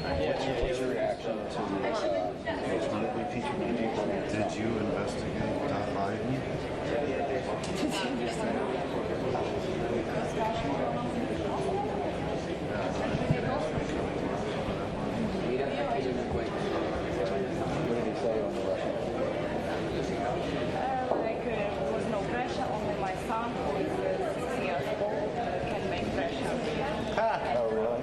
What's your reaction to Did you investigate Biden? What did he say on the Russian? Was no pressure, only my son, who is 6 years old, can make pressure. Oh, really?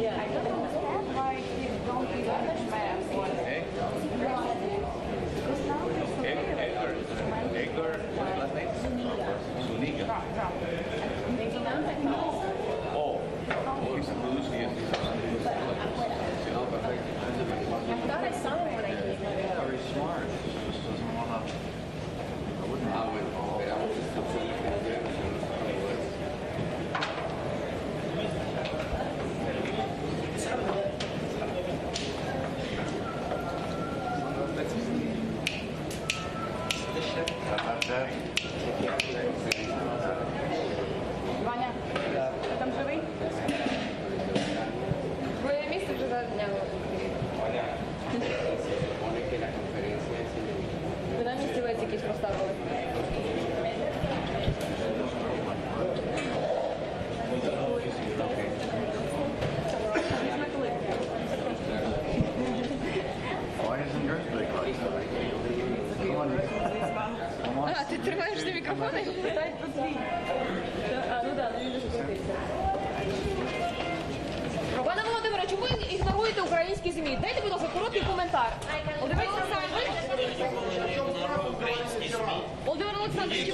Yeah, I don't understand why he don't give English maps. Because now he's I thought I saw him when I came. Yeah, very smart. He just doesn't want to. I wouldn't have Ваня, ти там живий? Твоє місце вже зайняло. Ви нам стілець якийсь поставили? Why isn't yours big like that? Come on. А, ти тримаєш за мікрофони? А, ну так, він дуже крутився. Пане Володимире, чому ви ігноруєте українські ЗМІ? Дайте, будь ласка, короткий коментар. Володимир Олександрович,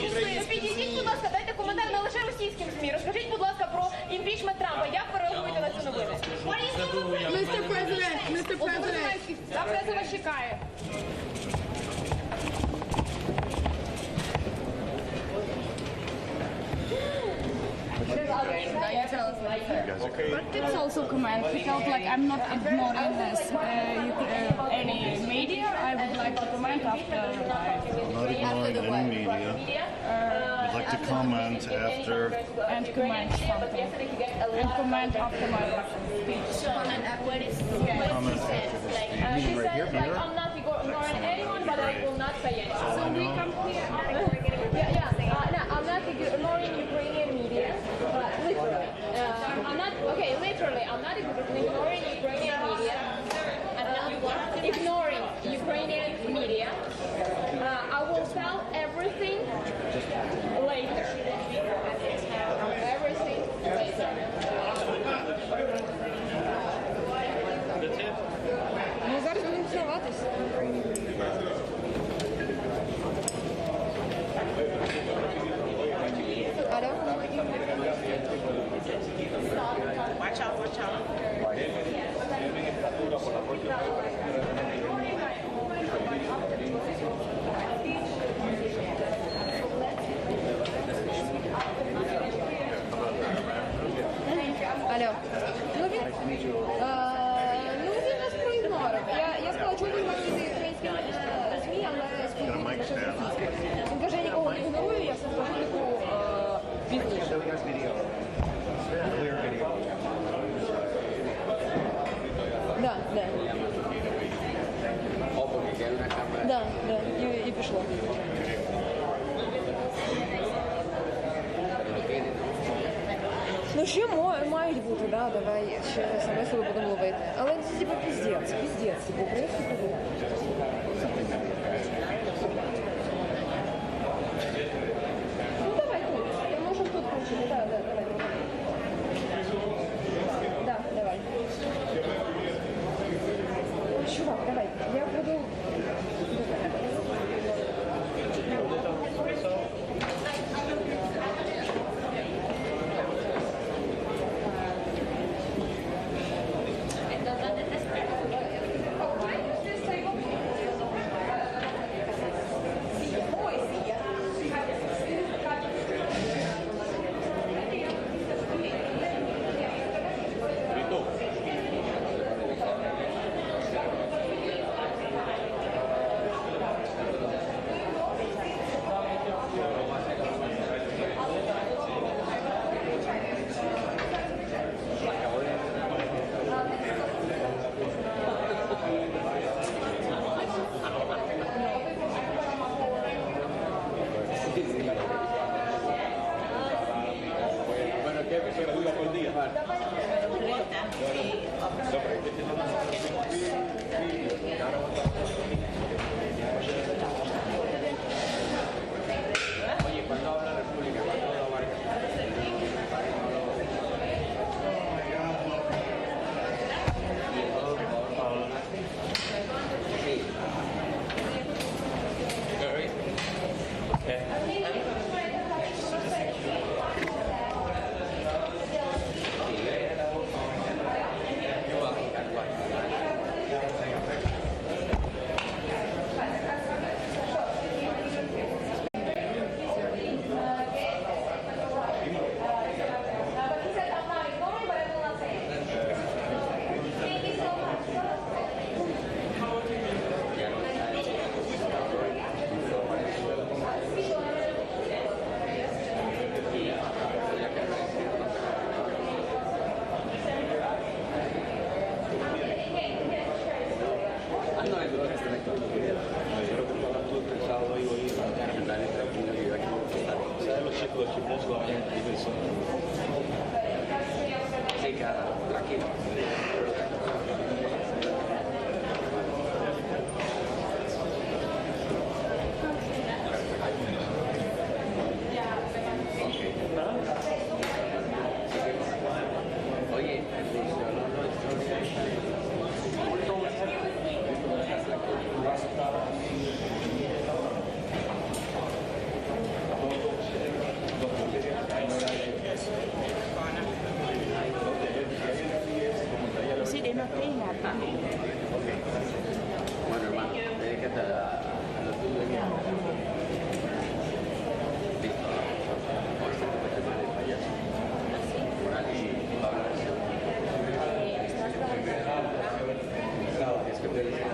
підійдіть, будь ласка, дайте коментар не лише російським ЗМІ. Розкажіть, будь ласка, про імпічмент Трампа. Як ви реагуєте на цю новину? Mr. President, Та преса вас чекає. But it's also comment. He felt like I'm not ignoring this. Any media, I would like to comment after. I'm not ignoring any media. I'd like to comment after. And comment something. And comment after my speech. Comment after the speech. She said, like, I'm not ignoring anyone, but I will not say anything. So we come here. No, I'm not ignoring Ukrainian media, but literally. Literally, I'm not ignoring Ukrainian media. I'm not ignoring Ukrainian media. I will tell everything later. Everything later. Ну, зараз будемо цілуватись. Алло? Watch out, watch out. Алло. Він нас проігнорив. Я сказала, чому ви маєте українські ЗМІ, але спілкуєтеся лише російською. Він каже, я нікого не ігнорую, я все зроблю таку пізніше. Да. Да, і пішло. Ну ще мають бути, да, давай ще смс-и будемо ловити. Але це типу піздець, типу український президент. Ну давай тут, я можу тут включити, да, давай. Да, давай. Чувак, давай, я буду... Sí, de no tenga. Bueno, hermano, dedícate a lo tuyo. Listo. Vamos a hacer que te mande el payaso. Morales y Pablo. Es que te dice.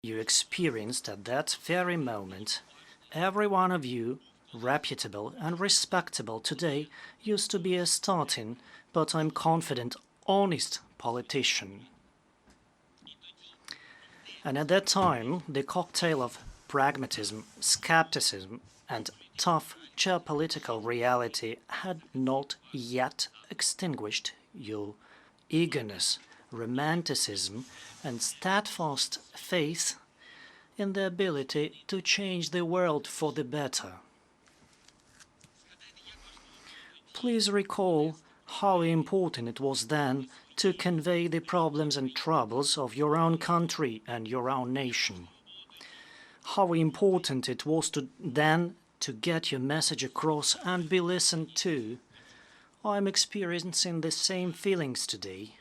you experienced at that very moment. Every one of you, reputable and respectable today, used to be a starting, but I'm confident, honest politician. And at that time, the cocktail of pragmatism, skepticism, and tough geopolitical reality had not yet extinguished your eagerness, romanticism, and steadfast faith in the ability to change the world for the better. Please recall how important it was then to convey the problems and troubles of your own country and your own nation. How important it was then to get your message across and be listened to. I'm experiencing the same feelings today.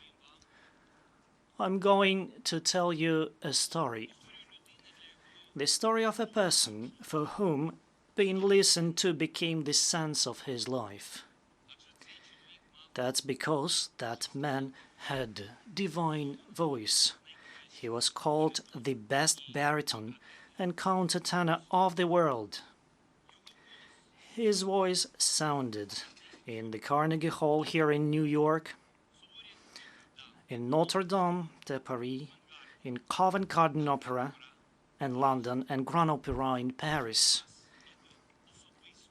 I'm going to tell you a story. The story of a person for whom being listened to became the sense of his life. That's because that man had divine voice. He was called the best baritone and countertenor of the world. His voice sounded in the Carnegie Hall here in New York, in Notre Dame de Paris, in Covent Garden Opera in London, and Grand Opera in Paris.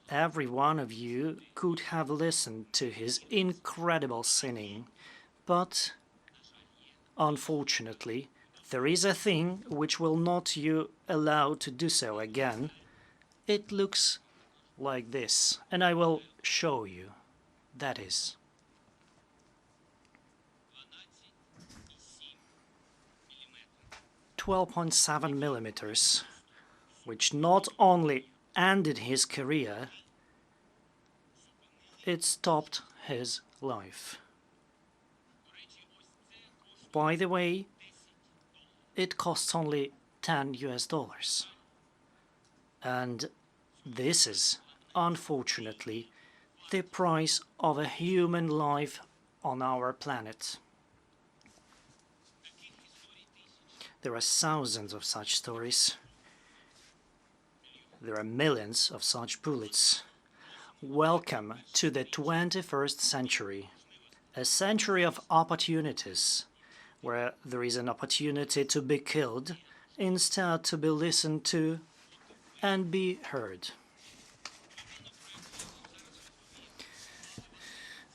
Every one of you could have listened to his incredible singing, but unfortunately, there is a thing which will not you allow to do so again. It looks like this, and I will show you. That is 12.7 millimeters, which not only ended his career, it stopped his life. By the way, it costs only $10. And this is, unfortunately, the price of a human life on our planet. There are thousands of such stories. There are millions of such bullets. Welcome to the 21st century, a century of opportunities, where there is an opportunity to be killed instead to be listened to and be heard.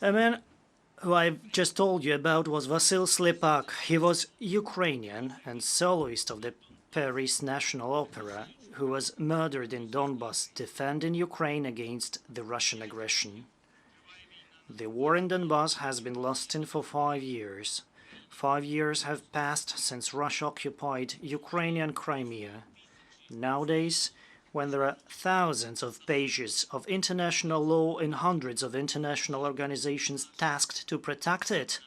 A man who I've just told you about was Vasil Slepak. He was Ukrainian and soloist of the Paris National Opera, who was murdered in Donbass defending Ukraine against the Russian aggression. The war in Donbass has been lasting for 5 years. 5 years have passed since Russia occupied Ukrainian Crimea. Nowadays, when there are thousands of pages of international law and hundreds of international organizations tasked to protect it,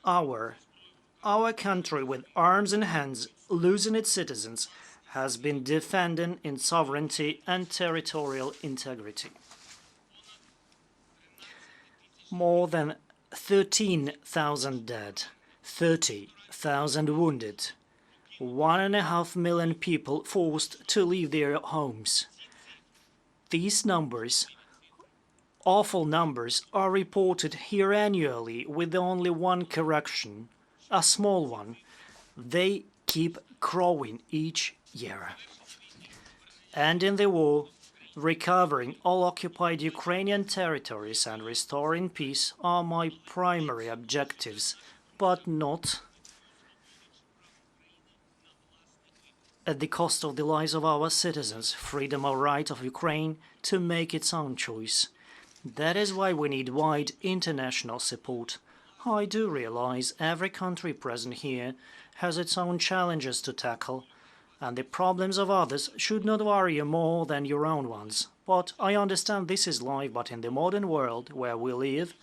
our country, with arms in hands, losing its citizens, has been defending its sovereignty and territorial integrity. More than 13,000 dead, 30,000 wounded, 1.5 million people forced to leave their homes. These numbers, awful numbers, are reported here annually with only one correction, a small one. They keep growing each year. And in the war, recovering all occupied Ukrainian territories and restoring peace are my primary objectives, but not at the cost of the lives of our citizens, freedom or right of Ukraine to make its own choice. That is why we need wide international support. I do realize every country present here has its own challenges to tackle, and the problems of others should not worry you more than your own ones. But I understand this is life, but in the modern world where we live,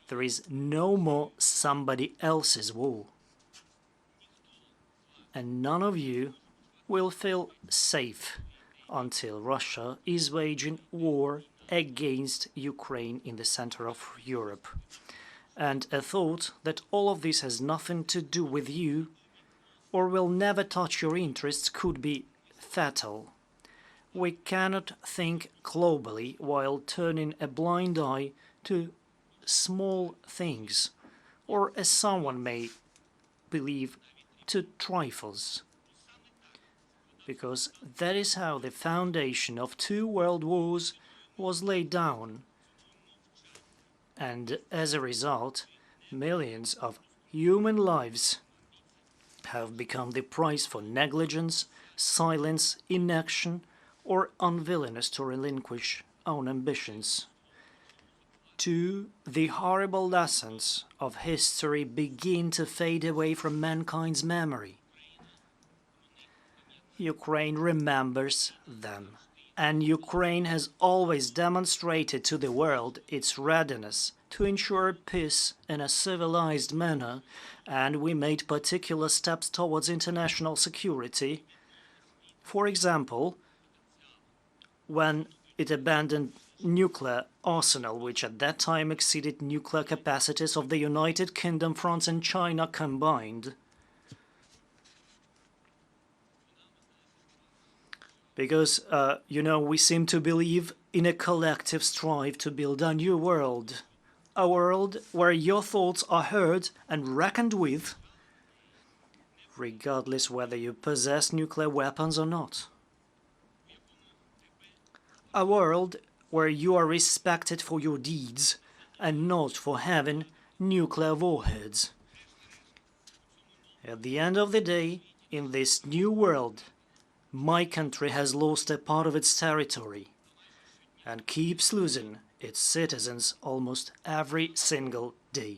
there is no more somebody else's war. And none of you will feel safe until Russia is waging war against Ukraine in the center of Europe. And a thought that all of this has nothing to do with you or will never touch your interests could be fatal. We cannot think globally while turning a blind eye to small things, or as someone may believe, to trifles. Because that is how the foundation of 2 world wars was laid down. And as a result, millions of human lives have become the price for negligence, silence, inaction, or unwillingness to relinquish own ambitions. The horrible lessons of history begin to fade away from mankind's memory. Ukraine remembers them, and Ukraine has always demonstrated to the world its readiness to ensure peace in a civilized manner, and we made particular steps towards international security. For example, when it abandoned nuclear arsenal, which at that time exceeded nuclear capacities of the United Kingdom, France and China combined. Because, we seem to believe in a collective strive to build a new world. A world where your thoughts are heard and reckoned with, regardless whether you possess nuclear weapons or not. A world where you are respected for your deeds and not for having nuclear warheads. At the end of the day, in this new world, my country has lost a part of its territory and keeps losing its citizens almost every single day.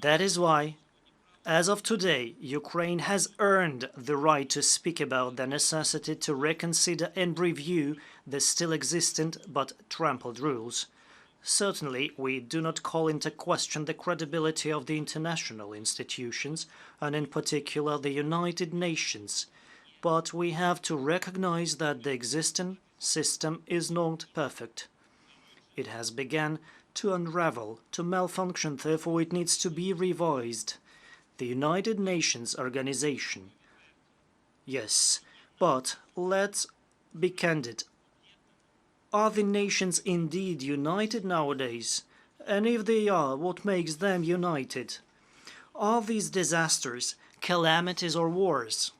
That is why, as of today, Ukraine has earned the right to speak about the necessity to reconsider and review the still existent but trampled rules. Certainly, we do not call into question the credibility of the international institutions, and in particular the United Nations, but we have to recognize that the existing system is not perfect. It has begun to unravel, to malfunction, therefore it needs to be revised. The United Nations organization. Yes, but let's be candid. Are the nations indeed united nowadays? And if they are, what makes them united? Are these disasters, calamities or wars?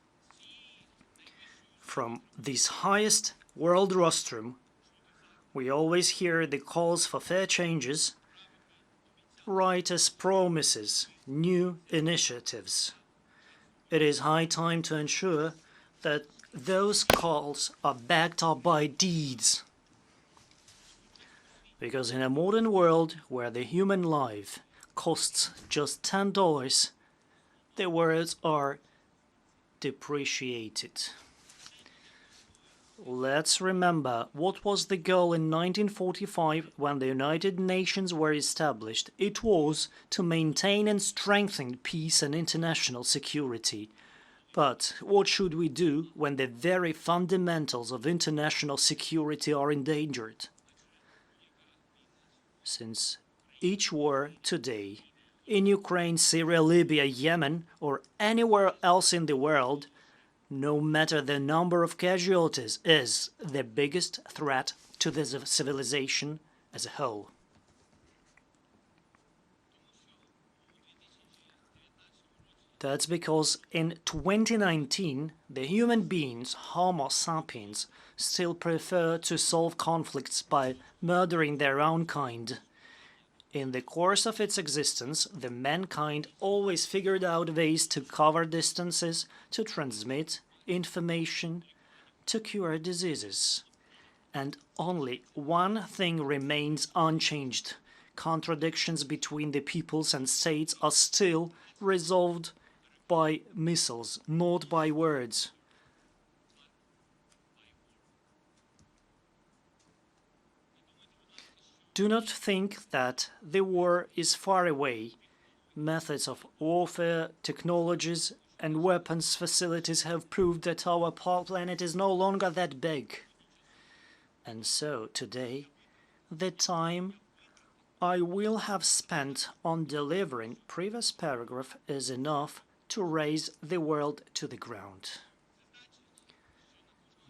From this highest world rostrum, we always hear the calls for fair changes, righteous promises, new initiatives. It is high time to ensure that those calls are backed up by deeds. Because in a modern world where the human life costs just $10, the words are depreciated. Let's remember what was the goal in 1945 when the United Nations were established. It was to maintain and strengthen peace and international security. But what should we do when the very fundamentals of international security are endangered? Since each war today, in Ukraine, Syria, Libya, Yemen, or anywhere else in the world, no matter the number of casualties, is the biggest threat to the civilization as a whole. That's because in 2019, the human beings, Homo sapiens, still prefer to solve conflicts by murdering their own kind. In the course of its existence, the mankind always figured out ways to cover distances, to transmit information, to cure diseases. And only one thing remains unchanged. Contradictions between the peoples and states are still resolved by missiles, not by words. Do not think that the war is far away. Methods of warfare, technologies, and weapons facilities have proved that our planet is no longer that big. And so, today, the time I will have spent on delivering previous paragraph is enough to raise the world to the ground.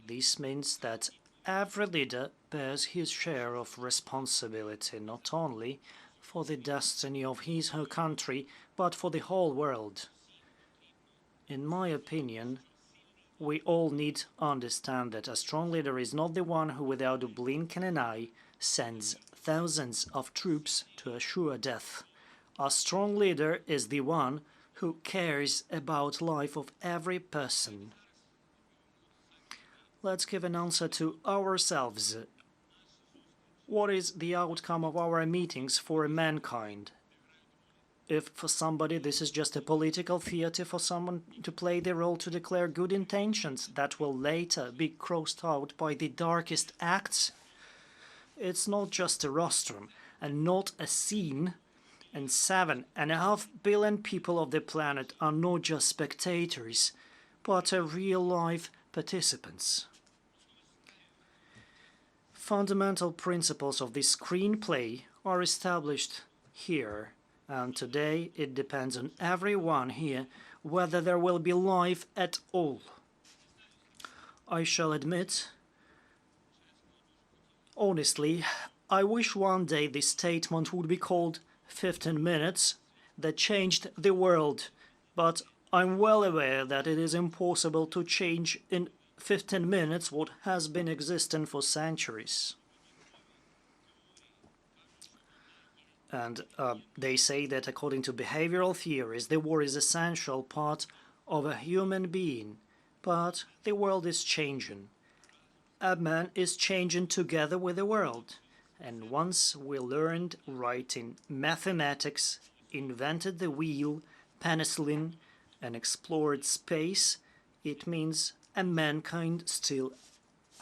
This means that every leader bears his share of responsibility not only for the destiny of his or her country, but for the whole world. In my opinion, we all need to understand that a strong leader is not the one who, without blinking an eye, sends thousands of troops to assure death. A strong leader is the one who cares about the life of every person. Let's give an answer to ourselves. What is the outcome of our meetings for mankind? If for somebody this is just a political theater for someone to play their role to declare good intentions that will later be crossed out by the darkest acts, it's not just a rostrum and not a scene, and 7.5 billion people of the planet are not just spectators, but real-life participants. Fundamental principles of this screenplay are established here, and today it depends on everyone here whether there will be life at all. I shall admit, honestly, I wish one day this statement would be called 15 minutes that changed the world, but I'm well aware that it is impossible to change in 15 minutes what has been existing for centuries. And they say that according to behavioral theories, the war is an essential part of a human being. But the world is changing. A man is changing together with the world. And once we learned writing mathematics, invented the wheel, penicillin, and explored space, it means mankind still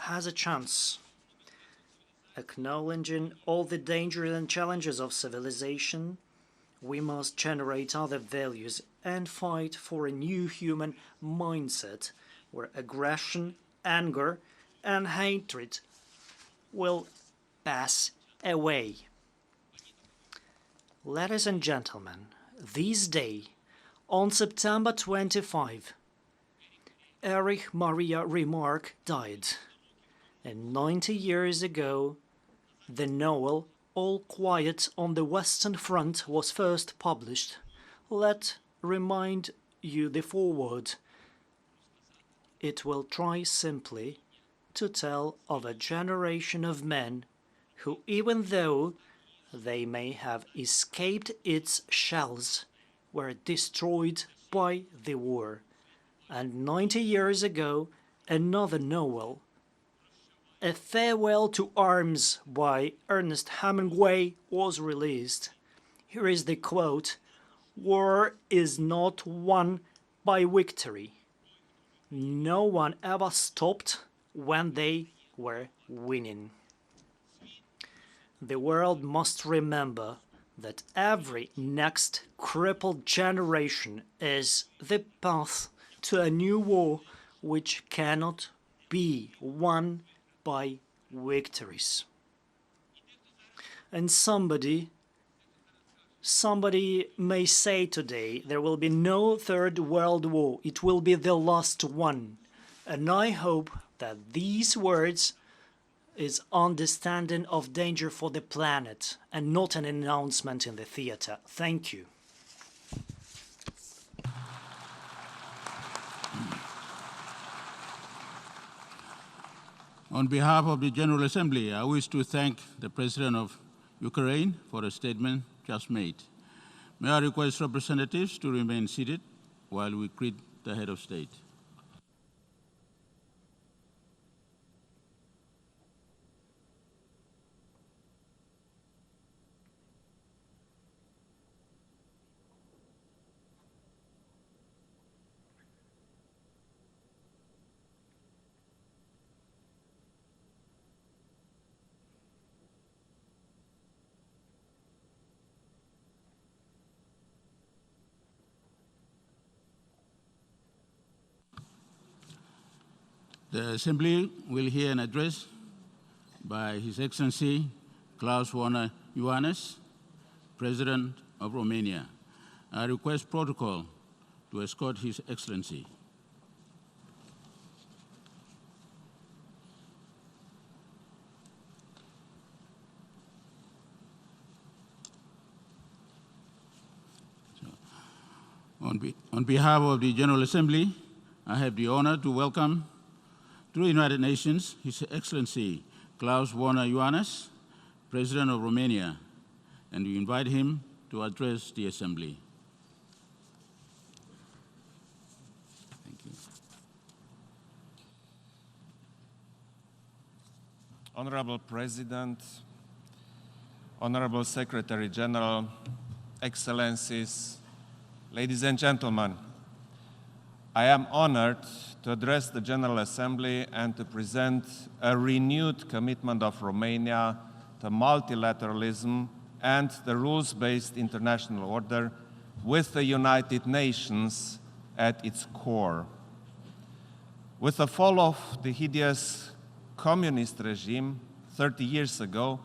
has a chance. Acknowledging all the dangers and challenges of civilization, we must generate other values and fight for a new human mindset where aggression, anger, and hatred will pass away. Ladies and gentlemen, this day, on September 25, Erich Maria Remarque died, and 90 years ago, the novel All Quiet on the Western Front was first published. Let remind you the foreword. It will try simply to tell of a generation of men who, even though they may have escaped its shells, were destroyed by the war. And 90 years ago, another novel, A Farewell to Arms by Ernest Hemingway, was released. Here is the quote: "War is not won by victory. No one ever stopped when they were winning." The world must remember that every next crippled generation is the path to a new war which cannot be won by victories. And somebody may say today there will be no third world war, it will be the last one. And I hope that these words is understanding of danger for the planet and not an announcement in the theater. Thank you. On behalf of the General Assembly, I wish to thank the President of Ukraine for the statement just made. May I request representatives to remain seated while we greet the head of state. The Assembly will hear an address by His Excellency Klaus Iohannis, President of Romania. I request protocol to escort His Excellency. On behalf of the General Assembly, I have the honor to welcome to the United Nations His Excellency Klays Iohannis, President of Romania, and we invite him to address the Assembly. Thank you. Honorable President, Honorable Secretary General, Excellencies, ladies and gentlemen, I am honored to address the General Assembly and to present a renewed commitment of Romania to multilateralism and the rules-based international order with the United Nations at its core. With the fall of the hideous communist regime 30 years ago,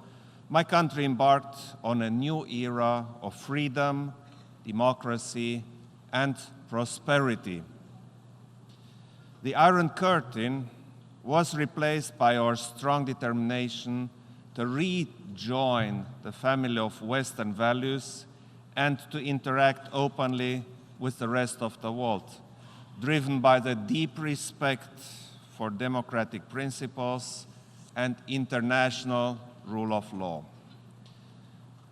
my country embarked on a new era of freedom, democracy, and prosperity. The Iron Curtain was replaced by our strong determination to rejoin the family of Western values and to interact openly with the rest of the world, driven by the deep respect for democratic principles and international rule of law.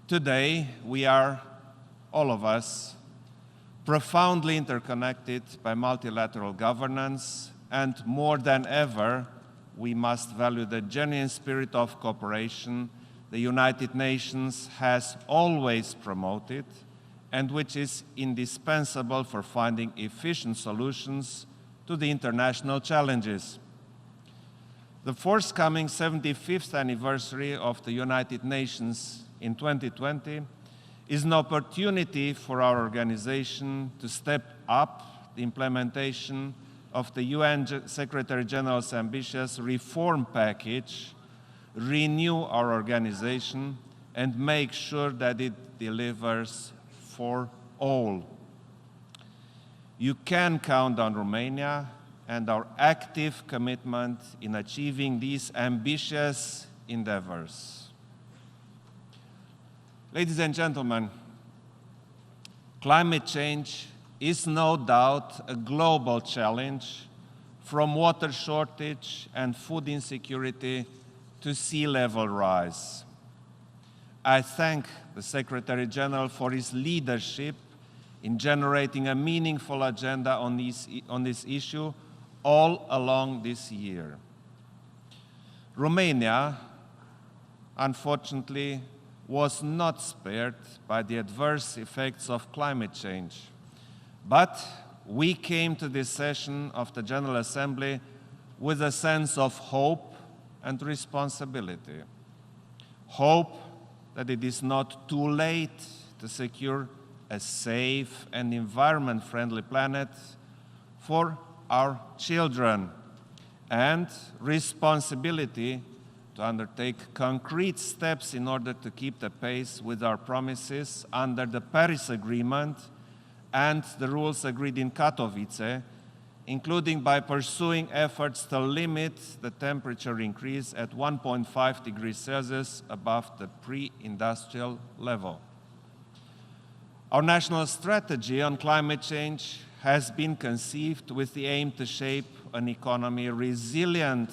Today, we are, all of us, profoundly interconnected by multilateral governance, and more than ever, we must value the genuine spirit of cooperation the United Nations has always promoted and which is indispensable for finding efficient solutions to the international challenges. The forthcoming 75th anniversary of the United Nations in 2020 is an opportunity for our organization to step up the implementation of the UN Secretary General's ambitious reform package, renew our organization, and make sure that it delivers for all. You can count on Romania and our active commitment in achieving these ambitious endeavors. Ladies and gentlemen, climate change is no doubt a global challenge, from water shortage and food insecurity to sea level rise. I thank the Secretary General for his leadership in generating a meaningful agenda on this issue all along this year. Romania, unfortunately, was not spared by the adverse effects of climate change. But we came to this session of the General Assembly with a sense of hope and responsibility. Hope that it is not too late to secure a safe and environment-friendly planet for our children, and responsibility to undertake concrete steps in order to keep the pace with our promises under the Paris Agreement and the rules agreed in Katowice, including by pursuing efforts to limit the temperature increase at 1.5 degrees Celsius above the pre-industrial level. Our national strategy on climate change has been conceived with the aim to shape an economy resilient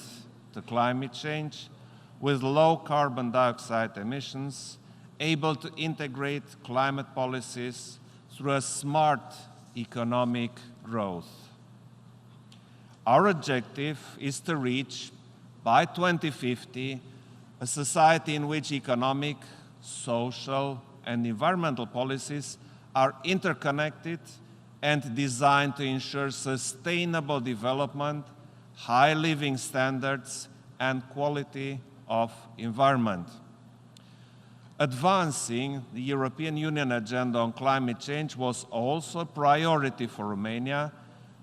to climate change, with low carbon dioxide emissions, able to integrate climate policies through a smart economic growth. Our objective is to reach, by 2050, a society in which economic, social, and environmental policies are interconnected and designed to ensure sustainable development, high living standards, and quality of environment. Advancing the European Union agenda on climate change was also a priority for Romania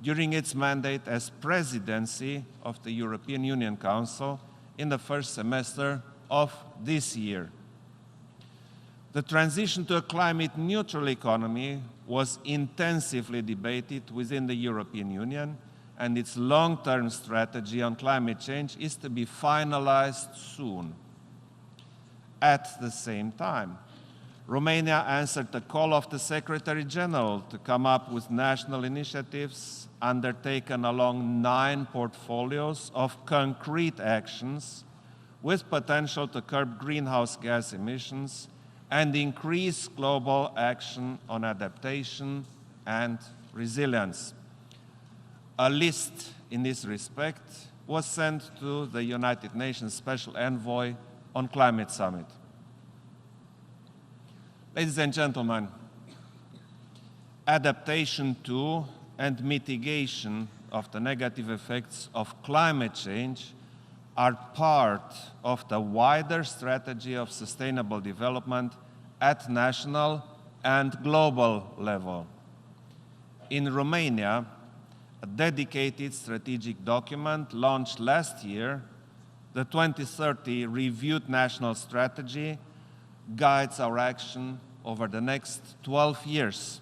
during its mandate as presidency of the European Union Council in the first semester of this year. The transition to a climate-neutral economy was intensively debated within the European Union, and its long-term strategy on climate change is to be finalized soon. At the same time, Romania answered the call of the Secretary General to come up with national initiatives undertaken along 9 portfolios of concrete actions with potential to curb greenhouse gas emissions and increase global action on adaptation and resilience. A list in this respect was sent to the United Nations Special Envoy on Climate Summit. Ladies and gentlemen, adaptation to and mitigation of the negative effects of climate change are part of the wider strategy of sustainable development at national and global level. In Romania, a dedicated strategic document launched last year, the 2030 Reviewed National Strategy, guides our action over the next 12 years.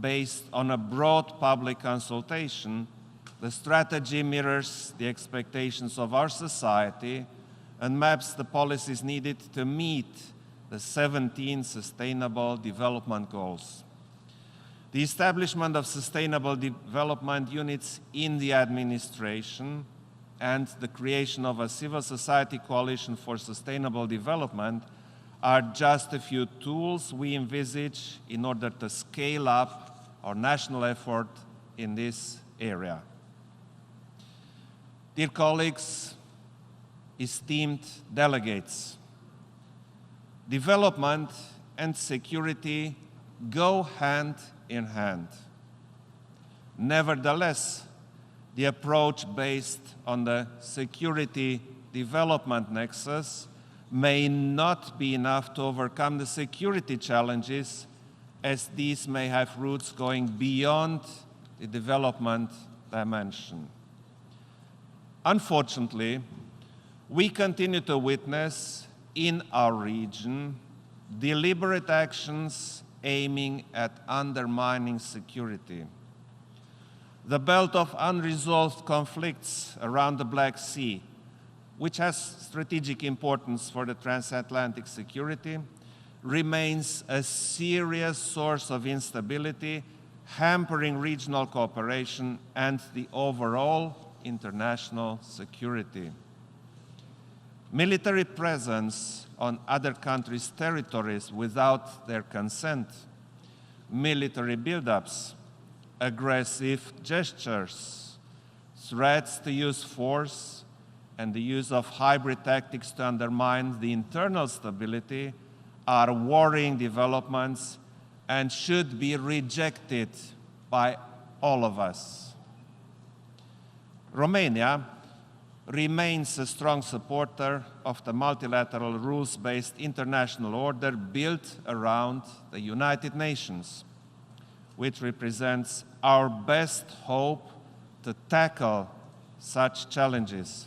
Based on a broad public consultation, the strategy mirrors the expectations of our society and maps the policies needed to meet the 17 Sustainable Development Goals. The establishment of sustainable development units in the administration and the creation of a civil society coalition for sustainable development are just a few tools we envisage in order to scale up our national effort in this area. Dear colleagues, esteemed delegates, development and security go hand in hand. Nevertheless, the approach based on the security development nexus may not be enough to overcome the security challenges, as these may have roots going beyond the development dimension. Unfortunately, we continue to witness in our region deliberate actions aiming at undermining security. The belt of unresolved conflicts around the Black Sea, which has strategic importance for the transatlantic security, remains a serious source of instability, hampering regional cooperation and the overall international security. Military presence on other countries' territories without their consent, military buildups, aggressive gestures, threats to use force, and the use of hybrid tactics to undermine the internal stability are worrying developments and should be rejected by all of us. Romania remains a strong supporter of the multilateral rules-based international order built around the United Nations, which represents our best hope to tackle such challenges.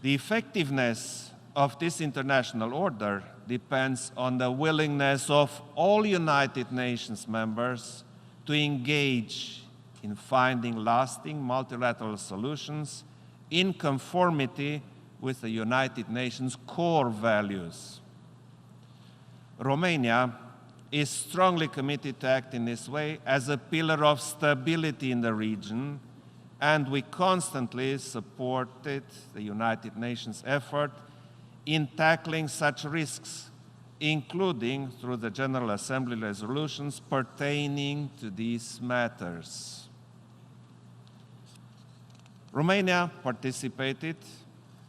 The effectiveness of this international order depends on the willingness of all United Nations members to engage in finding lasting multilateral solutions in conformity with the United Nations core values. Romania is strongly committed to act in this way as a pillar of stability in the region, and we constantly supported the United Nations effort in tackling such risks, including through the General Assembly resolutions pertaining to these matters. Romania participated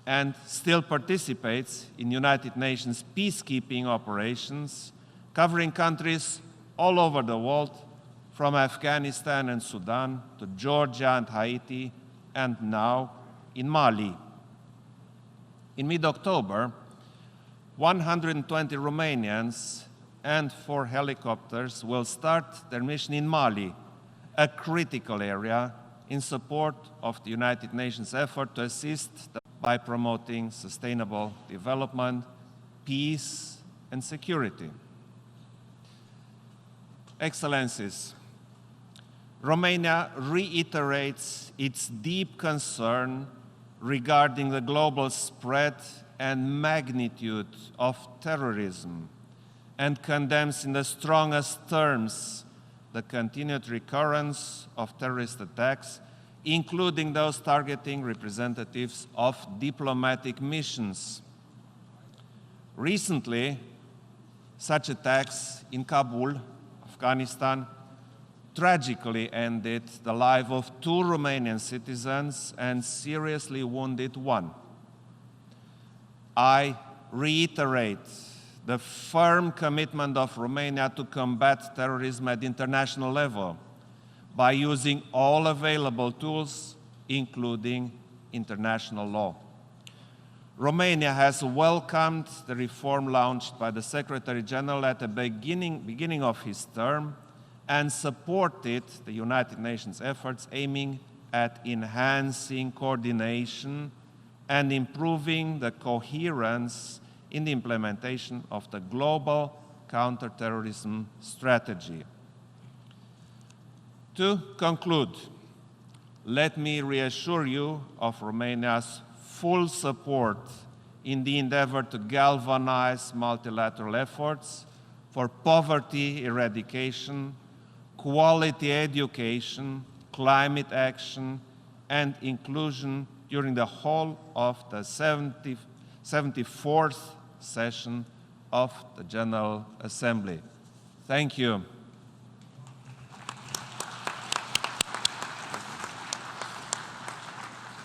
and still participates in United Nations peacekeeping operations covering countries all over the world, from Afghanistan and Sudan to Georgia and Haiti, and now in Mali. In mid-October, 120 Romanians and 4 helicopters will start their mission in Mali, a critical area in support of the United Nations effort to assist by promoting sustainable development peace, and security. Excellencies, Romania reiterates its deep concern regarding the global spread and magnitude of terrorism and condemns in the strongest terms the continued recurrence of terrorist attacks, including those targeting representatives of diplomatic missions. Recently, such attacks in Kabul, Afghanistan, tragically ended the life of 2 Romanian citizens and seriously wounded 1. I reiterate the firm commitment of Romania to combat terrorism at international level by using all available tools, including international law. Romania has welcomed the reform launched by the Secretary General at the beginning of his term and supported the United Nations efforts aiming at enhancing coordination and improving the coherence in the implementation of the global counterterrorism strategy. To conclude, let me reassure you of Romania's full support in the endeavor to galvanize multilateral efforts for poverty eradication, quality education, climate action, and inclusion during the whole of the 74th session of the General Assembly. Thank you.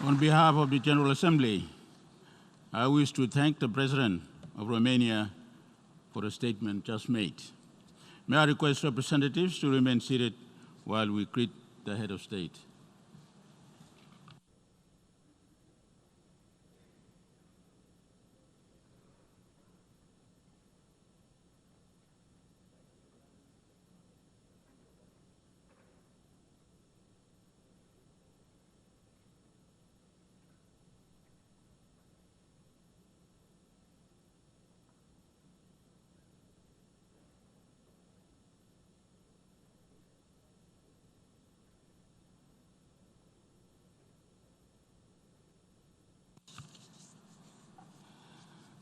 On behalf of the General Assembly, I wish to thank the President of Romania for the statement just made. May I request representatives to remain seated while we greet the head of state.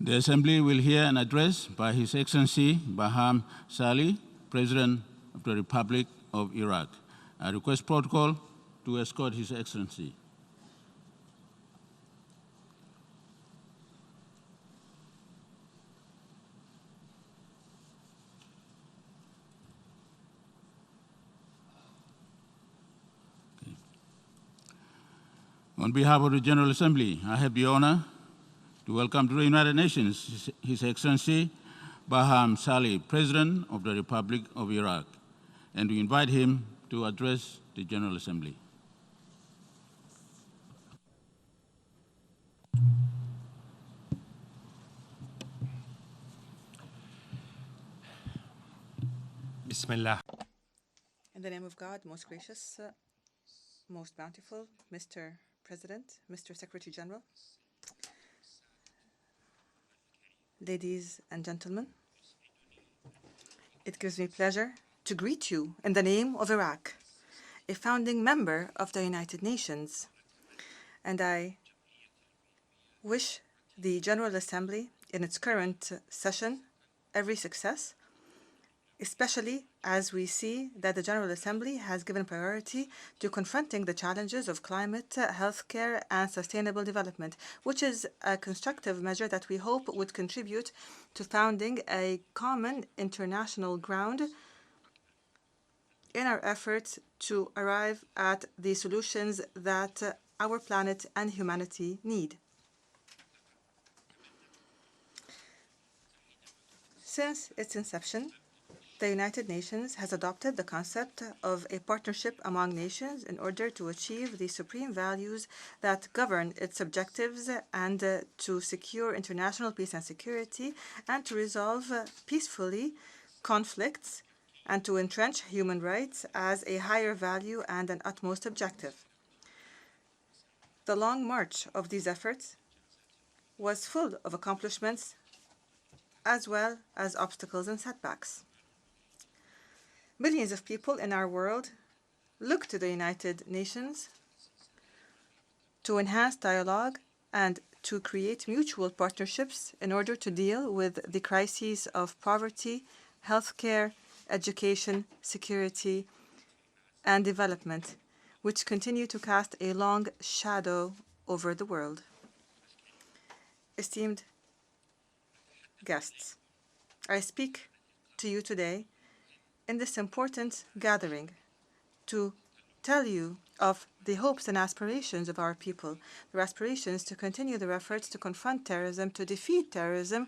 The Assembly will hear an address by His Excellency Barham Salih, President of the Republic of Iraq. I request protocol to escort His Excellency. Okay. On behalf of the General Assembly, I have the honor to welcome to the United Nations His Excellency Barham Salih, President of the Republic of Iraq, and to invite him to address the General Assembly. Bismillah. In the name of God, most gracious, most bountiful, Mr. President, Mr. Secretary General, ladies and gentlemen, it gives me pleasure to greet you in the name of Iraq, a founding member of the United Nations. And I wish the General Assembly in its current session every success, especially as we see that the General Assembly has given priority to confronting the challenges of climate, healthcare, and sustainable development, which is a constructive measure that we hope would contribute to founding a common international ground in our efforts to arrive at the solutions that our planet and humanity need. Since its inception, the United Nations has adopted the concept of a partnership among nations in order to achieve the supreme values that govern its objectives and to secure international peace and security and to resolve peacefully conflicts and to entrench human rights as a higher value and an utmost objective. The long march of these efforts was full of accomplishments as well as obstacles and setbacks. Millions of people in our world look to the United Nations to enhance dialogue and to create mutual partnerships in order to deal with the crises of poverty, healthcare, education, security, and development, which continue to cast a long shadow over the world. Esteemed guests, I speak to you today in this important gathering to tell you of the hopes and aspirations of our people, their aspirations to continue their efforts to confront terrorism, to defeat terrorism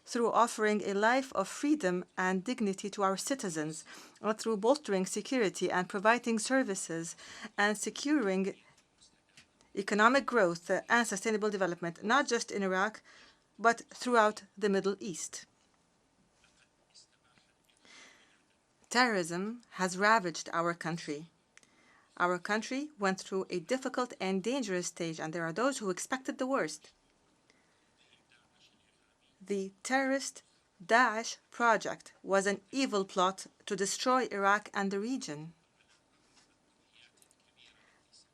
through offering a life of freedom and dignity to our citizens, or through bolstering security and providing services and securing economic growth and sustainable development, not just in Iraq, but throughout the Middle East. Terrorism has ravaged our country. Our country went through a difficult and dangerous stage, and there are those who expected the worst. The terrorist Daesh project was an evil plot to destroy Iraq and the region.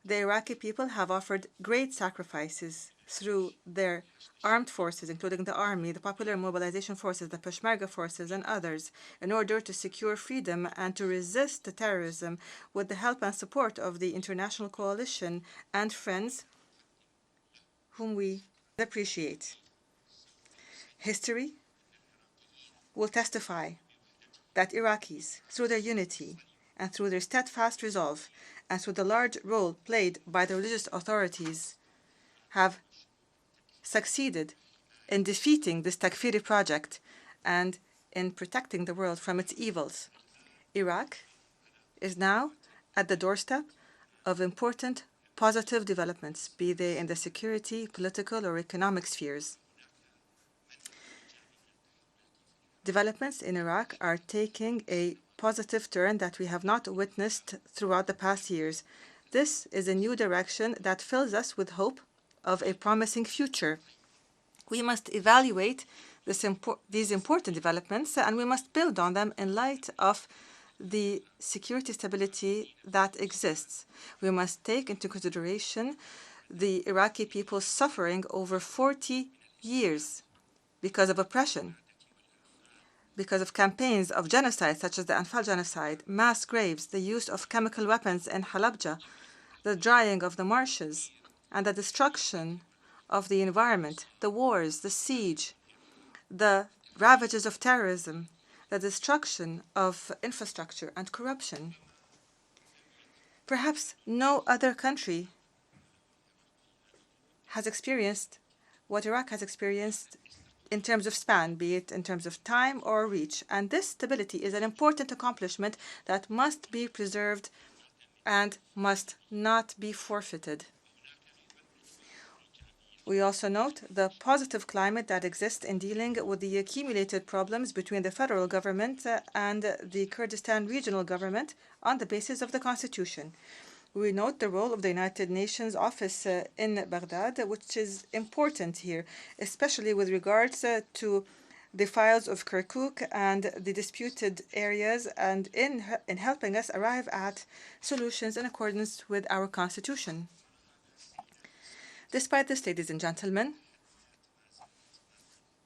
The Iraqi people have offered great sacrifices through their armed forces, including the army, the Popular Mobilization Forces, the Peshmerga forces, and others, in order to secure freedom and to resist the terrorism with the help and support of the international coalition and friends whom we appreciate. History will testify that Iraqis, through their unity and through their steadfast resolve and through the large role played by the religious authorities, have succeeded in defeating this Takfiri project and in protecting the world from its evils. Iraq is now at the doorstep of important positive developments, be they in the security, political, or economic spheres. Developments in Iraq are taking a positive turn that we have not witnessed throughout the past years. This is a new direction that fills us with hope of a promising future. We must evaluate these important developments, and we must build on them in light of the security stability that exists. We must take into consideration the Iraqi people's suffering over 40 years because of oppression, because of campaigns of genocide such as the Anfal genocide, mass graves, the use of chemical weapons in Halabja, the drying of the marshes, and the destruction of the environment, the wars, the siege, the ravages of terrorism, the destruction of infrastructure and corruption. Perhaps no other country has experienced what Iraq has experienced in terms of span, be it in terms of time or reach. And this stability is an important accomplishment that must be preserved and must not be forfeited. We also note the positive climate that exists in dealing with the accumulated problems between the federal government and the Kurdistan regional government on the basis of the constitution. We note the role of the United Nations office in Baghdad, which is important here, especially with regards to the files of Kirkuk and the disputed areas, and in helping us arrive at solutions in accordance with our constitution. Despite this, ladies and gentlemen,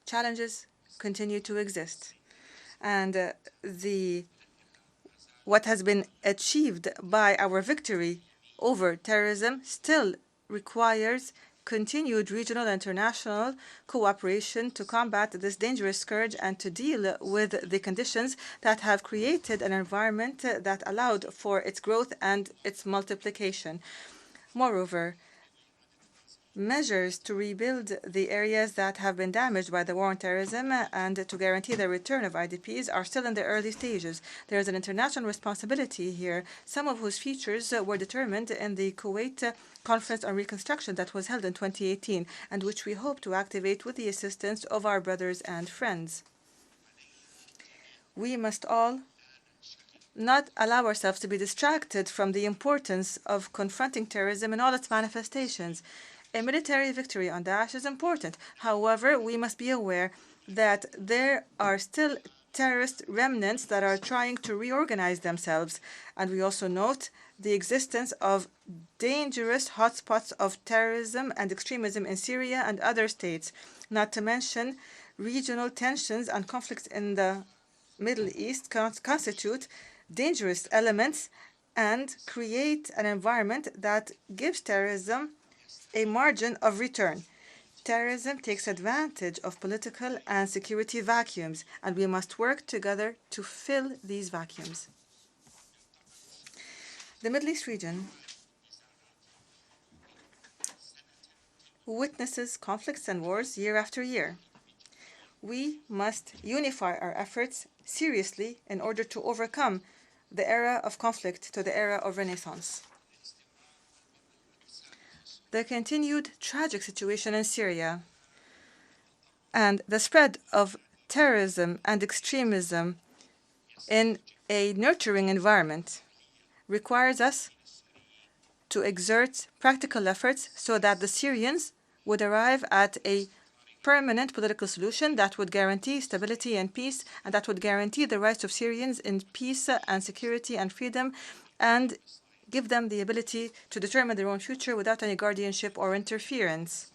challenges continue to exist. And what has been achieved by our victory over terrorism still requires continued regional and international cooperation to combat this dangerous scourge and to deal with the conditions that have created an environment that allowed for its growth and its multiplication. Moreover, measures to rebuild the areas that have been damaged by the war on terrorism and to guarantee the return of IDPs are still in the early stages. There is an international responsibility here, some of whose features were determined in the Kuwait Conference on Reconstruction that was held in 2018 and which we hope to activate with the assistance of our brothers and friends. We must all not allow ourselves to be distracted from the importance of confronting terrorism in all its manifestations. A military victory on Daesh is important. However, we must be aware that there are still terrorist remnants that are trying to reorganize themselves. And we also note the existence of dangerous hotspots of terrorism and extremism in Syria and other states, not to mention regional tensions and conflicts in the Middle East constitute dangerous elements and create an environment that gives terrorism a margin of return. Terrorism takes advantage of political and security vacuums, and we must work together to fill these vacuums. The Middle East region witnesses conflicts and wars year after year. We must unify our efforts seriously in order to overcome the era of conflict to the era of renaissance. The continued tragic situation in Syria and the spread of terrorism and extremism in a nurturing environment requires us to exert practical efforts so that the Syrians would arrive at a permanent political solution that would guarantee stability and peace, and that would guarantee the rights of Syrians in peace and security and freedom, and give them the ability to determine their own future without any guardianship or interference.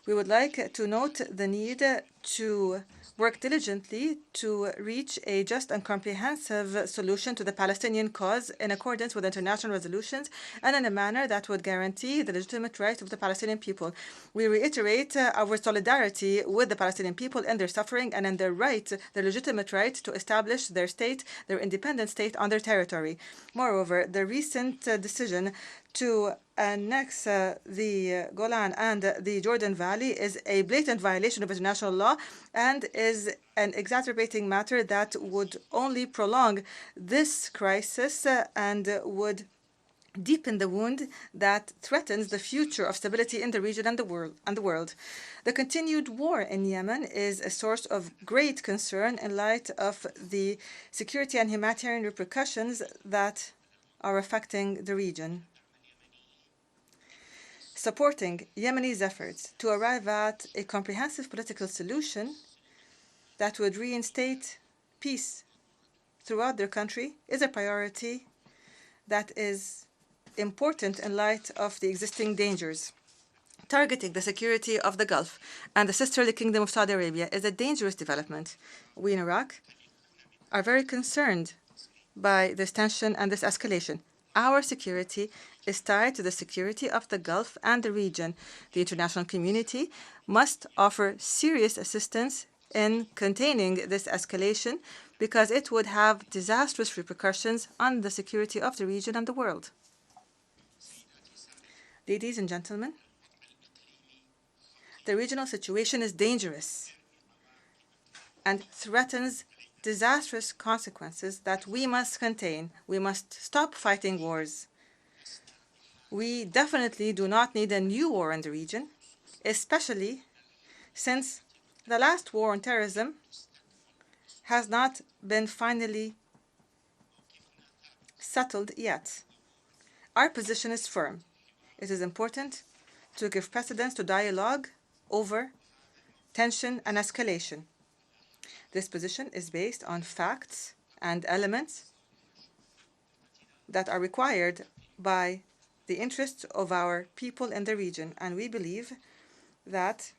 We would like to note the need to work diligently to reach a just and comprehensive solution to the Palestinian cause in accordance with international resolutions and in a manner that would guarantee the legitimate rights of the Palestinian people. We reiterate our solidarity with the Palestinian people in their suffering and in their right, their legitimate right to establish their state, their independent state on their territory. Moreover, the recent decision to annex the Golan and the Jordan Valley is a blatant violation of international law and is an exacerbating matter that would only prolong this crisis and would deepen the wound that threatens the future of stability in the region and the world. The continued war in Yemen is a source of great concern in light of the security and humanitarian repercussions that are affecting the region. Supporting Yemenis' efforts to arrive at a comprehensive political solution that would reinstate peace throughout their country is a priority that is important in light of the existing dangers. Targeting the security of the Gulf and the sisterly kingdom of Saudi Arabia is a dangerous development. We in Iraq are very concerned by this tension and this escalation. Our security is tied to the security of the Gulf and the region. The international community must offer serious assistance in containing this escalation because it would have disastrous repercussions on the security of the region and the world. Ladies and gentlemen, the regional situation is dangerous and threatens disastrous consequences that we must contain. We must stop fighting wars. We definitely do not need a new war in the region, especially since the last war on terrorism has not been finally settled yet. Our position is firm. It is important to give precedence to dialogue over tension and escalation. This position is based on facts and elements that are required by the interests of our people in the region, and we believe that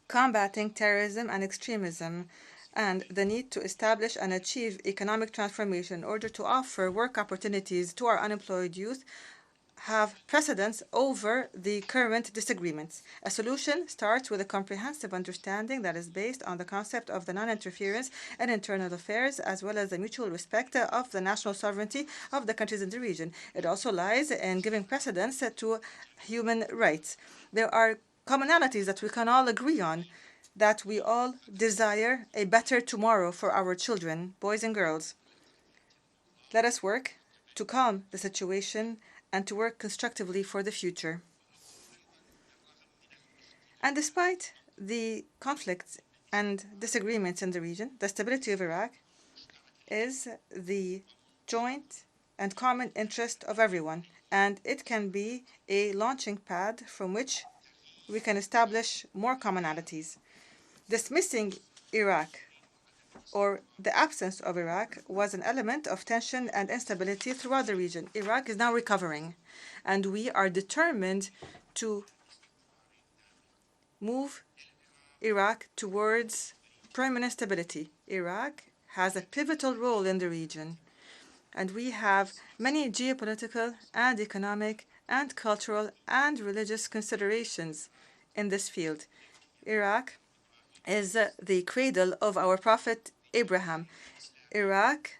combating terrorism and extremism and the need to establish and achieve economic transformation in order to offer work opportunities to our unemployed youth have precedence over the current disagreements. A solution starts with a comprehensive understanding that is based on the concept of the non-interference in internal affairs, as well as the mutual respect of the national sovereignty of the countries in the region. It also lies in giving precedence to human rights. There are commonalities that we can all agree on, that we all desire a better tomorrow for our children, boys and girls. Let us work to calm the situation and to work constructively for the future. And despite the conflicts and disagreements in the region, the stability of Iraq is the joint and common interest of everyone, and it can be a launching pad from which we can establish more commonalities. Dismissing Iraq or the absence of Iraq was an element of tension and instability throughout the region. Iraq is now recovering, and we are determined to move Iraq towards permanent stability. Iraq has a pivotal role in the region, and we have many geopolitical and economic and cultural and religious considerations in this field. Iraq is the cradle of our prophet Abraham. Iraq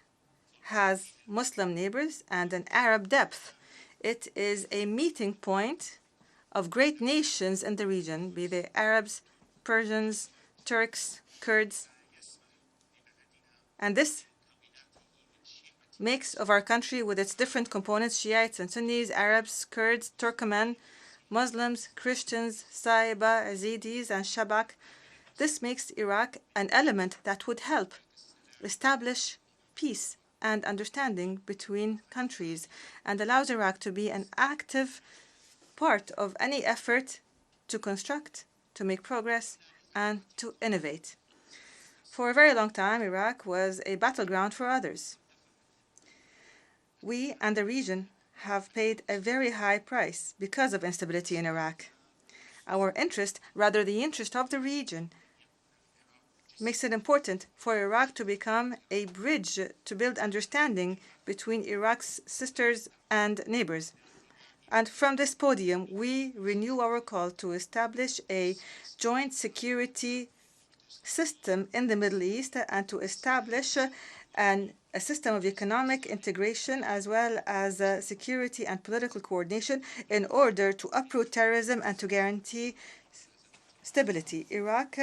has Muslim neighbors and an Arab depth. It is a meeting point of great nations in the region, be they Arabs, Persians, Turks, Kurds. And this makes of our country, with its different components, Shiites and Sunnis, Arabs, Kurds, Turkmen, Muslims, Christians, Saiba, Yazidis, and Shabak, this makes Iraq an element that would help establish peace and understanding between countries and allows Iraq to be an active part of any effort to construct, to make progress, and to innovate. For a very long time, Iraq was a battleground for others. We and the region have paid a very high price because of instability in Iraq. Our interest, rather the interest of the region, makes it important for Iraq to become a bridge to build understanding between Iraq's sisters and neighbors. And from this podium, we renew our call to establish a joint security system in the Middle East and to establish a system of economic integration as well as security and political coordination in order to uproot terrorism and to guarantee stability. Iraq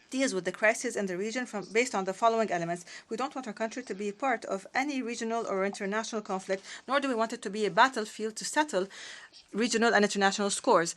deals with the crisis in the region based on the following elements. We don't want our country to be part of any regional or international conflict, nor do we want it to be a battlefield to settle regional and international scores.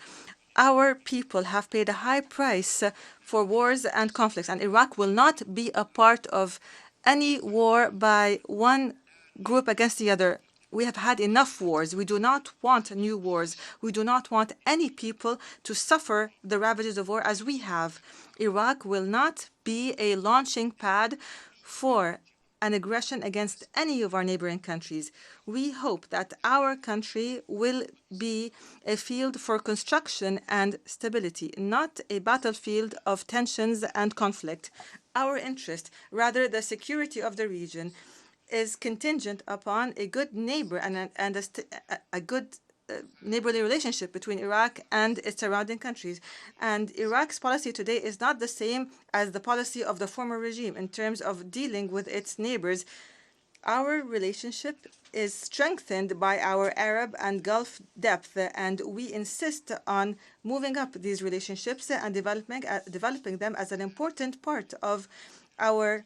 Our people have paid a high price for wars and conflicts, and Iraq will not be a part of any war by one group against the other. We have had enough wars. We do not want new wars. We do not want any people to suffer the ravages of war as we have. Iraq will not be a launching pad for an aggression against any of our neighboring countries. We hope that our country will be a field for construction and stability, not a battlefield of tensions and conflict. Our interest, rather the security of the region, is contingent upon a good neighbor and a good neighborly relationship between Iraq and its surrounding countries. And Iraq's policy today is not the same as the policy of the former regime in terms of dealing with its neighbors. Our relationship is strengthened by our Arab and Gulf depth, and we insist on moving up these relationships and developing them as an important part of our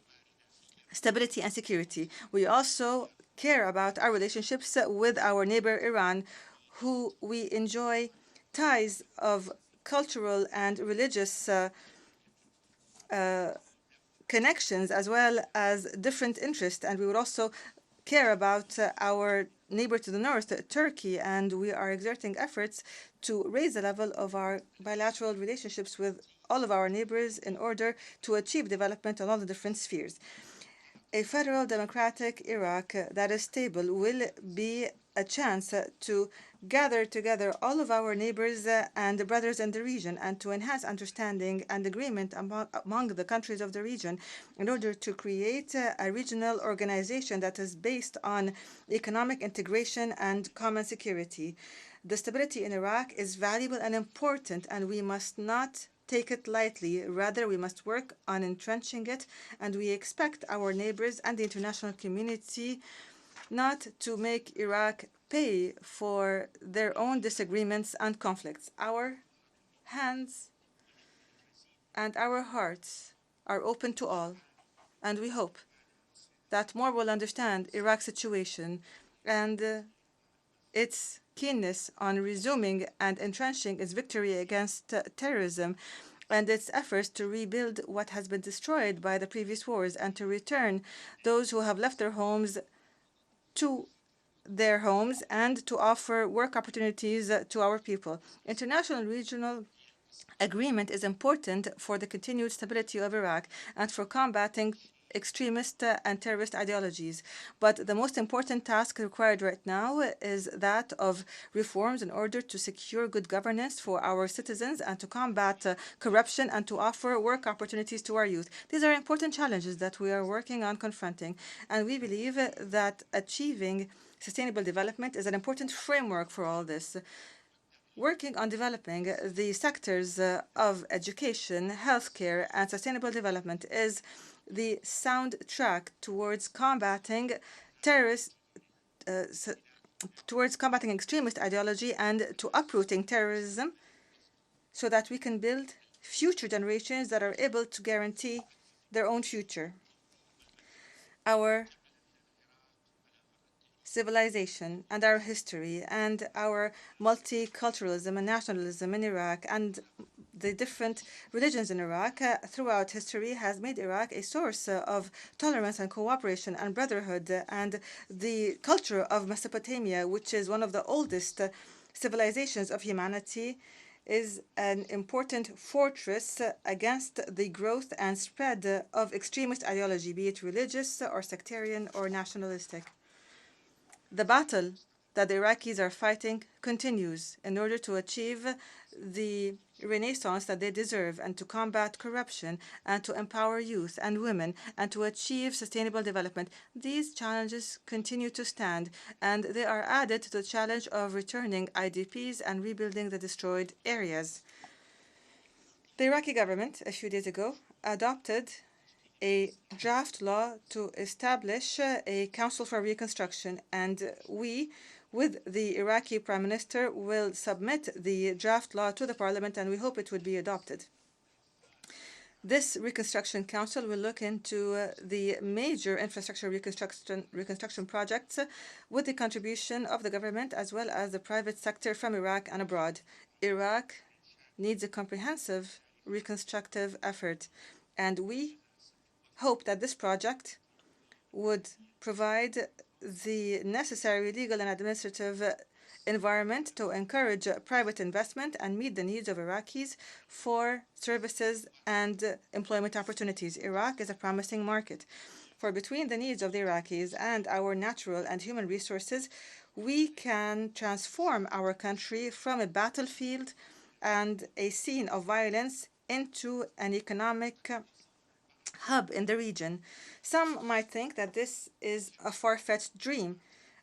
stability and security. We also care about our relationships with our neighbor Iran, who we enjoy ties of cultural and religious connections as well as different interests. And we would also care about our neighbor to the north, Turkey, and we are exerting efforts to raise the level of our bilateral relationships with all of our neighbors in order to achieve development on all the different spheres. A federal democratic Iraq that is stable will be a chance to gather together all of our neighbors and brothers in the region and to enhance understanding and agreement among the countries of the region in order to create a regional organization that is based on economic integration and common security. The stability in Iraq is valuable and important, and we must not take it lightly. Rather, we must work on entrenching it, and we expect our neighbors and the international community not to make Iraq pay for their own disagreements and conflicts. Our hands and our hearts are open to all, and we hope that more will understand Iraq's situation and its keenness on resuming and entrenching its victory against terrorism and its efforts to rebuild what has been destroyed by the previous wars and to return those who have left their homes to their homes and to offer work opportunities to our people. International and regional agreement is important for the continued stability of Iraq and for combating extremist and terrorist ideologies. But the most important task required right now is that of reforms in order to secure good governance for our citizens and to combat corruption and to offer work opportunities to our youth. These are important challenges that we are working on confronting, and we believe that achieving sustainable development is an important framework for all this. Working on developing the sectors of education, healthcare, and sustainable development is the sound track towards combating extremist ideology and to uprooting terrorism so that we can build future generations that are able to guarantee their own future. Our civilization and our history and our multiculturalism and nationalism in Iraq and the different religions in Iraq throughout history has made Iraq a source of tolerance and cooperation and brotherhood, and the culture of Mesopotamia, which is one of the oldest civilizations of humanity, is an important fortress against the growth and spread of extremist ideology, be it religious or sectarian or nationalistic. The battle that the Iraqis are fighting continues in order to achieve the renaissance that they deserve and to combat corruption and to empower youth and women and to achieve sustainable development. These challenges continue to stand, and they are added to the challenge of returning IDPs and rebuilding the destroyed areas. The Iraqi government, a few days ago, adopted a draft law to establish a Council for Reconstruction, and we, with the Iraqi Prime Minister, will submit the draft law to the Parliament, and we hope it would be adopted. This Reconstruction Council will look into the major infrastructure reconstruction projects with the contribution of the government as well as the private sector from Iraq and abroad. Iraq needs a comprehensive reconstructive effort, and we hope that this project would provide the necessary legal and administrative environment to encourage private investment and meet the needs of Iraqis for services and employment opportunities. Iraq is a promising market, for between the needs of the Iraqis and our natural and human resources, we can transform our country from a battlefield and a scene of violence into an economic hub in the region. Some might think that this is a far-fetched dream,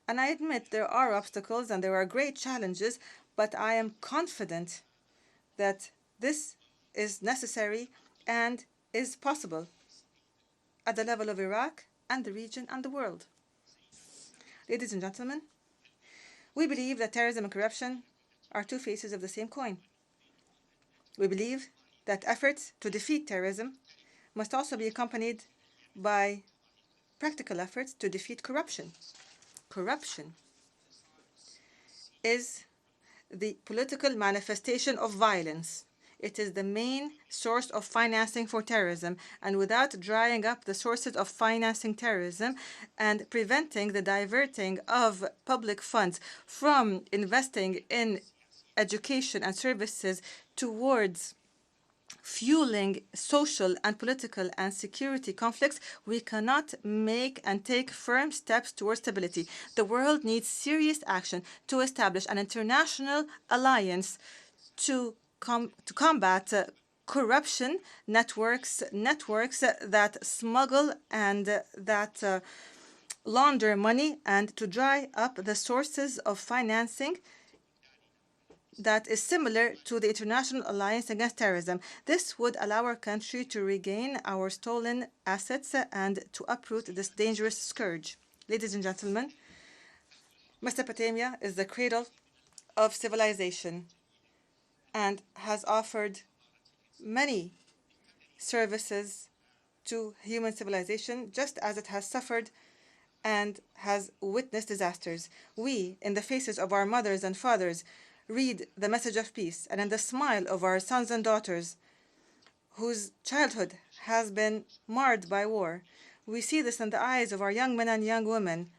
and I admit there are obstacles and there are great challenges, but I am confident that this is necessary and is possible at the level of Iraq and the region and the world. Ladies and gentlemen, we believe that terrorism and corruption are two faces of the same coin. We believe that efforts to defeat terrorism must also be accompanied by practical efforts to defeat corruption. Corruption is the political manifestation of violence. It is the main source of financing for terrorism, and without drying up the sources of financing terrorism and preventing the diverting of public funds from investing in education and services towards fueling social and political and security conflicts, we cannot make and take firm steps towards stability. The world needs serious action to establish an international alliance to combat corruption networks that smuggle and that launder money, and to dry up the sources of financing that is similar to the International Alliance Against Terrorism. This would allow our country to regain our stolen assets and to uproot this dangerous scourge. Ladies and gentlemen, Mesopotamia is the cradle of civilization and has offered many services to human civilization, just as it has suffered and has witnessed disasters. We, in the faces of our mothers and fathers, read the message of peace, and in the smile of our sons and daughters whose childhood has been marred by war. We see this in the eyes of our young men and young women,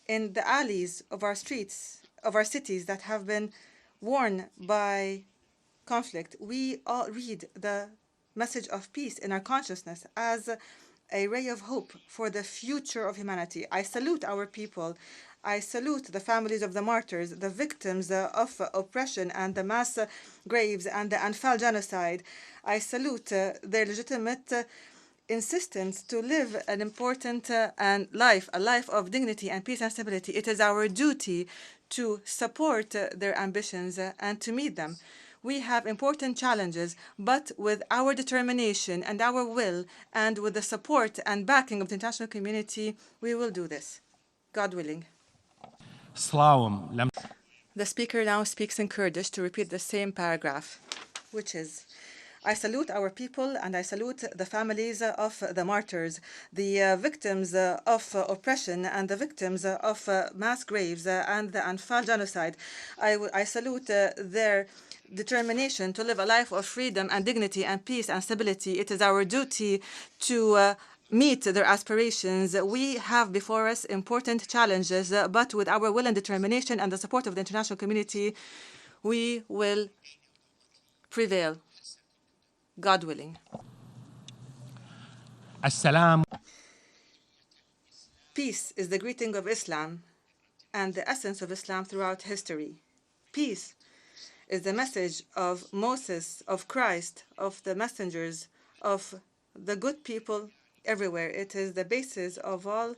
in the alleys of our streets, of our cities that have been worn by conflict, we all read the message of peace in our consciousness as a ray of hope for the future of humanity. I salute our people. I salute the families of the martyrs, the victims of oppression and the mass graves and the Anfal genocide. I salute their legitimate insistence to live an important a life of dignity and peace and stability. It is our duty to support their ambitions and to meet them. We have important challenges, but with our determination and our will and with the support and backing of the international community, we will do this, God willing. The speaker now speaks in Kurdish to repeat the same paragraph, which is, I salute our people and I salute the families of the martyrs, the victims of oppression and the victims of mass graves and the Anfal genocide. I salute their determination to live a life of freedom and dignity and peace and stability. It is our duty to meet their aspirations. We have before us important challenges, but with our will and determination and the support of the international community, we will prevail, God willing. Assalam. Peace is the greeting of Islam and the essence of Islam throughout history. Peace is the message of Moses, of Christ, of the messengers, of the good people everywhere. It is the basis of all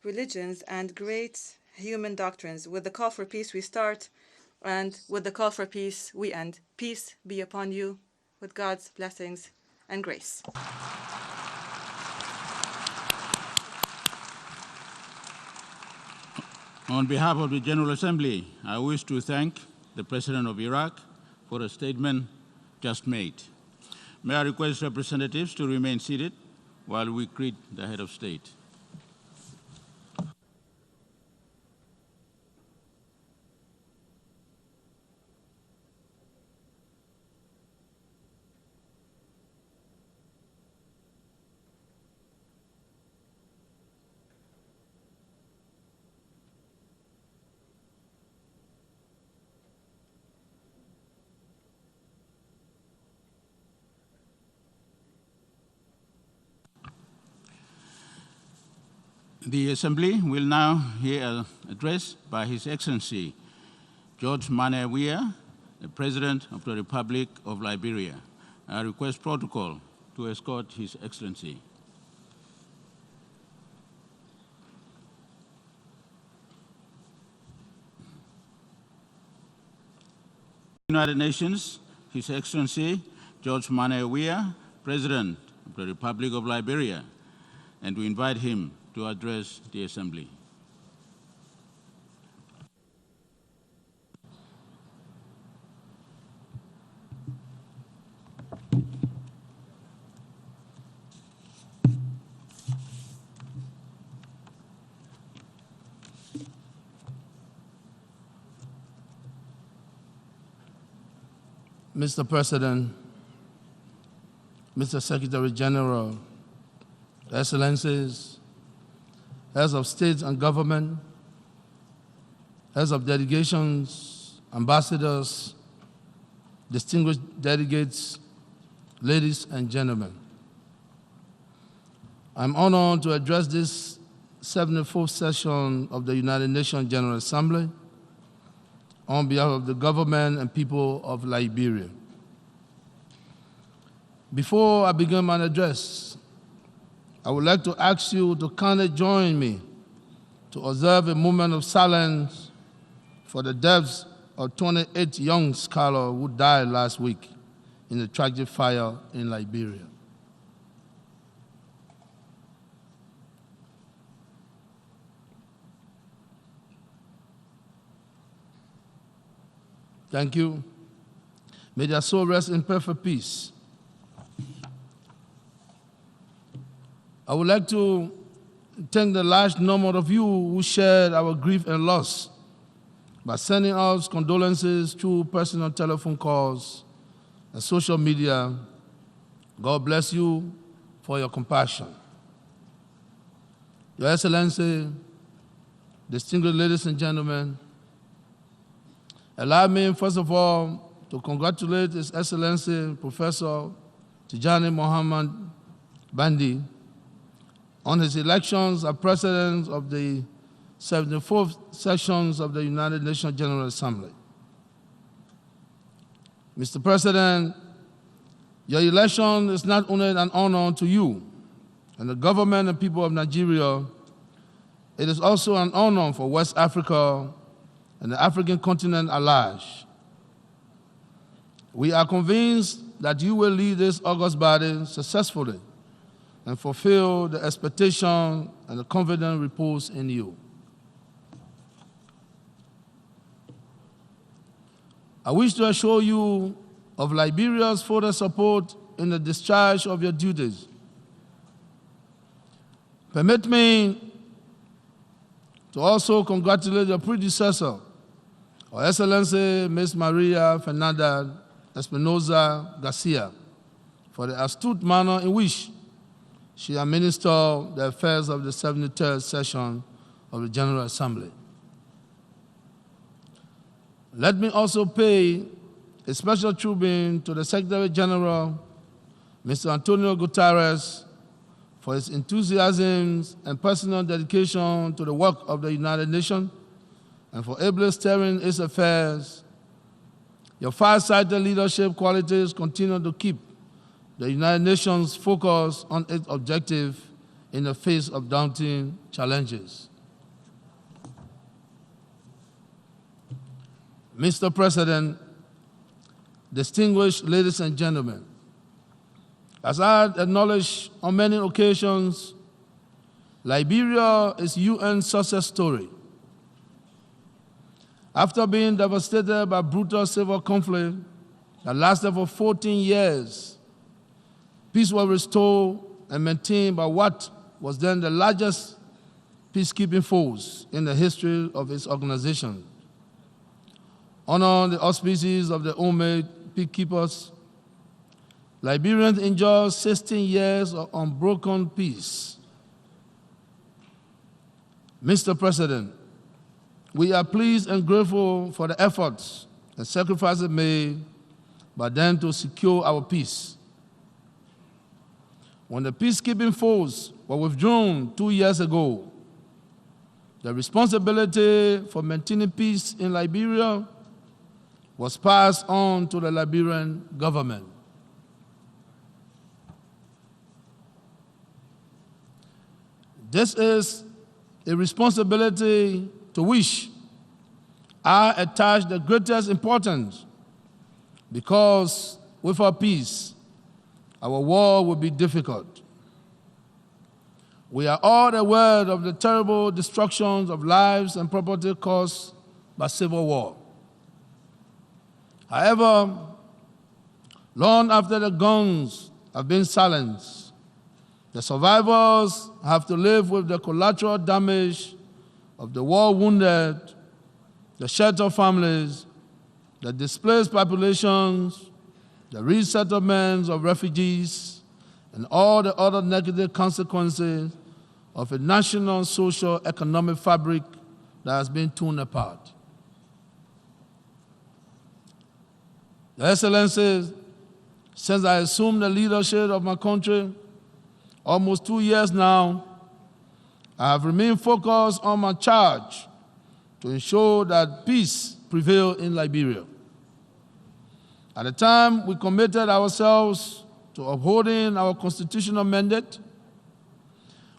religions and great human doctrines. With the call for peace we start, and with the call for peace we end. Peace be upon you, with God's blessings and grace. On behalf of the General Assembly, I wish to thank the President of Iraq for a statement just made. May I request representatives to remain seated while we greet the head of state. The Assembly will now hear an address by His Excellency Weah, the President of the Republic of Liberia. I request protocol to escort His Excellency. United Nations, His Excellency Weah, President of the Republic of Liberia, and we invite him to address the Assembly. Mr. President, Mr. Secretary General, Excellencies, heads of state and government, heads of delegations, ambassadors, distinguished delegates, ladies and gentlemen. I'm honored to address this 74th session of the United Nations General Assembly on behalf of the government and people of Liberia. Before I begin my address, I would like to ask you to kindly join me to observe a moment of silence for the deaths of 28 young scholars who died last week in the tragic fire in Liberia. Thank you. May their soul rest in perfect peace. I would like to thank the large number of you who shared our grief and loss by sending us condolences through personal telephone calls and social media. God bless you for your compassion. Your Excellency, distinguished ladies and gentlemen, allow me, first of all, to congratulate His Excellency Professor Tijani Muhammad Bandi on his elections as President of the 74th Sessions of the United Nations General Assembly. Mr. President, your election is not only an honor to you and the government and people of Nigeria, it is also an honor for West Africa and the African continent at large. We are convinced that you will lead this august body successfully and fulfill the expectation and the confidence reposed in you. I wish to assure you of Liberia's further support in the discharge of your duties. Permit me to also congratulate your predecessor, Her Excellency Ms. Maria Fernanda Espinosa Garcia, for the astute manner in which she administered the affairs of the 73rd session of the General Assembly. Let me also pay a special tribute to the Secretary General, Mr. Antonio Guterres, for his enthusiasm and personal dedication to the work of the United Nations and for ably steering its affairs. Your far-sighted leadership qualities continue to keep the United Nations focused on its objective in the face of daunting challenges. Mr. President, distinguished ladies and gentlemen, as I acknowledged on many occasions, Liberia is UN's success story. After being devastated by brutal civil conflict that lasted for 14 years, peace was restored and maintained by what was then the largest peacekeeping force in the history of its organization. Under the auspices of the homemade peacekeepers, Liberians enjoyed 16 years of unbroken peace. Mr. President, we are pleased and grateful for the efforts and sacrifices made by them to secure our peace. When the peacekeeping force were withdrawn 2 years ago, the responsibility for maintaining peace in Liberia was passed on to the Liberian government. This is a responsibility to which I attach the greatest importance, because without peace, our war will be difficult. We are all aware of the terrible destructions of lives and property caused by civil war. However, long after the guns have been silenced, the survivors have to live with the collateral damage of the war-wounded, the sheltered families, the displaced populations, the resettlements of refugees, and all the other negative consequences of a national social economic fabric that has been torn apart. Your Excellencies, since I assumed the leadership of my country almost 2 years now, I have remained focused on my charge to ensure that peace prevails in Liberia. At the time, we committed ourselves to upholding our constitutional mandate,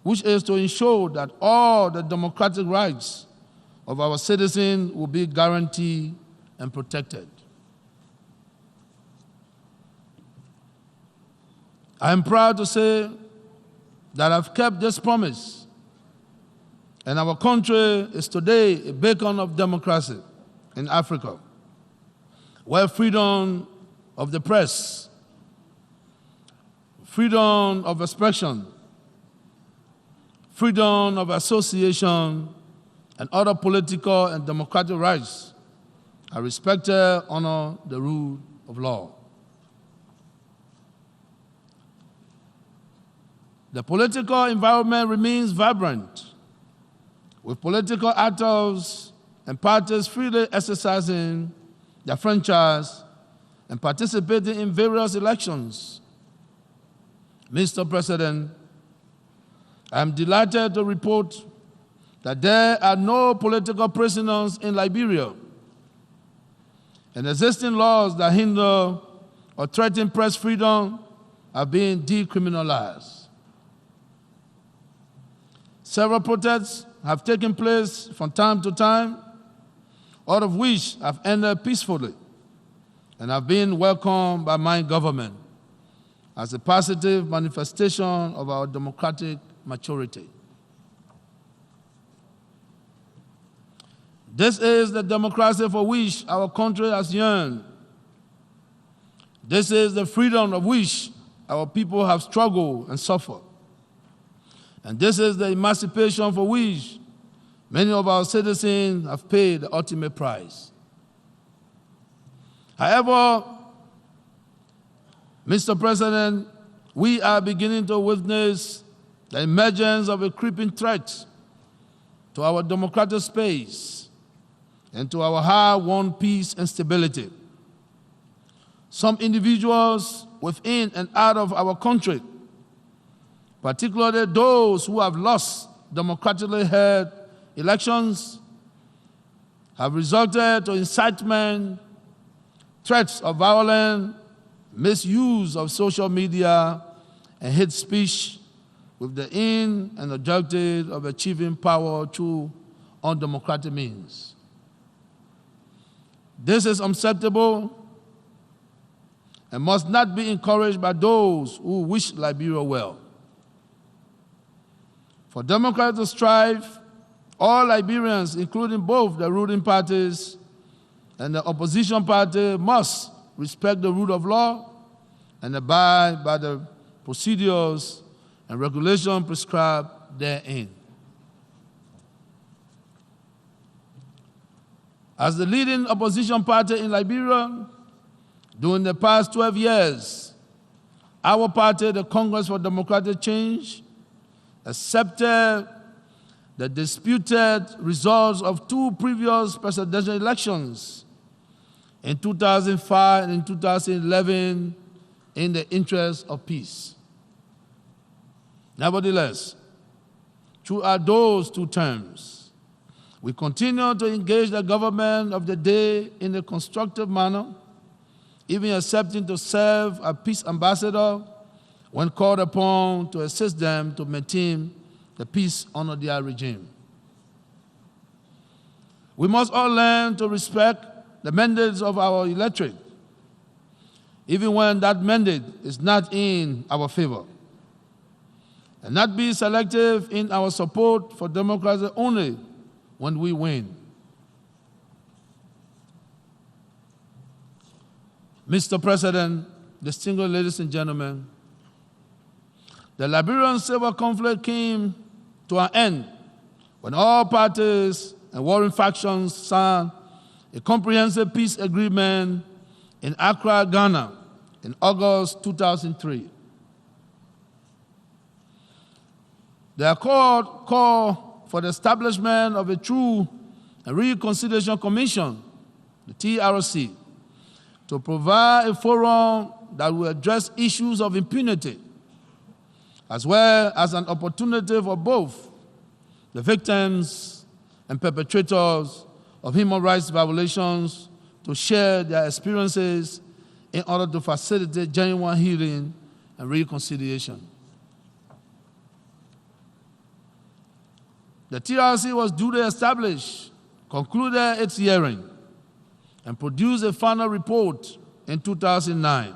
which is to ensure that all the democratic rights of our citizens will be guaranteed and protected. I am proud to say that I've kept this promise, and our country is today a beacon of democracy in Africa, where freedom of the press, freedom of expression, freedom of association, and other political and democratic rights are respected under the rule of law. The political environment remains vibrant, with political actors and parties freely exercising their franchise and participating in various elections. Mr. President, I am delighted to report that there are no political prisoners in Liberia, and existing laws that hinder or threaten press freedom are being decriminalized. Several protests have taken place from time to time, all of which have ended peacefully and have been welcomed by my government as a positive manifestation of our democratic maturity. This is the democracy for which our country has yearned. This is the freedom of which our people have struggled and suffered. And this is the emancipation for which many of our citizens have paid the ultimate price. However, Mr. President, we are beginning to witness the emergence of a creeping threat to our democratic space and to our hard-won peace and stability. Some individuals within and out of our country, particularly those who have lost democratically held elections, have resorted to incitement, threats of violence, misuse of social media, and hate speech with the aim and objective of achieving power through undemocratic means. This is unacceptable and must not be encouraged by those who wish Liberia well. For democrats to strive, all Liberians, including both the ruling parties and the opposition party, must respect the rule of law and abide by the procedures and regulations prescribed therein. As the leading opposition party in Liberia, during the past 12 years, our party, the Congress for Democratic Change, accepted the disputed results of two previous presidential elections in 2005 and in 2011 in the interest of peace. Nevertheless, throughout those two terms, we continue to engage the government of the day in a constructive manner, even accepting to serve as peace ambassador when called upon to assist them to maintain the peace under their regime. We must all learn to respect the mandates of our electorate, even when that mandate is not in our favor, and not be selective in our support for democracy only when we win. Mr. President, distinguished ladies and gentlemen, the Liberian civil conflict came to an end when all parties and warring factions signed a comprehensive peace agreement in Accra, Ghana in August 2003. The accord called for the establishment of a Truth and Reconciliation Commission, the TRC, to provide a forum that will address issues of impunity, as well as an opportunity for both the victims and perpetrators of human rights violations to share their experiences in order to facilitate genuine healing and reconciliation. The TRC was duly established, concluded its hearing, and produced a final report in 2009.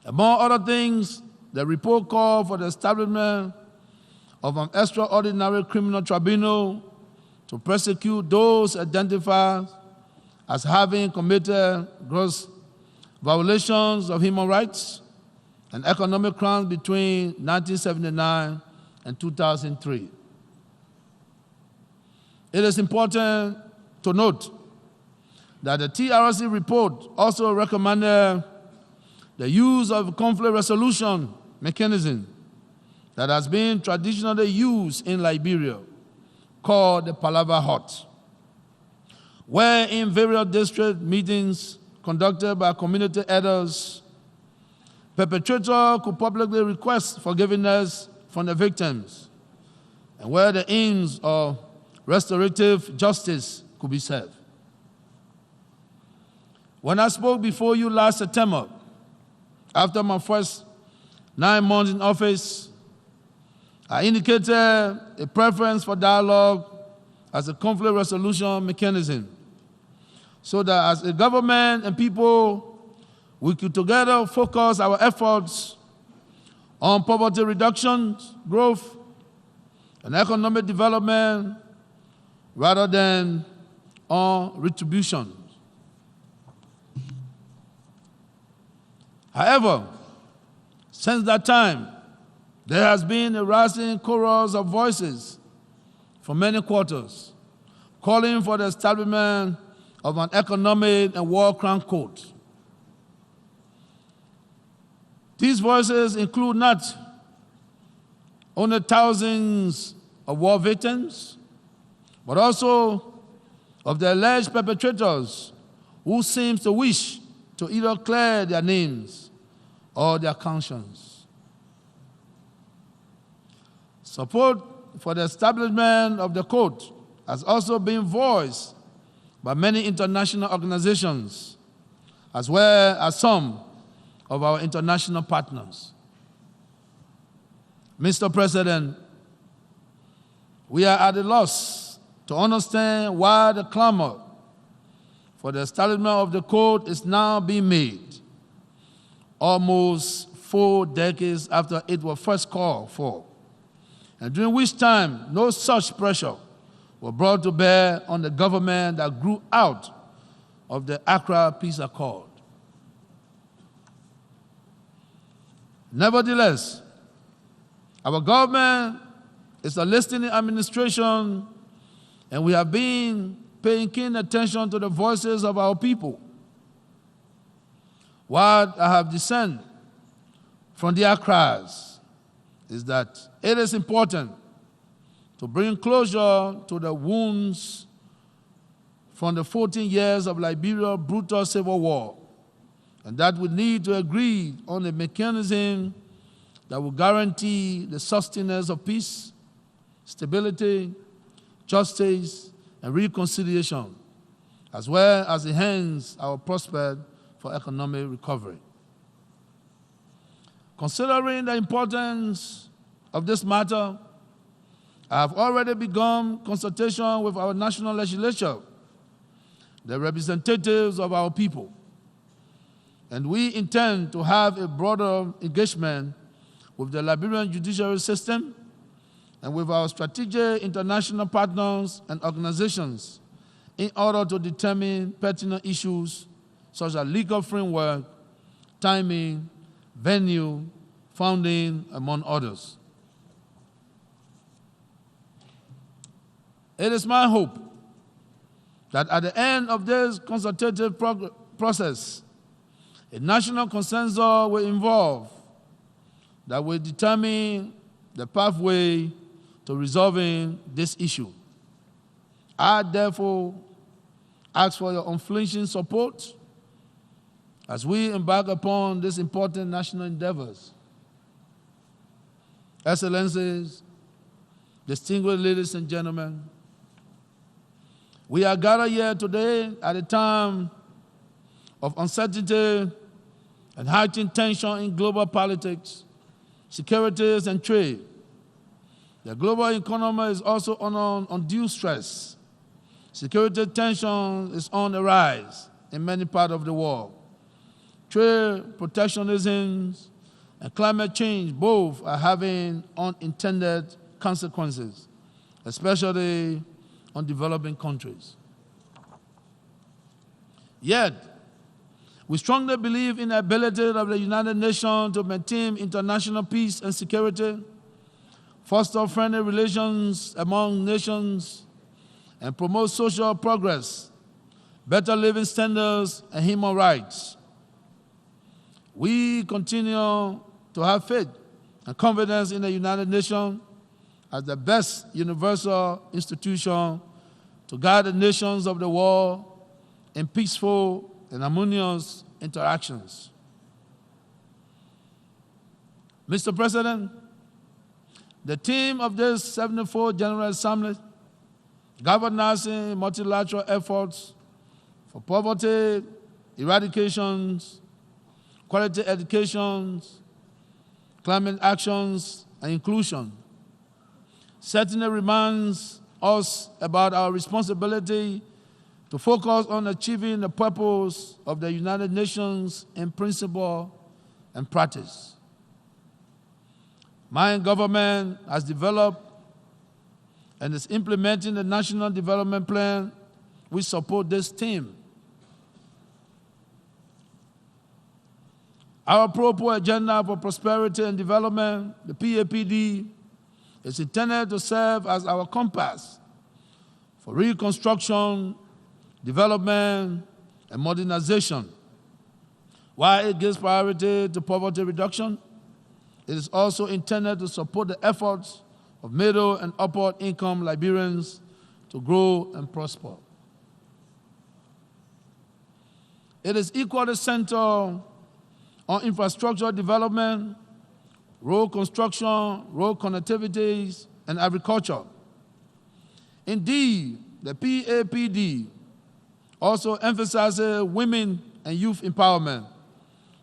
Among other things, the report called for the establishment of an extraordinary criminal tribunal to prosecute those identified as having committed gross violations of human rights and economic crimes between 1979 and 2003. It is important to note that the TRC report also recommended the use of conflict resolution mechanism that has been traditionally used in Liberia, called the Palaver Hut, where in various district meetings conducted by community elders, perpetrator could publicly request forgiveness from the victims, and where the aims of restorative justice could be served. When I spoke before you last September, after my first 9 months in office, I indicated a preference for dialogue as a conflict resolution mechanism, so that as a government and people, we could together focus our efforts on poverty reduction, growth, and economic development, rather than on retribution. However, since that time, there has been a rising chorus of voices from many quarters calling for the establishment of an economic and war crime code. These voices include not only thousands of war victims, but also of the alleged perpetrators who seem to wish to either clear their names or their conscience. Support for the establishment of the code has also been voiced by many international organizations, as well as some of our international partners. Mr. President, we are at a loss to understand why the clamor for the establishment of the code is now being made, almost 4 decades after it was first called for, and during which time no such pressure was brought to bear on the government that grew out of the Accra Peace Accord. Nevertheless, our government is a listening administration, and we have been paying keen attention to the voices of our people. What I have discerned from their cries is that it is important to bring closure to the wounds from the 14 years of Liberia's brutal civil war, and that we need to agree on a mechanism that will guarantee the sustenance of peace, stability, justice, and reconciliation, as well as enhance our prospect for economic recovery. Considering the importance of this matter, I have already begun consultation with our national legislature, the representatives of our people, and we intend to have a broader engagement with the Liberian judiciary system and with our strategic international partners and organizations in order to determine pertinent issues such as legal framework, timing, venue, funding, among others. It is my hope that at the end of this consultative process, a national consensus will evolve that will determine the pathway to resolving this issue. I therefore ask for your unflinching support as we embark upon these important national endeavors. Excellencies, distinguished ladies and gentlemen, we are gathered here today at a time of uncertainty and heightened tension in global politics, securities, and trade. The global economy is also under undue stress. Security tension is on the rise in many parts of the world. Trade, protectionism, and climate change both are having unintended consequences, especially on developing countries. Yet, we strongly believe in the ability of the United Nations to maintain international peace and security, foster friendly relations among nations, and promote social progress, better living standards, and human rights. We continue to have faith and confidence in the United Nations as the best universal institution to guide the nations of the world in peaceful and harmonious interactions. Mr. President, the theme of this 74th General Assembly, galvanizing multilateral efforts for poverty eradications, quality educations, climate actions, and inclusion, certainly reminds us about our responsibility to focus on achieving the purpose of the United Nations in principle and practice. My government has developed and is implementing the National Development Plan which support this theme. Our pro-poor agenda for prosperity and development, the PAPD, is intended to serve as our compass for reconstruction, development, and modernization. While it gives priority to poverty reduction, it is also intended to support the efforts of middle and upper income Liberians to grow and prosper. It is equally centered on infrastructure development, road construction, road connectivities, and agriculture. Indeed, the PAPD also emphasizes women and youth empowerment,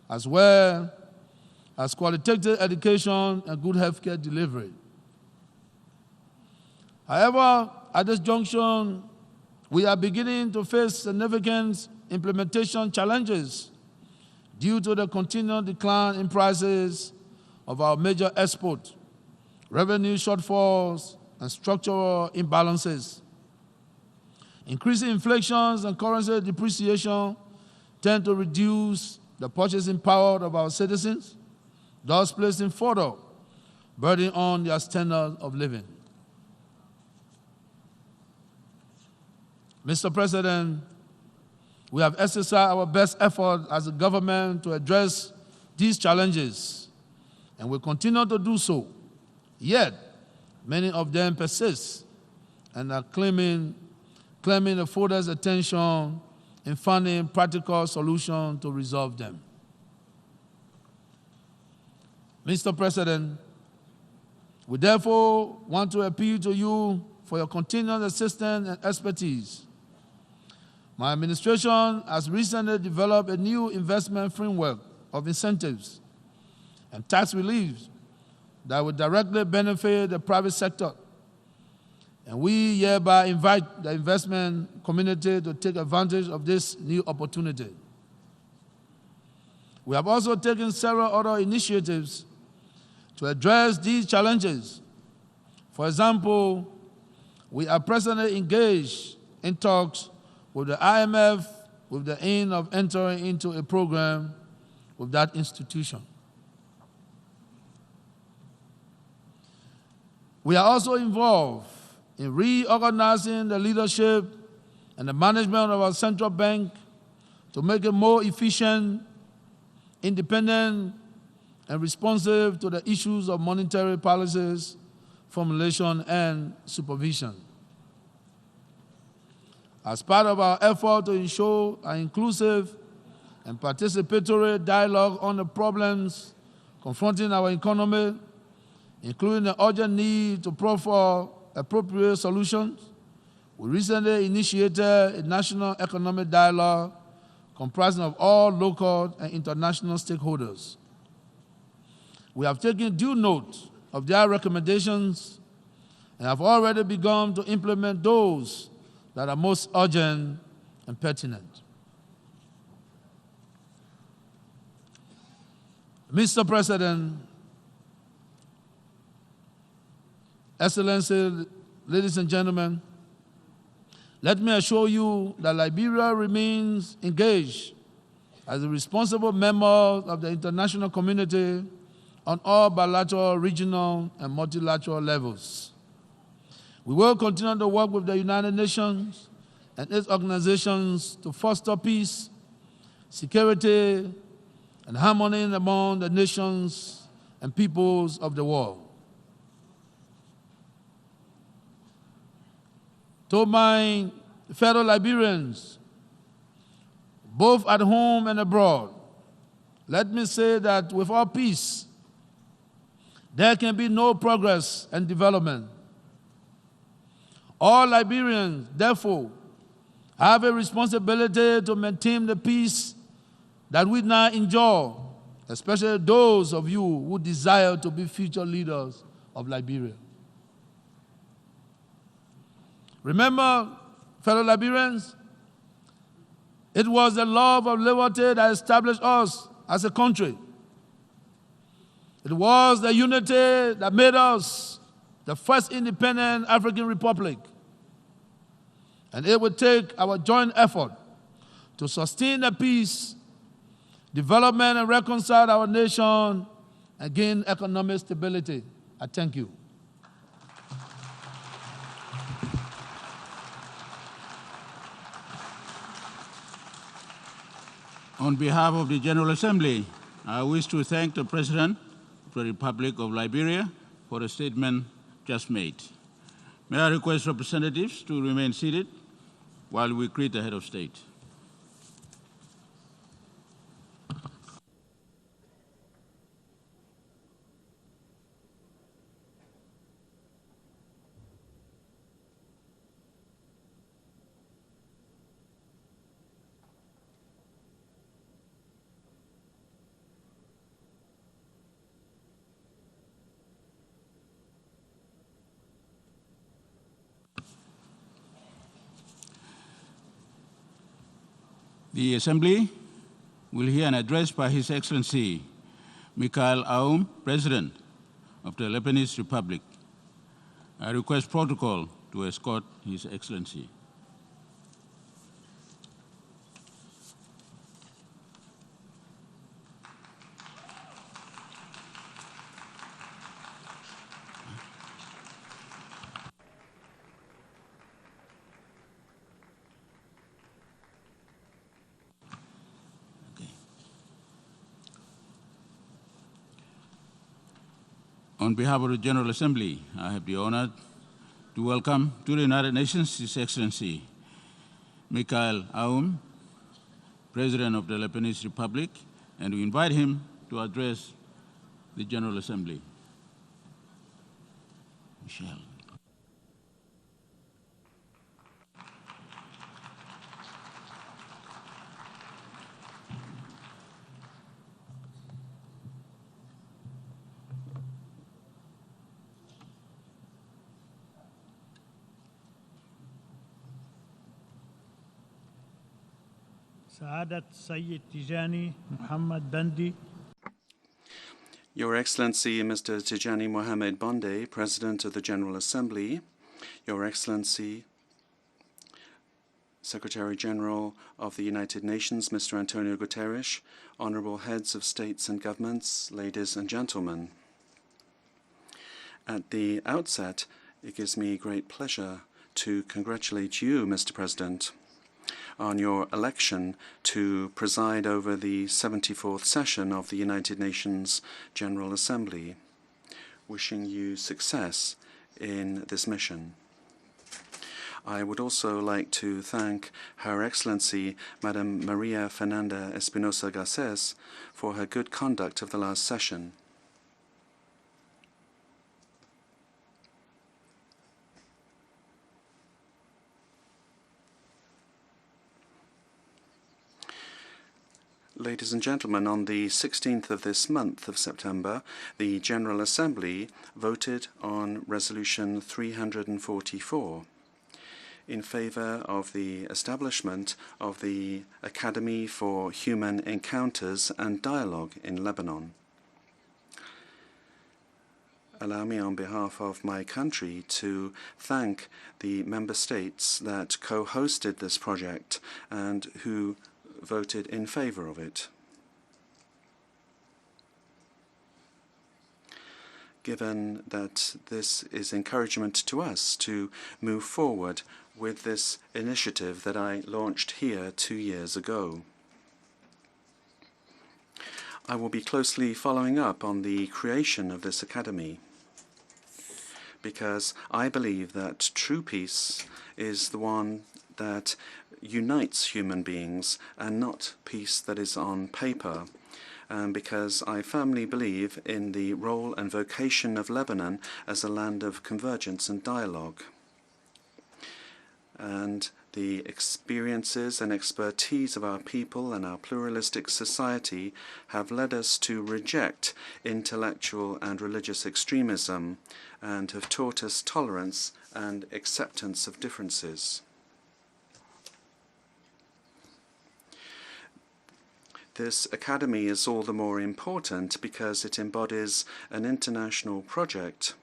as well as qualitative education and good healthcare delivery. However, at this junction, we are beginning to face significant implementation challenges due to the continued decline in prices of our major exports, revenue shortfalls, and structural imbalances. Increasing inflations and currency depreciation tend to reduce the purchasing power of our citizens, thus placing further burden on their standard of living. Mr. President, we have exercised our best effort as a government to address these challenges, and will continue to do so. Yet, many of them persist and are claiming the folders' attention in finding practical solutions to resolve them. Mr. President, we therefore want to appeal to you for your continued assistance and expertise. My administration has recently developed a new investment framework of incentives and tax reliefs that will directly benefit the private sector. And we hereby invite the investment community to take advantage of this new opportunity. We have also taken several other initiatives to address these challenges. For example, we are presently engaged in talks with the IMF with the aim of entering into a program with that institution. We are also involved in reorganizing the leadership and the management of our central bank to make it more efficient, independent, and responsive to the issues of monetary policies, formulation, and supervision. As part of our effort to ensure an inclusive and participatory dialogue on the problems confronting our economy, including the urgent need to proffer appropriate solutions, we recently initiated a national economic dialogue comprising of all local and international stakeholders. We have taken due note of their recommendations and have already begun to implement those that are most urgent and pertinent. Mr. President, Excellencies, ladies and gentlemen, let me assure you that Liberia remains engaged as a responsible member of the international community on all bilateral, regional, and multilateral levels. We will continue to work with the United Nations and its organizations to foster peace, security, and harmony among the nations and peoples of the world. To my fellow Liberians, both at home and abroad. Let me say that without peace, there can be no progress and development. All Liberians, therefore, have a responsibility to maintain the peace that we now enjoy, especially those of you who desire to be future leaders of Liberia. Remember, fellow Liberians, it was the love of liberty that established us as a country. It was the unity that made us the first independent African republic. And it will take our joint effort to sustain the peace, development, and reconcile our nation and gain economic stability. I thank you. On behalf of the General Assembly, I wish to thank the President of the Republic of Liberia for the statement just made. May I request representatives to remain seated while we greet the head of state. The Assembly will hear an address by His Excellency Michel Aoun, President of the Lebanese Republic. I request protocol to escort His Excellency. On behalf of the General Assembly, I have the honor to welcome to the United Nations His Excellency Michel Aoun, President of the Lebanese Republic, and we invite him to address the General Assembly. Michel. سعادة السيد تيجاني محمد بندي. Your Excellency Mr. Tijani Mohamed Bonde, President of the General Assembly, Your Excellency Secretary General of the United Nations, Mr. Antonio Guterres, Honorable Heads of States and Governments, ladies and gentlemen. At the outset, it gives me great pleasure to congratulate you, Mr. President, on your election to preside over the 74th session of the United Nations General Assembly, wishing you success in this mission. I would also like to thank Her Excellency Madam Maria Fernanda Espinosa Garces for her good conduct of the last session. Ladies and gentlemen, on the 16th of this month of September, the General Assembly voted on Resolution 344 in favor of the establishment of the Academy for Human Encounters and Dialogue in Lebanon. Allow me on behalf of my country to thank the member states that co-hosted this project and who voted in favor of it. Given that this is encouragement to us to move forward with this initiative that I launched here 2 years ago. I will be closely following up on the creation of this academy, because I believe that true peace is the one that unites human beings and not peace that is on paper. Because I firmly believe in the role and vocation of Lebanon as a land of convergence and dialogue. And the experiences and expertise of our people and our pluralistic society have led us to reject intellectual and religious extremism and have taught us tolerance and acceptance of differences. This academy is all the more important because it embodies an international project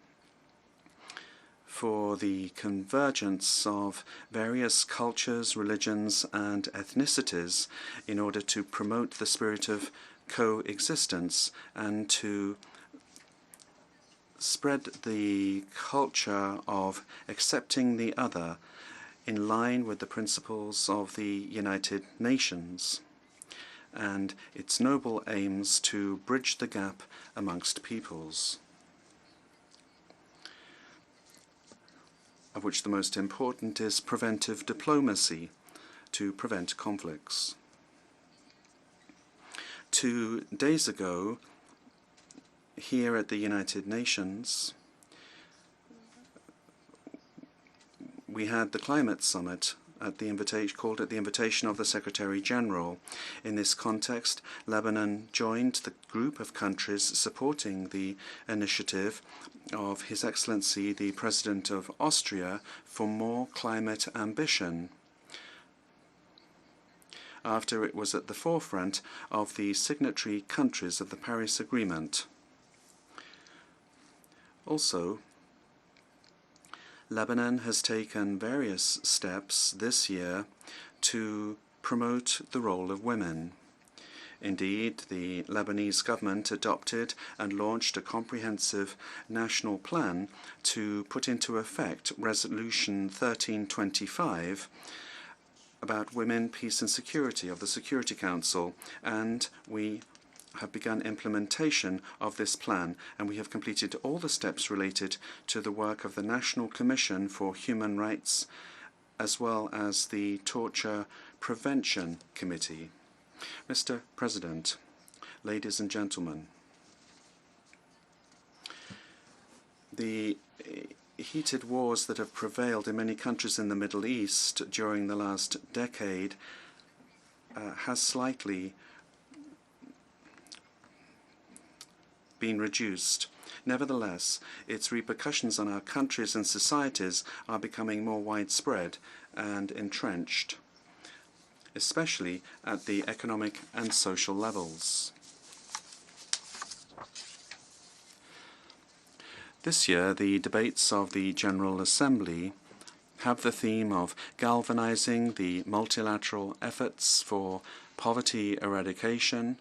for the convergence of various cultures, religions, and ethnicities in order to promote the spirit of coexistence and to spread the culture of accepting the other in line with the principles of the United Nations and its noble aims to bridge the gap amongst peoples, of which the most important is preventive diplomacy to prevent conflicts. 2 days ago, here at the United Nations, we had the climate summit at the called at the invitation of the Secretary General. In this context, Lebanon joined the group of countries supporting the initiative of His Excellency the President of Austria for more climate ambition, after it was at the forefront of the signatory countries of the Paris Agreement. Also, Lebanon has taken various steps this year to promote the role of women. Indeed, the Lebanese government adopted and launched a comprehensive national plan to put into effect Resolution 1325 about women, peace and security of the Security Council, and we have begun implementation of this plan, and we have completed all the steps related to the work of the National Commission for Human Rights, as well as the Torture Prevention Committee. Mr. President, ladies and gentlemen, the heated wars that have prevailed in many countries in the Middle East during the last decade has slightly been reduced. Nevertheless, its repercussions on our countries and societies are becoming more widespread and entrenched, especially at the economic and social levels. This year, the debates of the General Assembly have the theme of galvanizing the multilateral efforts for poverty eradication,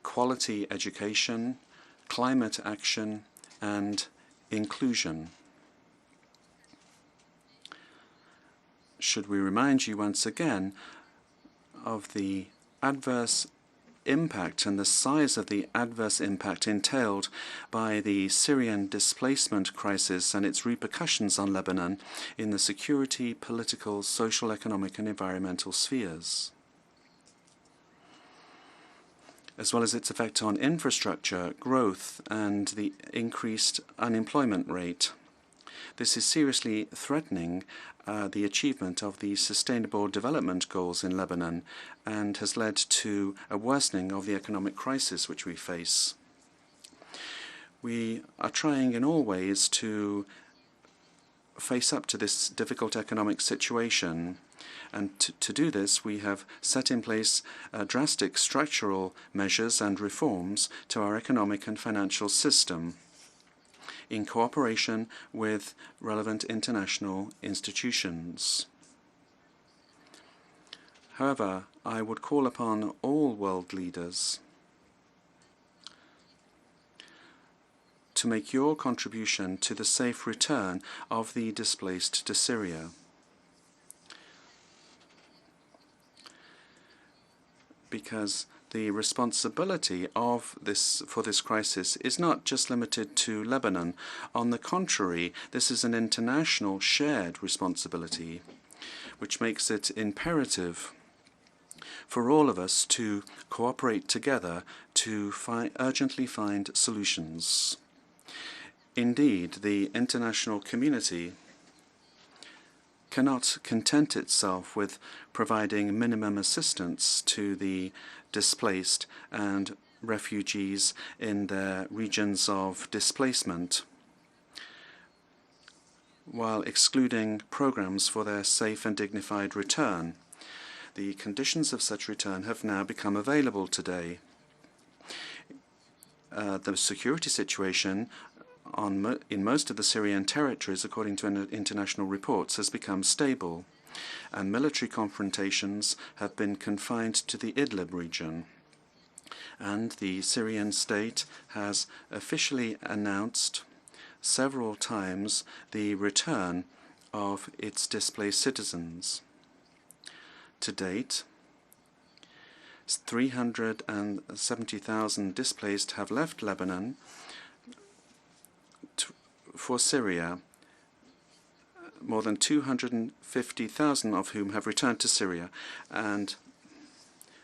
quality education, climate action, and inclusion. Should we remind you once again of the adverse impact and the size of the adverse impact entailed by the Syrian displacement crisis and its repercussions on Lebanon in the security, political, social, economic, and environmental spheres, as well as its effect on infrastructure, growth, and the increased unemployment rate. This is seriously threatening the achievement of the Sustainable Development Goals in Lebanon and has led to a worsening of the economic crisis which we face. We are trying in all ways to face up to this difficult economic situation. And to do this, we have set in place drastic structural measures and reforms to our economic and financial system in cooperation with relevant international institutions. However, I would call upon all world leaders to make your contribution to the safe return of the displaced to Syria. Because the responsibility for this crisis is not just limited to Lebanon. On the contrary, this is an international shared responsibility. which makes it imperative for all of us to cooperate together to urgently find solutions. Indeed, the international community cannot content itself with providing minimum assistance to the displaced and refugees in their regions of displacement, while excluding programs for their safe and dignified return. The conditions of such return have now become available today. The security situation in most of the Syrian territories, according to international reports, has become stable, and military confrontations have been confined to the Idlib region. And the Syrian state has officially announced several times the return of its displaced citizens. To date, 370,000 displaced have left Lebanon for Syria, more than 250,000 of whom have returned to Syria, and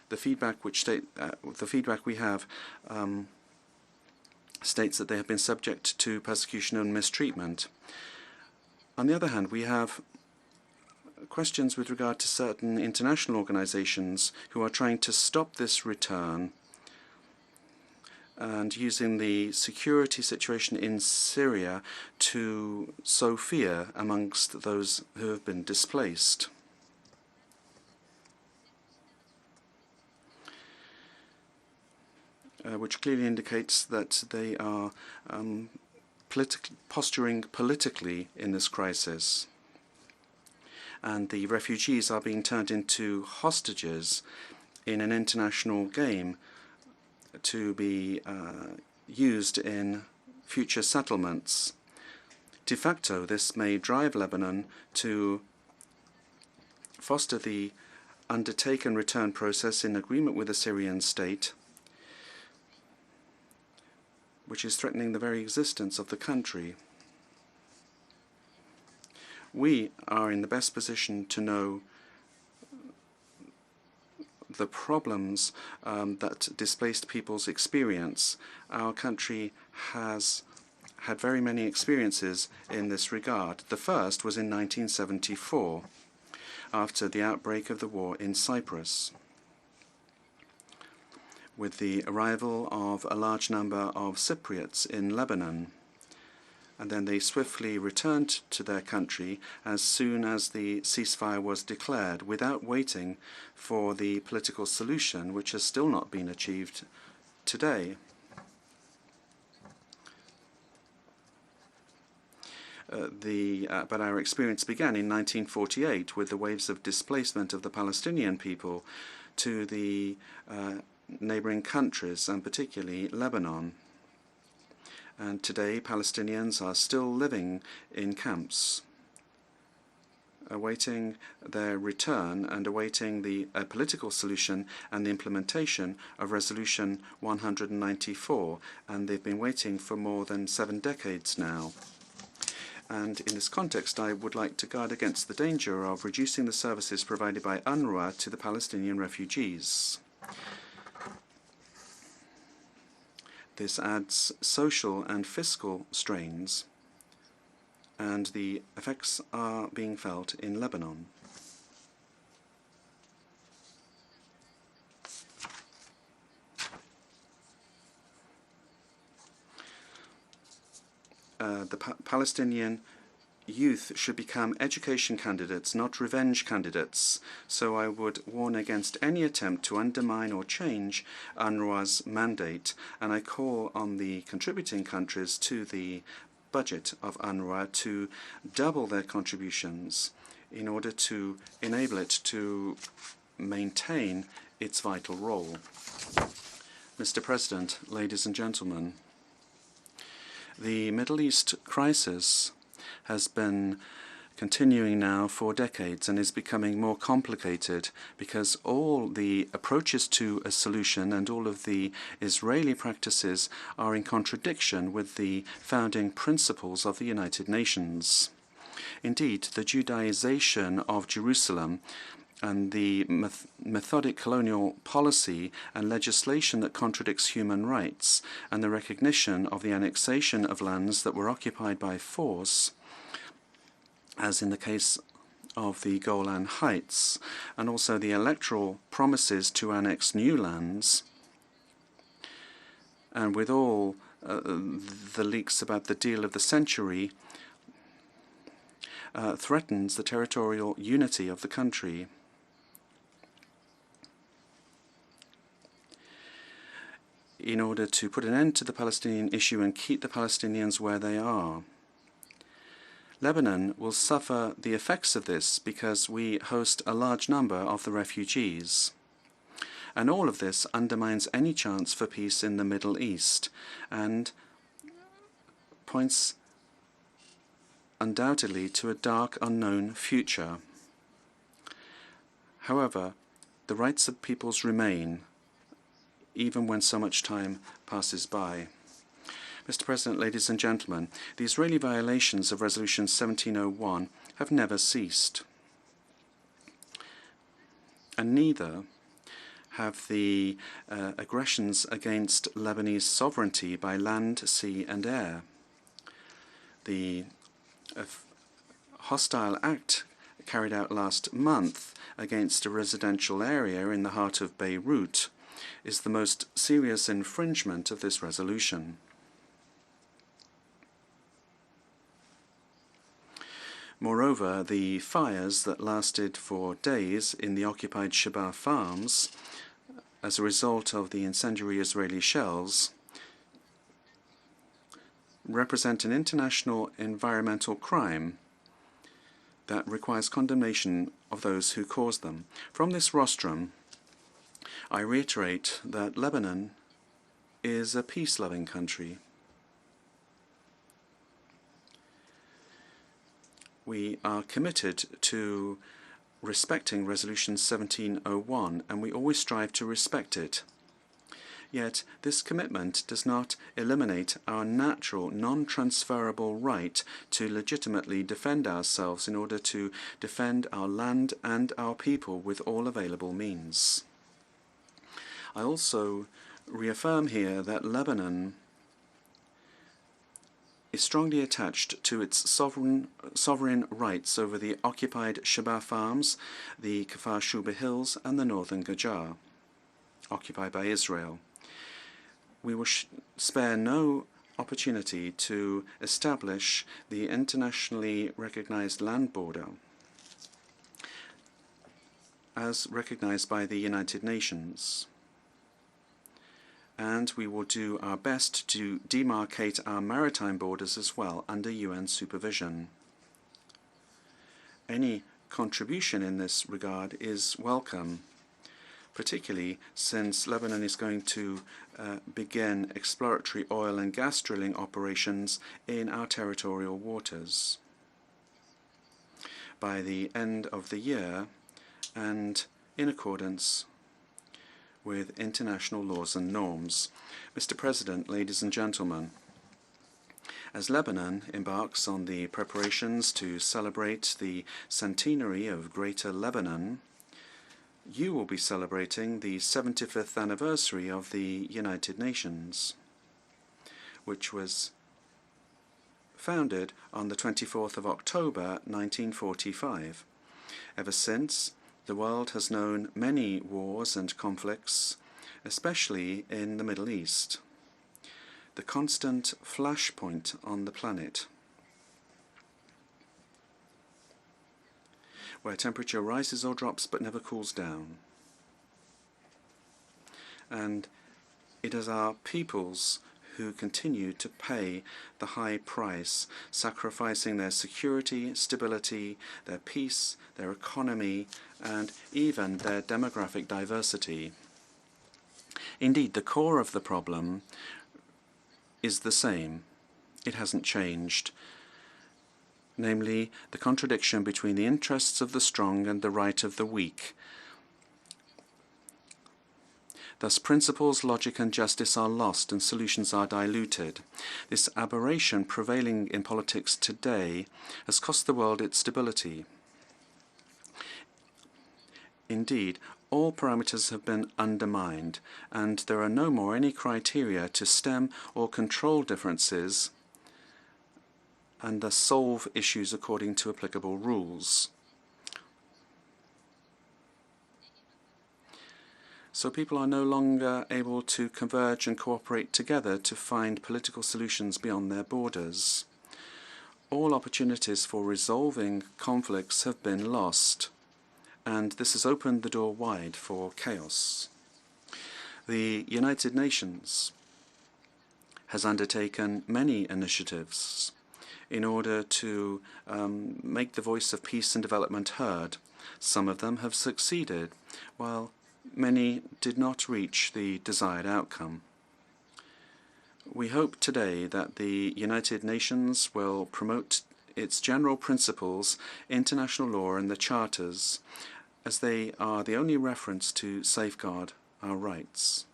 the feedback we have states that they have been subject to persecution and mistreatment. On the other hand, we have questions with regard to certain international organizations who are trying to stop this return and using the security situation in Syria to sow fear amongst those who have been displaced. Which clearly indicates that they are posturing politically in this crisis. And the refugees are being turned into hostages in an international game to be used in future settlements. De facto, this may drive Lebanon to foster the undertaken return process in agreement with the Syrian state, which is threatening the very existence of the country. We are in the best position to know the problems that displaced peoples experience. Our country has had very many experiences in this regard. The first was in 1974, after the outbreak of the war in Cyprus, with the arrival of a large number of Cypriots in Lebanon. And then they swiftly returned to their country as soon as the ceasefire was declared, without waiting for the political solution, which has still not been achieved today. But our experience began in 1948 with the waves of displacement of the Palestinian people to the neighboring countries, and particularly Lebanon. And today, Palestinians are still living in camps, awaiting their return and awaiting the political solution and the implementation of Resolution 194. And they've been waiting for more than 7 decades now. And in this context, I would like to guard against the danger of reducing the services provided by UNRWA to the Palestinian refugees. This adds social and fiscal strains, and the effects are being felt in Lebanon. The Palestinian youth should become education candidates, not revenge candidates. So I would warn against any attempt to undermine or change UNRWA's mandate, and I call on the contributing countries to the budget of UNRWA to double their contributions in order to enable it to maintain its vital role. Mr. President, ladies and gentlemen, the Middle East crisis has been continuing now for decades and is becoming more complicated because all the approaches to a solution and all of the Israeli practices are in contradiction with the founding principles of the United Nations. Indeed, the Judaization of Jerusalem and the methodic colonial policy and legislation that contradicts human rights, and the recognition of the annexation of lands that were occupied by force, as in the case of the Golan Heights, and also the electoral promises to annex new lands, and with all the leaks about the deal of the century, threatens the territorial unity of the country. In order to put an end to the Palestinian issue and keep the Palestinians where they are. Lebanon will suffer the effects of this because we host a large number of the refugees. And all of this undermines any chance for peace in the Middle East and points undoubtedly to a dark, unknown future. However, the rights of peoples remain, even when so much time passes by. Mr. President, ladies and gentlemen, the Israeli violations of Resolution 1701 have never ceased. And neither have the aggressions against Lebanese sovereignty by land, sea and air. The hostile act carried out last month against a residential area in the heart of Beirut is the most serious infringement of this resolution. Moreover, the fires that lasted for days in the occupied Sheba farms as a result of the incendiary Israeli shells represent an international environmental crime that requires condemnation of those who caused them. From this rostrum, I reiterate that Lebanon is a peace-loving country. We are committed to respecting Resolution 1701, and we always strive to respect it. Yet this commitment does not eliminate our natural, non-transferable right to legitimately defend ourselves in order to defend our land and our people with all available means. I also reaffirm here that Lebanon is strongly attached to its sovereign rights over the occupied Sheba farms, the Kfar Shuba Hills, and the northern Gajar, occupied by Israel. We will spare no opportunity to establish the internationally recognized land border as recognized by the United Nations. And we will do our best to demarcate our maritime borders as well under UN supervision. Any contribution in this regard is welcome, particularly since Lebanon is going to begin exploratory oil and gas drilling operations in our territorial waters by the end of the year and in accordance with international laws and norms. Mr. President, ladies and gentlemen, as Lebanon embarks on the preparations to celebrate the centenary of Greater Lebanon, you will be celebrating the 75th anniversary of the United Nations, which was founded on the 24th of October 1945. Ever since, the world has known many wars and conflicts, especially in the Middle East, the constant flashpoint on the planet, where temperature rises or drops but never cools down. And it is our peoples who continue to pay the high price, sacrificing their security, stability, their peace, their economy, and even their demographic diversity. Indeed, the core of the problem is the same. It hasn't changed. Namely, the contradiction between the interests of the strong and the right of the weak. Thus, principles, logic and justice are lost and solutions are diluted. This aberration prevailing in politics today has cost the world its stability. Indeed, all parameters have been undermined, and there are no more any criteria to stem or control differences and thus solve issues according to applicable rules. So people are no longer able to converge and cooperate together to find political solutions beyond their borders. All opportunities for resolving conflicts have been lost, and this has opened the door wide for chaos. The United Nations has undertaken many initiatives in order to make the voice of peace and development heard. Some of them have succeeded, while many did not reach the desired outcome. We hope today that the United Nations will promote its general principles, international law and the charters, as they are the only reference to safeguard our rights.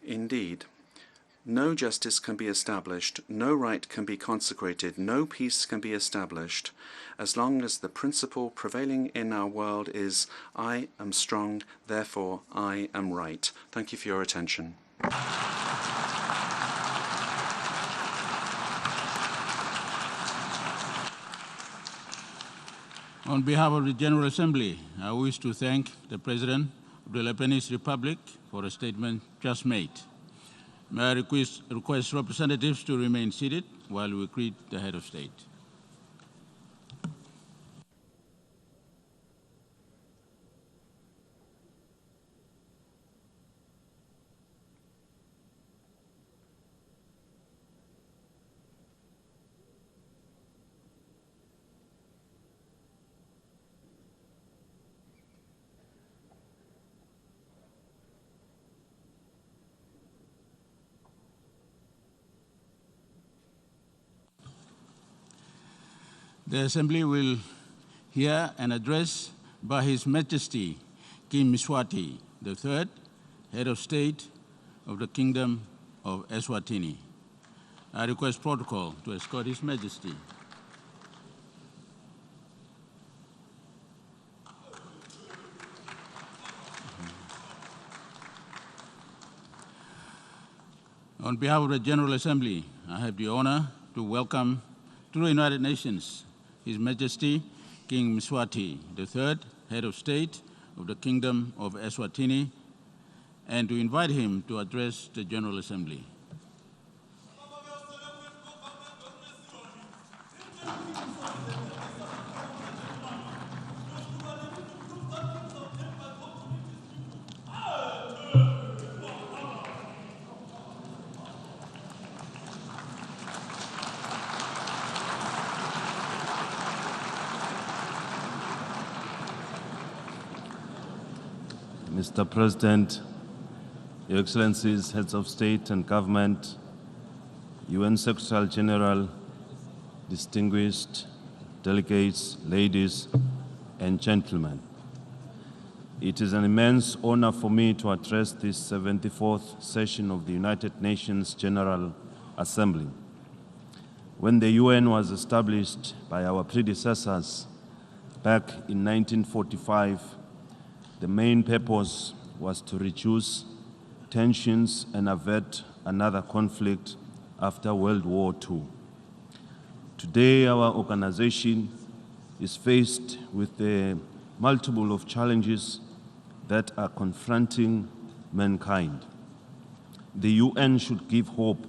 Indeed, no justice can be established, no right can be consecrated, no peace can be established, as long as the principle prevailing in our world is, I am strong, therefore I am right. Thank you for your attention. On behalf of the General Assembly, I wish to thank the President of the Lebanese Republic for a statement just made. May I request representatives to remain seated while we greet the head of state. The Assembly will hear an address by His Majesty King Mswati III, Head of State of the Kingdom of Eswatini. I request protocol to escort His Majesty. On behalf of the General Assembly, I have the honor to welcome to the United Nations His Majesty King Mswati III, Head of State of the Kingdom of Eswatini, and to invite him to address the General Assembly. Mr. President, Your Excellencies, Heads of State and Government, UN Secretary General, distinguished delegates, ladies and gentlemen. It is an immense honor for me to address this 74th session of the United Nations General Assembly. When the UN was established by our predecessors back in 1945, the main purpose was to reduce tensions and avert another conflict after World War II. Today, our organization is faced with the multiple of challenges that are confronting mankind. The UN should give hope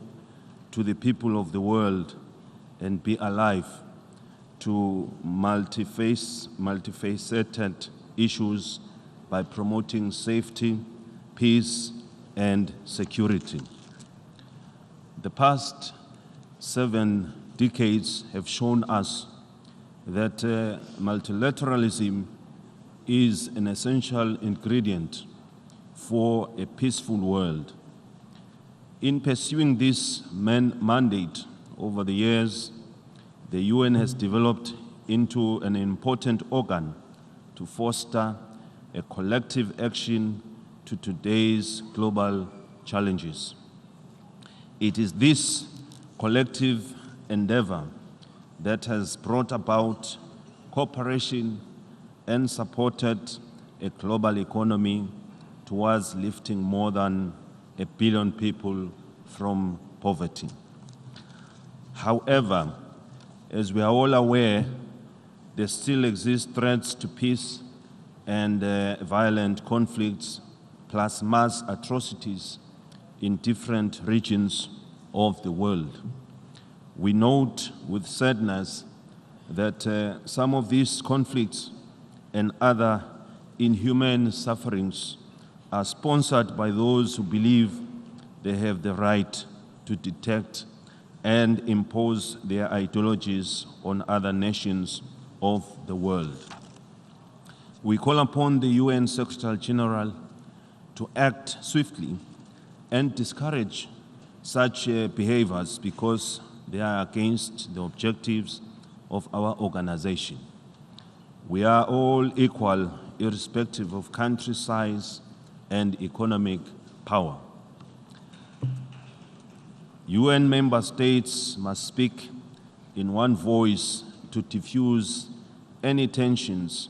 to the people of the world and be alive to multifaceted issues by promoting safety, peace, and security. The past 7 decades have shown us that multilateralism is an essential ingredient for a peaceful world. In pursuing this mandate over the years, the UN has developed into an important organ to foster a collective action to today's global challenges. It is this collective endeavor that has brought about cooperation and supported a global economy towards lifting more than 1 billion people from poverty. However, as we are all aware, there still exist threats to peace and violent conflicts, plus mass atrocities in different regions of the world. We note with sadness that some of these conflicts and other inhuman sufferings are sponsored by those who believe they have the right to detect and impose their ideologies on other nations of the world. We call upon the UN Secretary General to act swiftly and discourage such behaviors because they are against the objectives of our organization. We are all equal, irrespective of country size and economic power. UN member states must speak in one voice to diffuse any tensions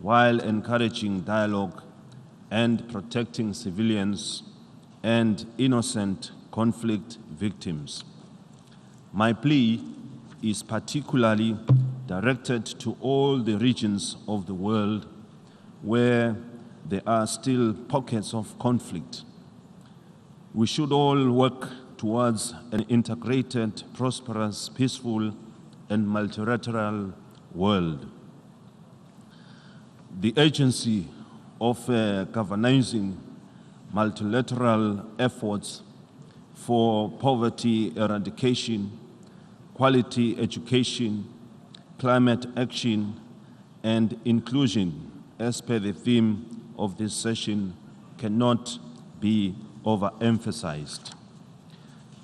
while encouraging dialogue and protecting civilians and innocent conflict victims. My plea is particularly directed to all the regions of the world where there are still pockets of conflict. We should all work towards an integrated, prosperous, peaceful, and multilateral world. The agency of galvanizing multilateral efforts for poverty eradication, quality education, climate action, and inclusion, as per the theme of this session, cannot be overemphasized.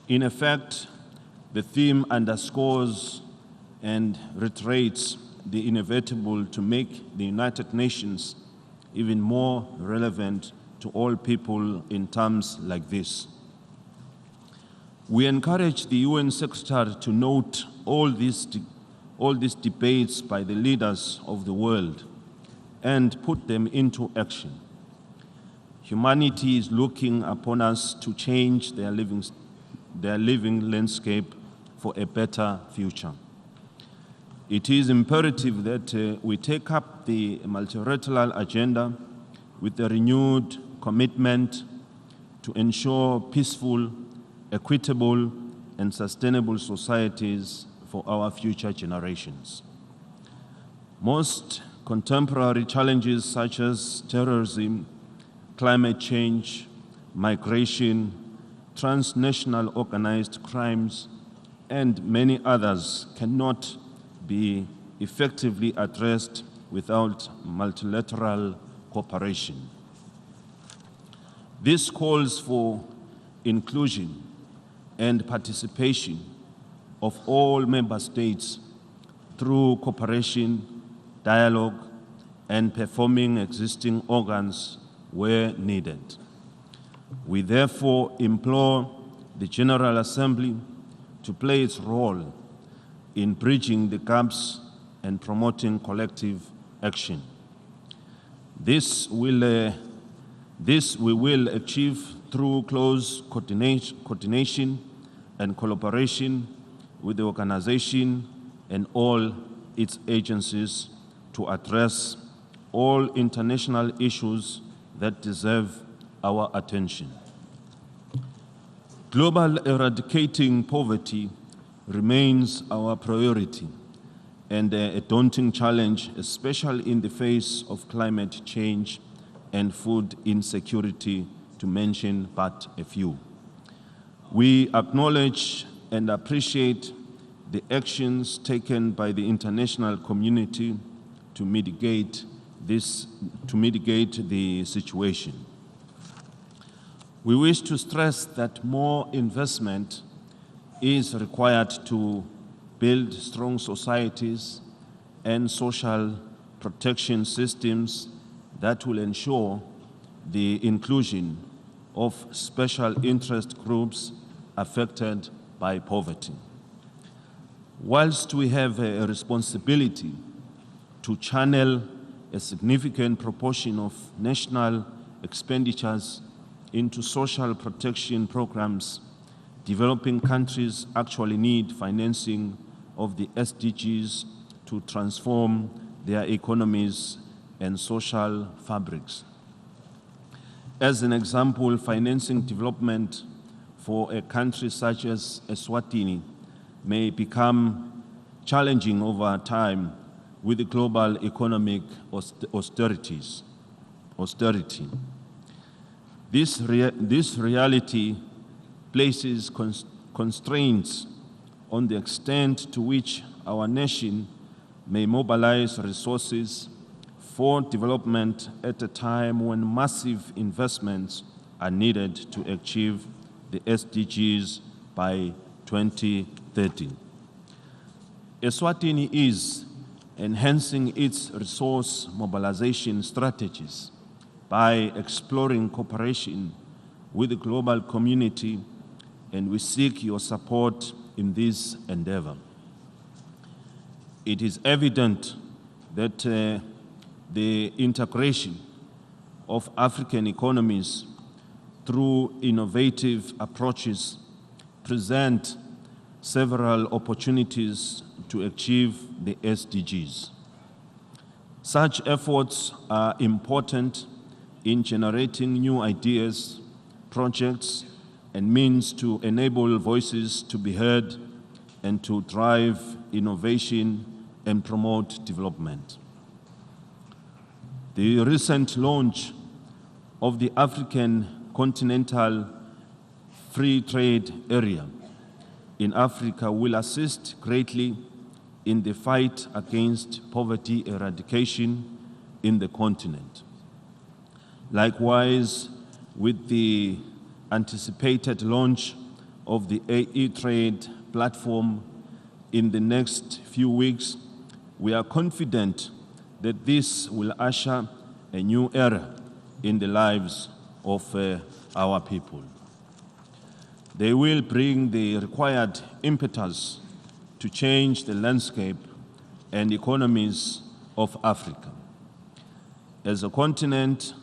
In effect, the theme underscores and reiterates the inevitable to make the United Nations even more relevant to all people in terms like this. We encourage the UN Secretary to note all these debates by the leaders of the world and put them into action. Humanity is looking upon us to change their living landscape for a better future. It is imperative that we take up the multilateral agenda with a renewed commitment to ensure peaceful, equitable, and sustainable societies for our future generations. Most contemporary challenges such as terrorism, climate change, migration, transnational organized crimes, and many others cannot be effectively addressed without multilateral cooperation. This calls for inclusion and participation of all member states through cooperation, dialogue, and performing existing organs where needed. We therefore implore the General Assembly to play its role in bridging the gaps and promoting collective action. This we will achieve through close coordination and collaboration with the organization and all its agencies to address all international issues that deserve our attention. Global eradicating poverty remains our priority and a daunting challenge, especially in the face of climate change and food insecurity, to mention but a few. We acknowledge and appreciate the actions taken by the international community to mitigate the situation. We wish to stress that more investment is required to build strong societies and social protection systems that will ensure the inclusion of special interest groups affected by poverty. Whilst we have a responsibility to channel a significant proportion of national expenditures into social protection programs, developing countries actually need financing of the SDGs to transform their economies and social fabrics. As an example, financing development for a country such as Eswatini may become challenging over time with the global economic austerity. This reality places constraints on the extent to which our nation may mobilize resources for development at a time when massive investments are needed to achieve the SDGs by 2030. Eswatini is enhancing its resource mobilization strategies by exploring cooperation with the global community, and we seek your support in this endeavor. It is evident that the integration of African economies through innovative approaches present several opportunities to achieve the SDGs. Such efforts are important in generating new ideas, projects, and means to enable voices to be heard and to drive innovation and promote development. The recent launch of the African Continental Free Trade Area in Africa will assist greatly in the fight against poverty eradication in the continent. Likewise, with the anticipated launch of the e-trade platform in the next few weeks, we are confident that this will usher a new era in the lives of our people. They will bring the required impetus to change the landscape and economies of Africa. As a continent,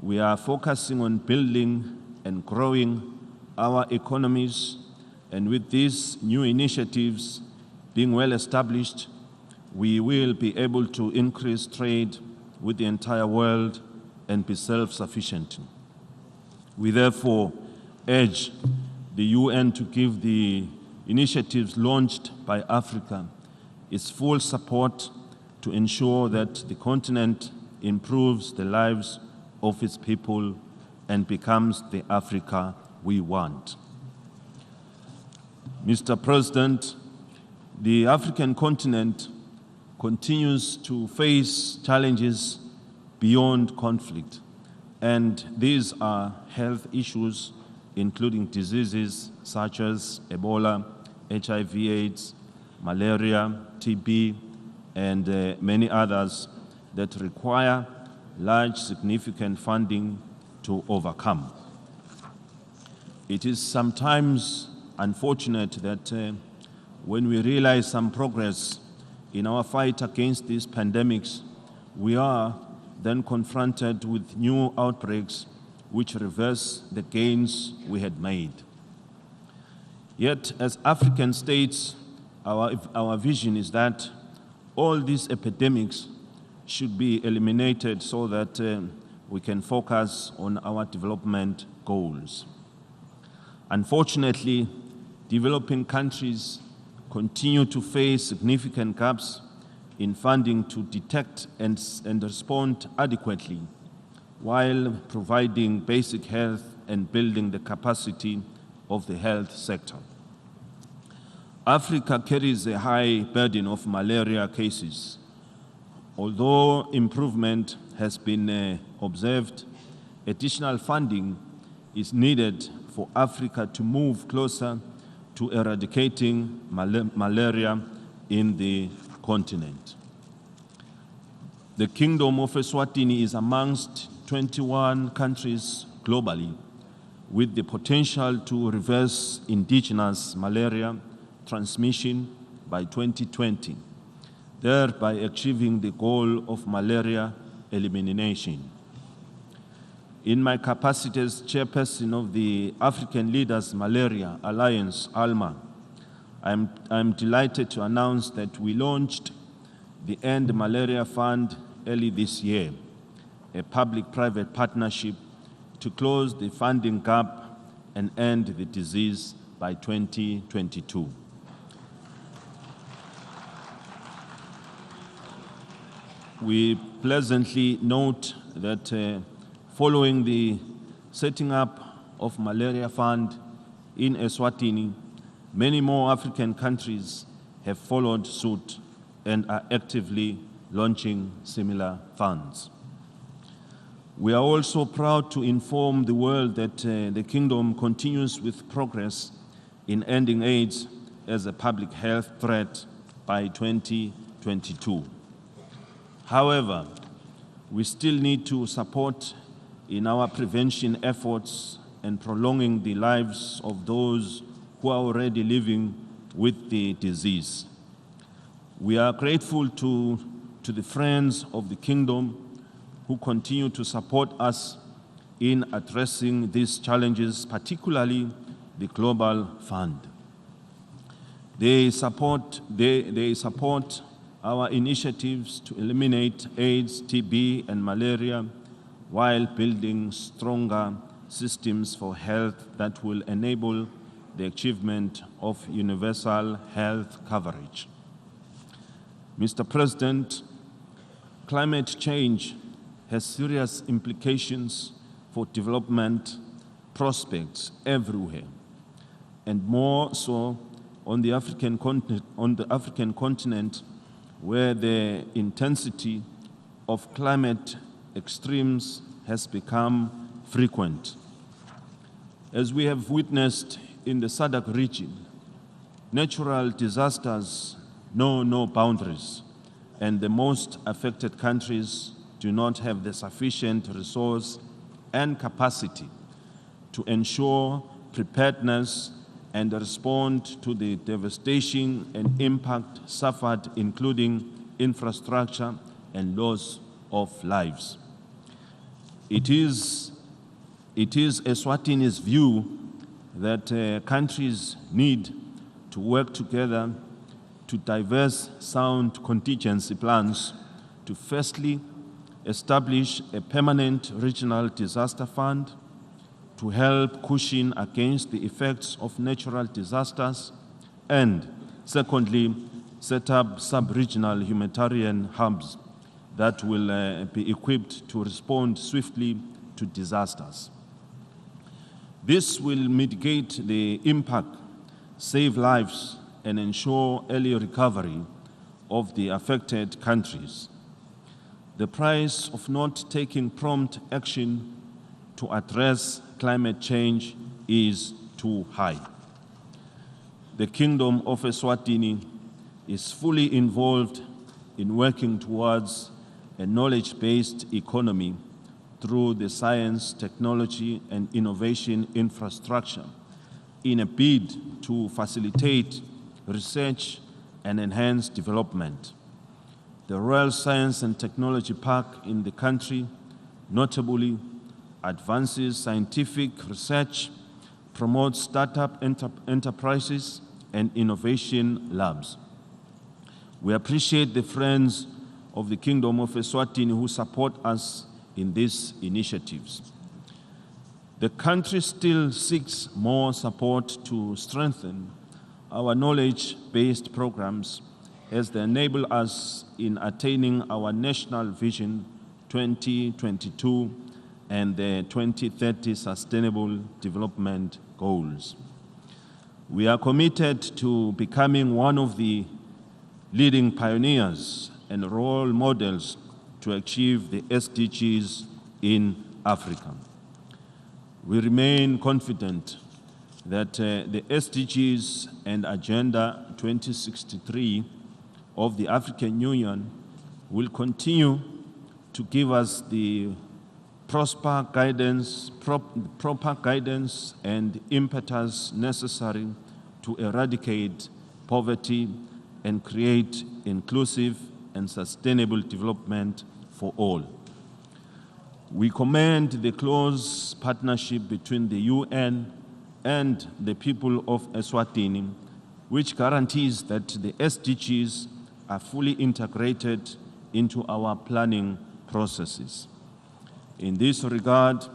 we are focusing on building and growing our economies, and with these new initiatives being well established, we will be able to increase trade with the entire world and be self-sufficient. We therefore urge the UN to give the initiatives launched by Africa its full support to ensure that the continent improves the lives of its people and becomes the Africa we want. Mr. President, the African continent continues to face challenges beyond conflict, and these are health issues including diseases such as Ebola, HIV/AIDS, malaria, TB, and many others that require large, significant funding to overcome. It is sometimes unfortunate that when we realize some progress in our fight against these pandemics, we are then confronted with new outbreaks which reverse the gains we had made. Yet, as African states, our vision is that all these epidemics should be eliminated so that we can focus on our development goals. Unfortunately, developing countries continue to face significant gaps in funding to detect and respond adequately while providing basic health and building the capacity of the health sector. Africa carries a high burden of malaria cases. Although improvement has been observed, additional funding is needed for Africa to move closer to eradicating malaria in the continent. The Kingdom of Eswatini is amongst 21 countries globally with the potential to reverse indigenous malaria transmission by 2020, thereby achieving the goal of malaria elimination. In my capacity as chairperson of the African Leaders Malaria Alliance, ALMA, I'm delighted to announce that we launched the End Malaria Fund early this year, a public-private partnership to close the funding gap and end the disease by 2022. We pleasantly note that following the setting up of Malaria Fund in Eswatini, many more African countries have followed suit and are actively launching similar funds. We are also proud to inform the world that the Kingdom continues with progress in ending AIDS as a public health threat by 2022. However, we still need to support in our prevention efforts and prolonging the lives of those who are already living with the disease. We are grateful to the friends of the Kingdom who continue to support us in addressing these challenges, particularly the Global Fund. They support our initiatives to eliminate AIDS, TB, and malaria while building stronger systems for health that will enable the achievement of universal health coverage. Mr. President, climate change has serious implications for development prospects everywhere, and more so on the African continent, where the intensity of climate extremes has become frequent. As we have witnessed in the SADC region, natural disasters know no boundaries, and the most affected countries do not have the sufficient resource and capacity to ensure preparedness and respond to the devastation and impact suffered, including infrastructure and loss of lives. It is Eswatini's view that countries need to work together to devise sound contingency plans to firstly establish a permanent regional disaster fund to help cushion against the effects of natural disasters, and secondly, set up sub-regional humanitarian hubs that will be equipped to respond swiftly to disasters. This will mitigate the impact, save lives, and ensure early recovery of the affected countries. The price of not taking prompt action to address climate change is too high. The Kingdom of Eswatini is fully involved in working towards a knowledge-based economy through the science, technology, and innovation infrastructure in a bid to facilitate research and enhance development. The Royal Science and Technology Park in the country notably advances scientific research, promotes startup enterprises, and innovation labs. We appreciate the friends of the Kingdom of Eswatini who support us in these initiatives. The country still seeks more support to strengthen our knowledge-based programs as they enable us in attaining our National Vision 2022 and the 2030 Sustainable Development Goals. We are committed to becoming one of the leading pioneers and role models to achieve the SDGs in Africa. We remain confident that the SDGs and Agenda 2063 of the African Union will continue to give us the proper guidance and impetus necessary to eradicate poverty and create inclusive and sustainable development for all. We commend the close partnership between the UN and the people of Eswatini, which guarantees that the SDGs are fully integrated into our planning processes. In this regard,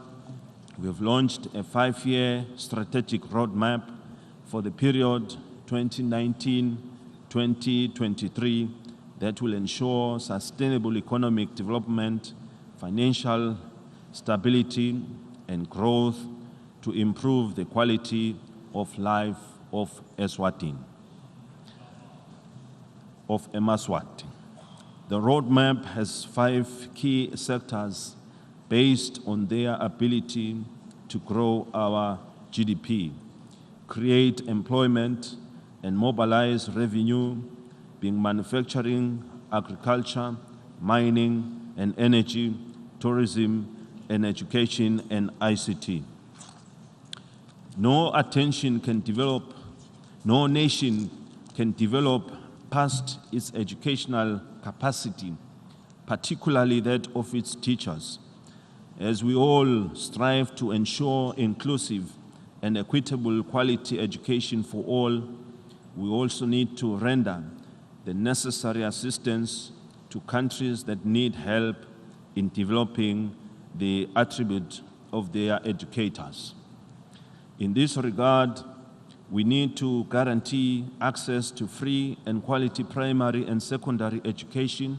we have launched a 5-year strategic roadmap for the period 2019-2023 that will ensure sustainable economic development, financial stability, and growth to improve the quality of life of Mswati. The roadmap has 5 key sectors based on their ability to grow our GDP, create employment, and mobilize revenue, being manufacturing, agriculture, mining, and energy, tourism, and education, and ICT. No nation can develop past its educational capacity, particularly that of its teachers. As we all strive to ensure inclusive and equitable quality education for all, we also need to render the necessary assistance to countries that need help in developing the attribute of their educators. In this regard, we need to guarantee access to free and quality primary and secondary education,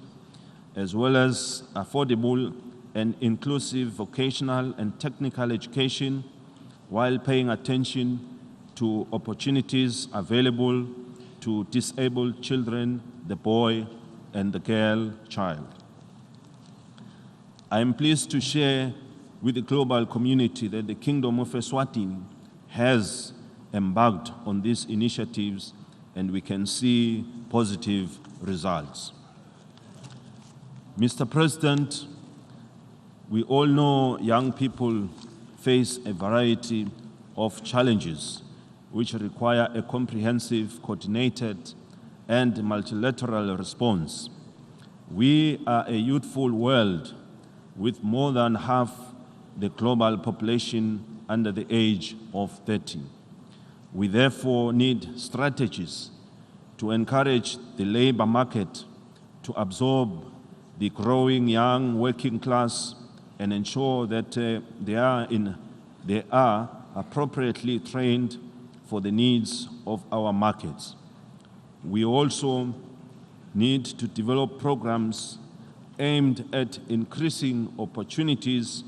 as well as affordable and inclusive vocational and technical education, while paying attention to opportunities available to disabled children, the boy and the girl child. I am pleased to share with the global community that the Kingdom of Eswatini has embarked on these initiatives, and we can see positive results. Mr. President, we all know young people face a variety of challenges which require a comprehensive, coordinated, and multilateral response. We are a youthful world with more than half the global population under the age of 30. We therefore need strategies to encourage the labor market to absorb the growing young working class and ensure that they are appropriately trained for the needs of our markets. We also need to develop programs aimed at increasing opportunities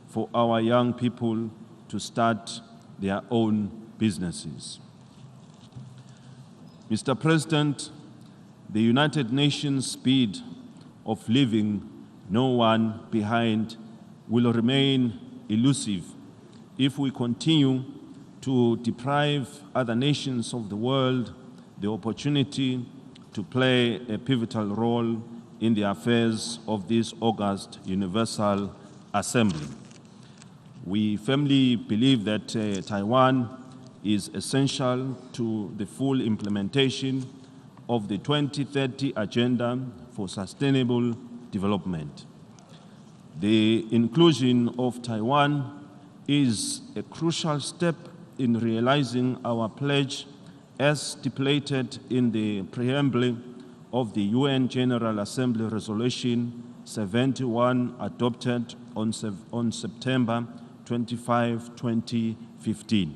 for our young people to start their own businesses. Mr. President, the United Nations speed of leaving no one behind will remain elusive if we continue to deprive other nations of the world the opportunity to play a pivotal role in the affairs of this august Universal Assembly. We firmly believe that Taiwan is essential to the full implementation of the 2030 Agenda for Sustainable Development. The inclusion of Taiwan is a crucial step in realizing our pledge as stipulated in the preamble of the UN General Assembly Resolution 71 adopted on September 25, 2015.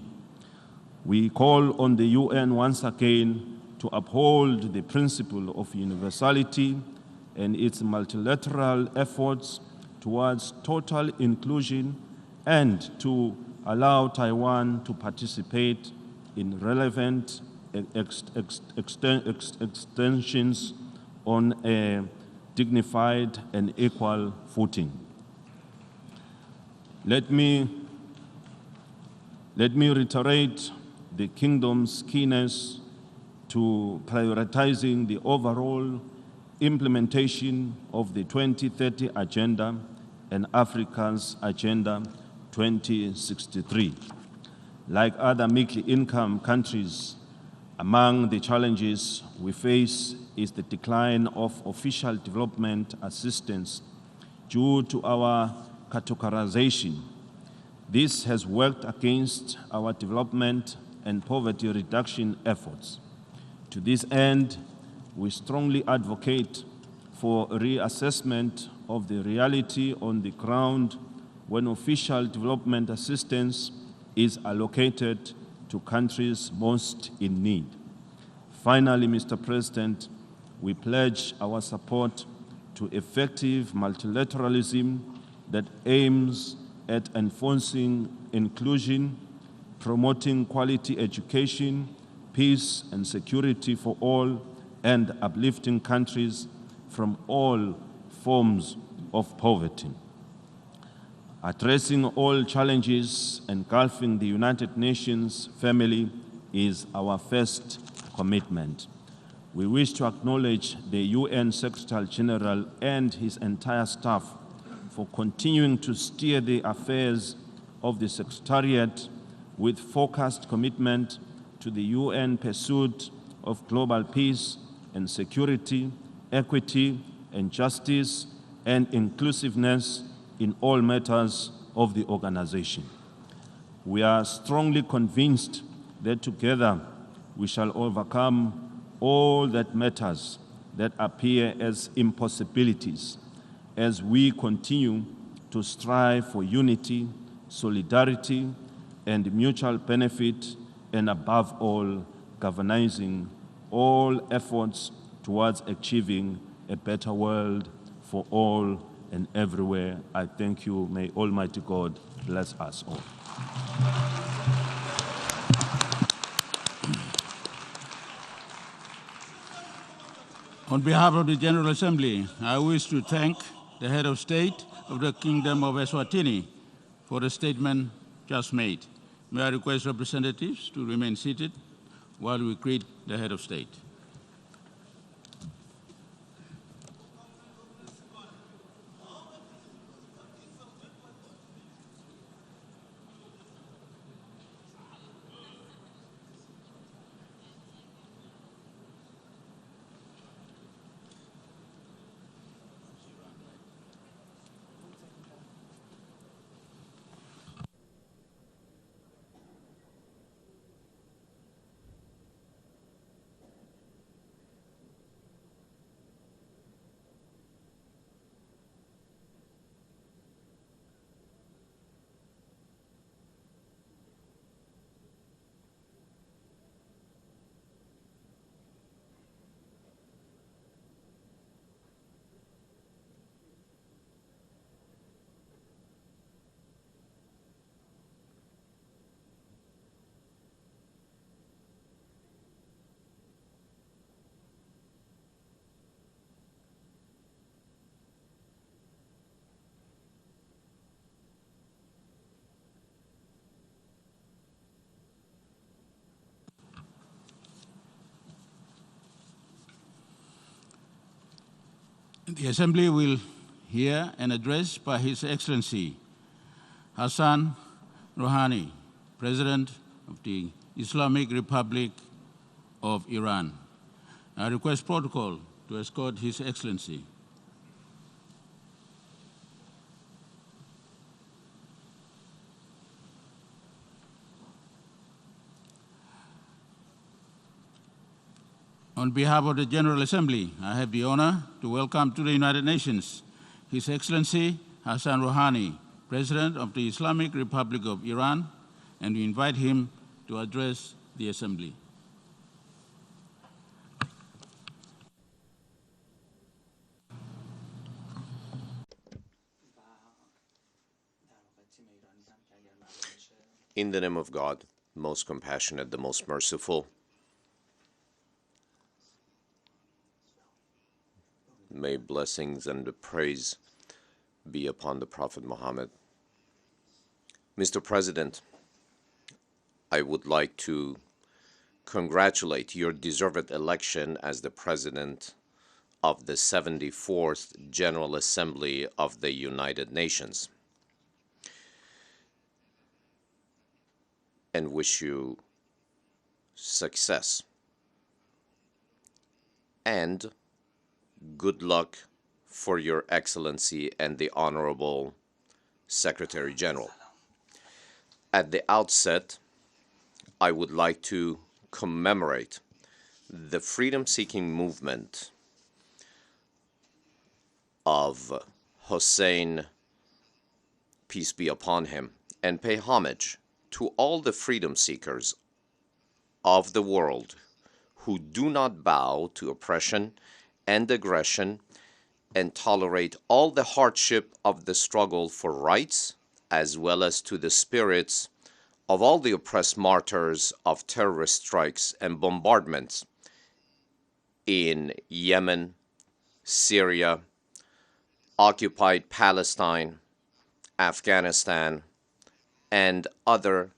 We call on the UN once again to uphold the principle of universality and its multilateral efforts towards total inclusion and to allow Taiwan to participate in relevant extensions on a dignified and equal footing. Let me reiterate the Kingdom's keenness to prioritizing the overall implementation of the 2030 Agenda and Africa's Agenda 2063. Like other middle-income countries, among the challenges we face is the decline of official development assistance due to our categorization. This has worked against our development and poverty reduction efforts. To this end, we strongly advocate for a reassessment of the reality on the ground when official development assistance is allocated to countries most in need. Finally, Mr. President, we pledge our support to effective multilateralism that aims at enforcing inclusion, promoting quality education, peace and security for all, and uplifting countries from all forms of poverty. Addressing all challenges engulfing the United Nations family is our first commitment. We wish to acknowledge the UN Secretary-General and his entire staff for continuing to steer the affairs of the Secretariat with focused commitment to the UN pursuit of global peace and security, equity and justice, and inclusiveness in all matters of the organization. We are strongly convinced that together we shall overcome all that matters that appear as impossibilities as we continue to strive for unity, solidarity, and mutual benefit, and above all, galvanizing all efforts towards achieving a better world for all and everywhere. I thank you. May Almighty God bless us all. On behalf of the General Assembly, I wish to thank the Head of State of the Kingdom of Eswatini for the statement just made. May I request representatives to remain seated while we greet the Head of State. The Assembly will hear an address by His Excellency Hassan Rouhani, President of the Islamic Republic of Iran. I request protocol to escort His Excellency. On behalf of the General Assembly, I have the honor to welcome to the United Nations His Excellency Hassan Rouhani, President of the Islamic Republic of Iran, and we invite him to address the Assembly. In the name of God, the most compassionate, the most merciful, may blessings and praise be upon the Prophet Muhammad. Mr. President, I would like to congratulate your deserved election as the President of the 74th General Assembly of the United Nations, and wish you success and good luck for Your Excellency and the Honorable Secretary General. At the outset, I would like to commemorate the freedom-seeking movement of Hussein, peace be upon him, and pay homage to all the freedom seekers of the world who do not bow to oppression and aggression and tolerate all the hardship of the struggle for rights, as well as to the spirits of all the oppressed martyrs of terrorist strikes and bombardments in Yemen, Syria, occupied Palestine, Afghanistan, and other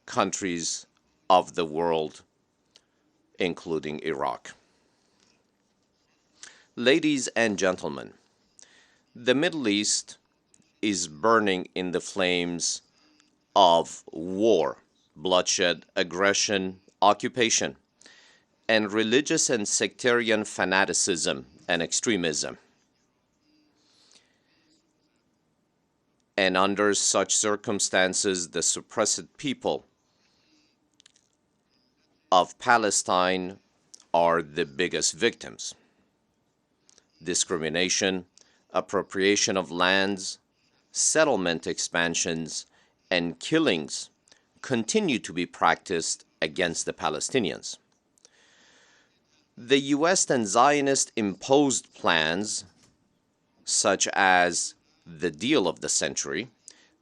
countries of the world, including Iraq. Ladies and gentlemen, the Middle East is burning in the flames of war, bloodshed, aggression, occupation, and religious and sectarian fanaticism and extremism. And under such circumstances, the suppressed people of Palestine are the biggest victims. Discrimination, appropriation of lands, settlement expansions, and killings continue to be practiced against the Palestinians. The U.S. and Zionist imposed plans, such as the deal of the century,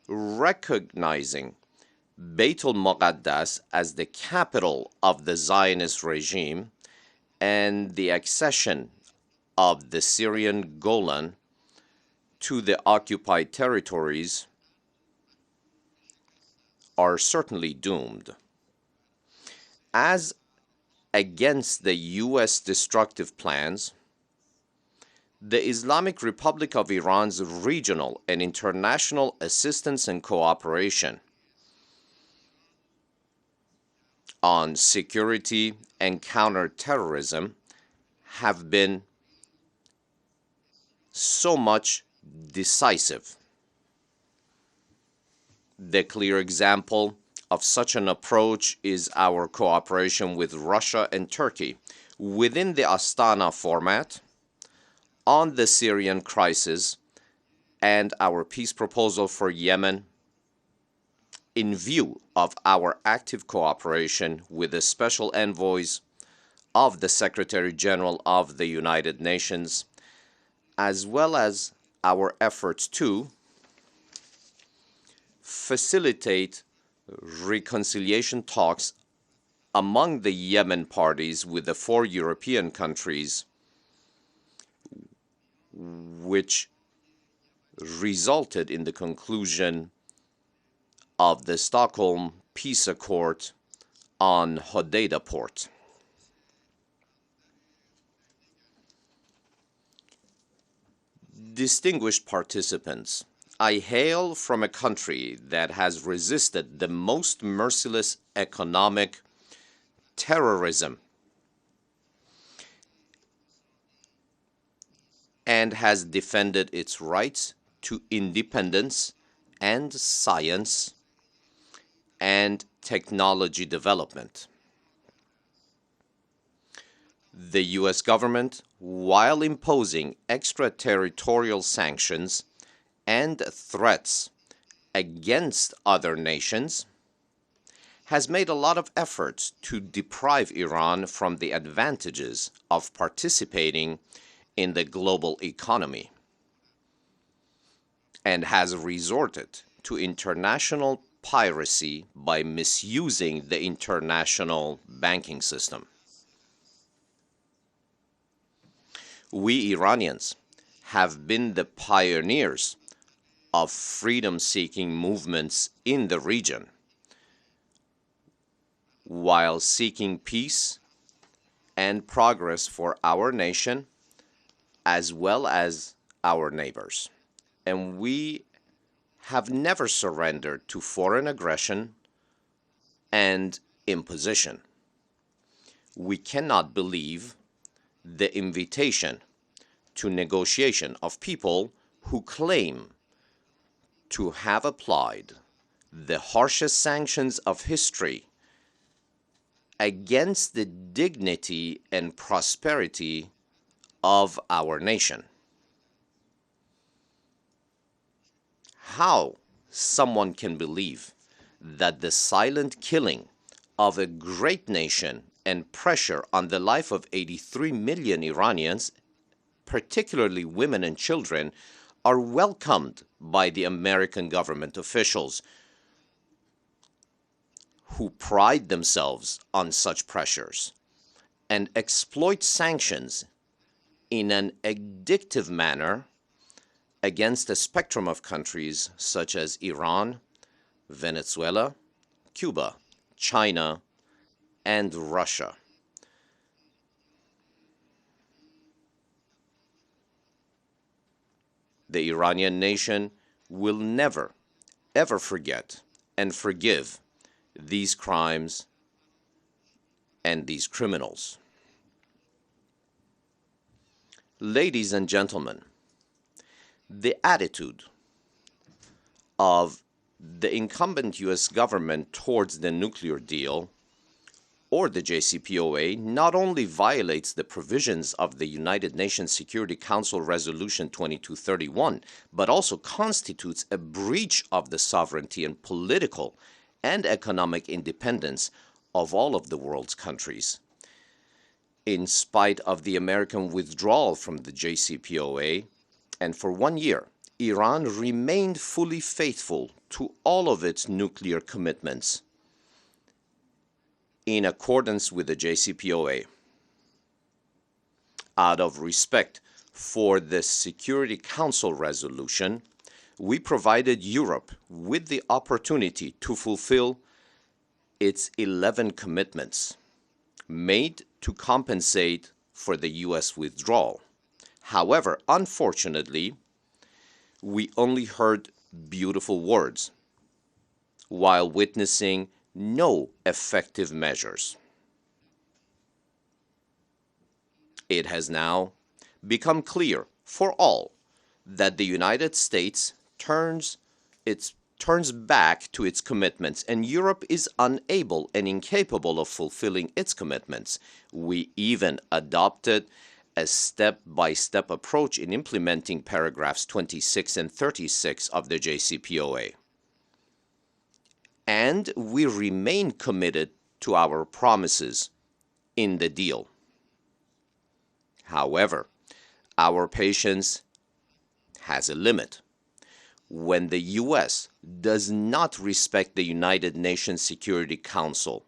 recognizing Beit al-Muqaddas as the capital of the Zionist regime and the accession of the Syrian Golan to the occupied territories, are certainly doomed. As against the U.S. destructive plans, the Islamic Republic of Iran's regional and international assistance and cooperation on security and counterterrorism have been so much decisive. The clear example of such an approach is our cooperation with Russia and Turkey within the Astana format on the Syrian crisis and our peace proposal for Yemen, in view of our active cooperation with the special envoys of the Secretary General of the United Nations, as well as our efforts to facilitate reconciliation talks among the Yemen parties with the 4 European countries, which resulted in the conclusion of the Stockholm Peace Accord on Hodeida port. Distinguished participants, I hail from a country that has resisted the most merciless economic terrorism and has defended its rights to independence and science and technology development. The U.S. government, while imposing extraterritorial sanctions and threats against other nations, has made a lot of efforts to deprive Iran from the advantages of participating in the global economy, and has resorted to international piracy by misusing the international banking system. We Iranians have been the pioneers of freedom-seeking movements in the region, while seeking peace and progress for our nation as well as our neighbors. And we have never surrendered to foreign aggression and imposition. We cannot believe the invitation to negotiation of people who claim to have applied the harshest sanctions of history against the dignity and prosperity of our nation. How someone can believe that the silent killing of a great nation and pressure on the life of 83 million Iranians, particularly women and children, are welcomed by the American government officials who pride themselves on such pressures and exploit sanctions in an addictive manner against a spectrum of countries such as Iran, Venezuela, Cuba, China, and Russia. The Iranian nation will never, ever forget and forgive these crimes and these criminals. Ladies and gentlemen, the attitude of the incumbent U.S. government towards the nuclear deal or the JCPOA not only violates the provisions of the United Nations Security Council Resolution 2231, but also constitutes a breach of the sovereignty and political and economic independence of all of the world's countries. In spite of the American withdrawal from the JCPOA, and for 1 year, Iran remained fully faithful to all of its nuclear commitments in accordance with the JCPOA. Out of respect for the Security Council resolution, we provided Europe with the opportunity to fulfill its 11 commitments made to compensate for the U.S. withdrawal. However, unfortunately, we only heard beautiful words while witnessing no effective measures. It has now become clear for all that the United States turns back to its commitments, and Europe is unable and incapable of fulfilling its commitments. We even adopted a step-by-step approach in implementing paragraphs 26 and 36 of the JCPOA. And we remain committed to our promises in the deal. However, our patience has a limit. When the U.S. does not respect the United Nations Security Council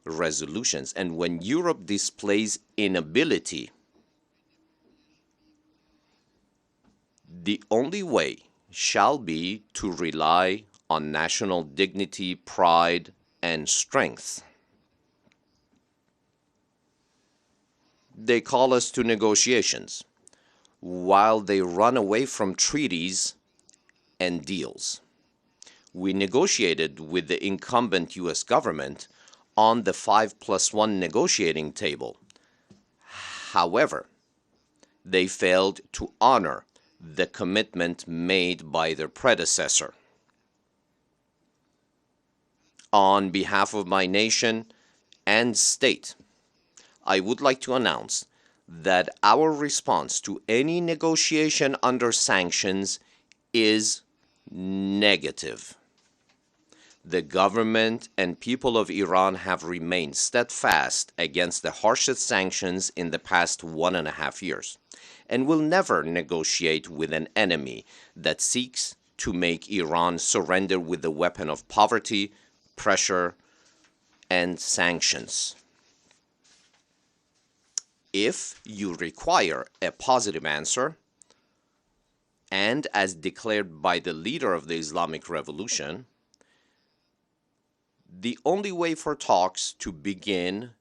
resolutions, and when Europe displays inability, the only way shall be to rely on national dignity, pride, and strength. They call us to negotiations, while they run away from treaties and deals. We negotiated with the incumbent U.S. government on the 5+1 negotiating table. However, they failed to honor the commitment made by their predecessor. On behalf of my nation and state, I would like to announce that our response to any negotiation under sanctions is negative. The government and people of Iran have remained steadfast against the harshest sanctions in the past 1.5 years, and will never negotiate with an enemy that seeks to make Iran surrender with the weapon of poverty, pressure, and sanctions. If you require a positive answer, and as declared by the leader of the Islamic Revolution, The only way for talks to begin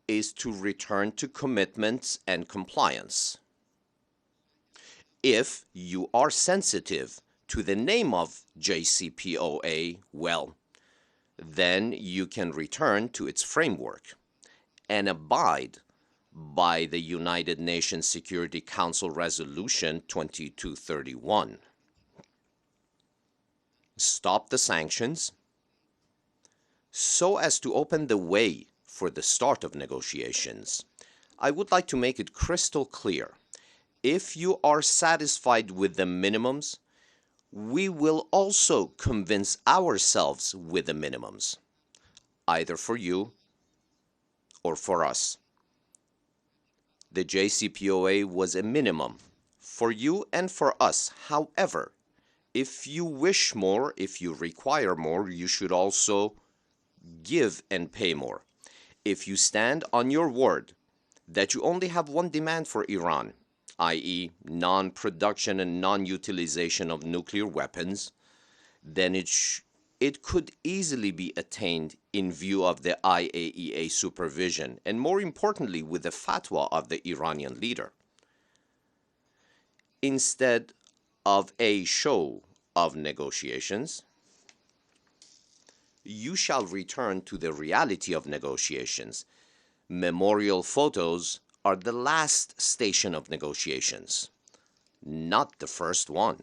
is to return to commitments and compliance. If you are sensitive to the name of JCPOA, well, then you can return to its framework and abide by the United Nations Security Council Resolution 2231. Stop the sanctions so as to open the way for the start of negotiations. I would like to make it crystal clear. If you are satisfied with the minimums, we will also convince ourselves with the minimums, either for you or for us. The JCPOA was a minimum for you and for us. However, if you wish more, if you require more, you should also give and pay more. If you stand on your word that you only have one demand for Iran, i.e. non-production and non-utilization of nuclear weapons, then it could easily be attained in view of the IAEA supervision, and more importantly, with the fatwa of the Iranian leader. Instead of a show of negotiations, you shall return to the reality of negotiations. Memorial photos are the last station of negotiations, not the first one.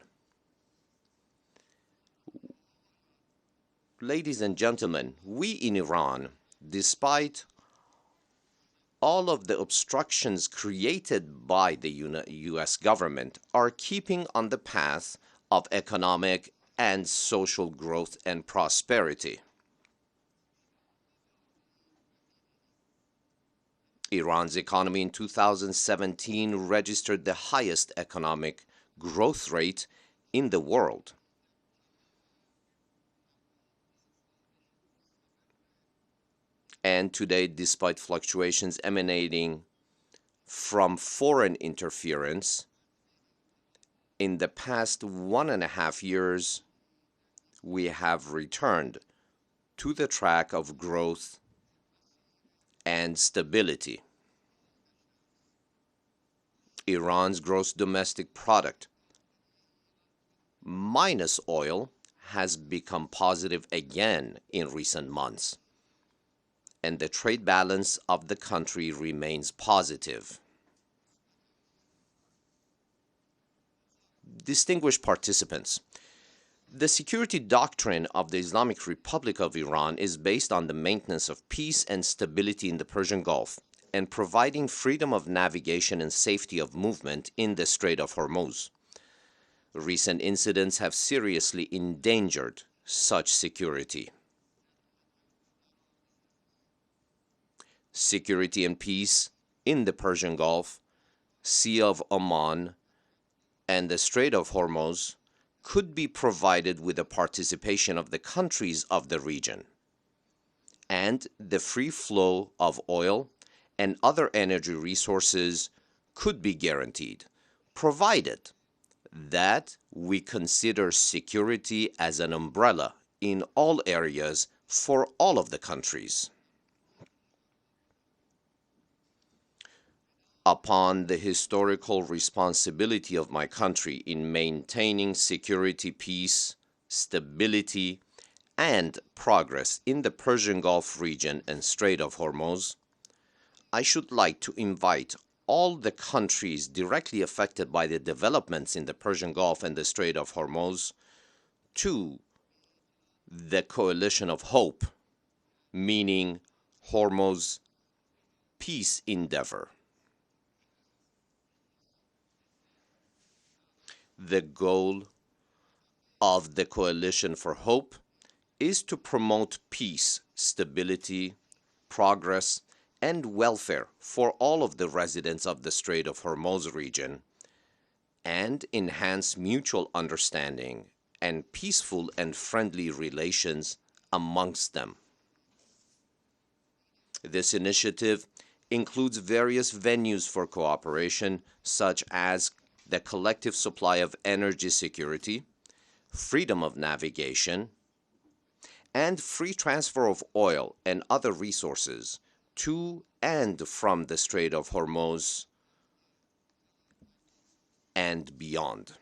Ladies and gentlemen, we in Iran, despite all of the obstructions created by the US government, are keeping on the path of economic and social growth and prosperity. Iran's economy in 2017 registered the highest economic growth rate in the world. And today, despite fluctuations emanating from foreign interference, in the past 1.5 years, we have returned to the track of growth and stability. Iran's gross domestic product, minus oil, has become positive again in recent months, and the trade balance of the country remains positive. Distinguished participants, the security doctrine of the Islamic Republic of Iran is based on the maintenance of peace and stability in the Persian Gulf and providing freedom of navigation and safety of movement in the Strait of Hormuz. Recent incidents have seriously endangered such security. Security and peace in the Persian Gulf, Sea of Oman, and the Strait of Hormuz could be provided with the participation of the countries of the region, and the free flow of oil and other energy resources could be guaranteed, provided that we consider security as an umbrella in all areas for all of the countries. Upon the historical responsibility of my country in maintaining security, peace, stability, and progress in the Persian Gulf region and Strait of Hormuz, I should like to invite all the countries directly affected by the developments in the Persian Gulf and the Strait of Hormuz to the Coalition of Hope, meaning Hormuz Peace Endeavor. The goal of the Coalition for Hope is to promote peace, stability, progress, and welfare for all of the residents of the Strait of Hormuz region, and enhance mutual understanding and peaceful and friendly relations amongst them. This initiative includes various venues for cooperation, such as the collective supply of energy security, freedom of navigation, and free transfer of oil and other resources to and from the Strait of Hormuz and beyond.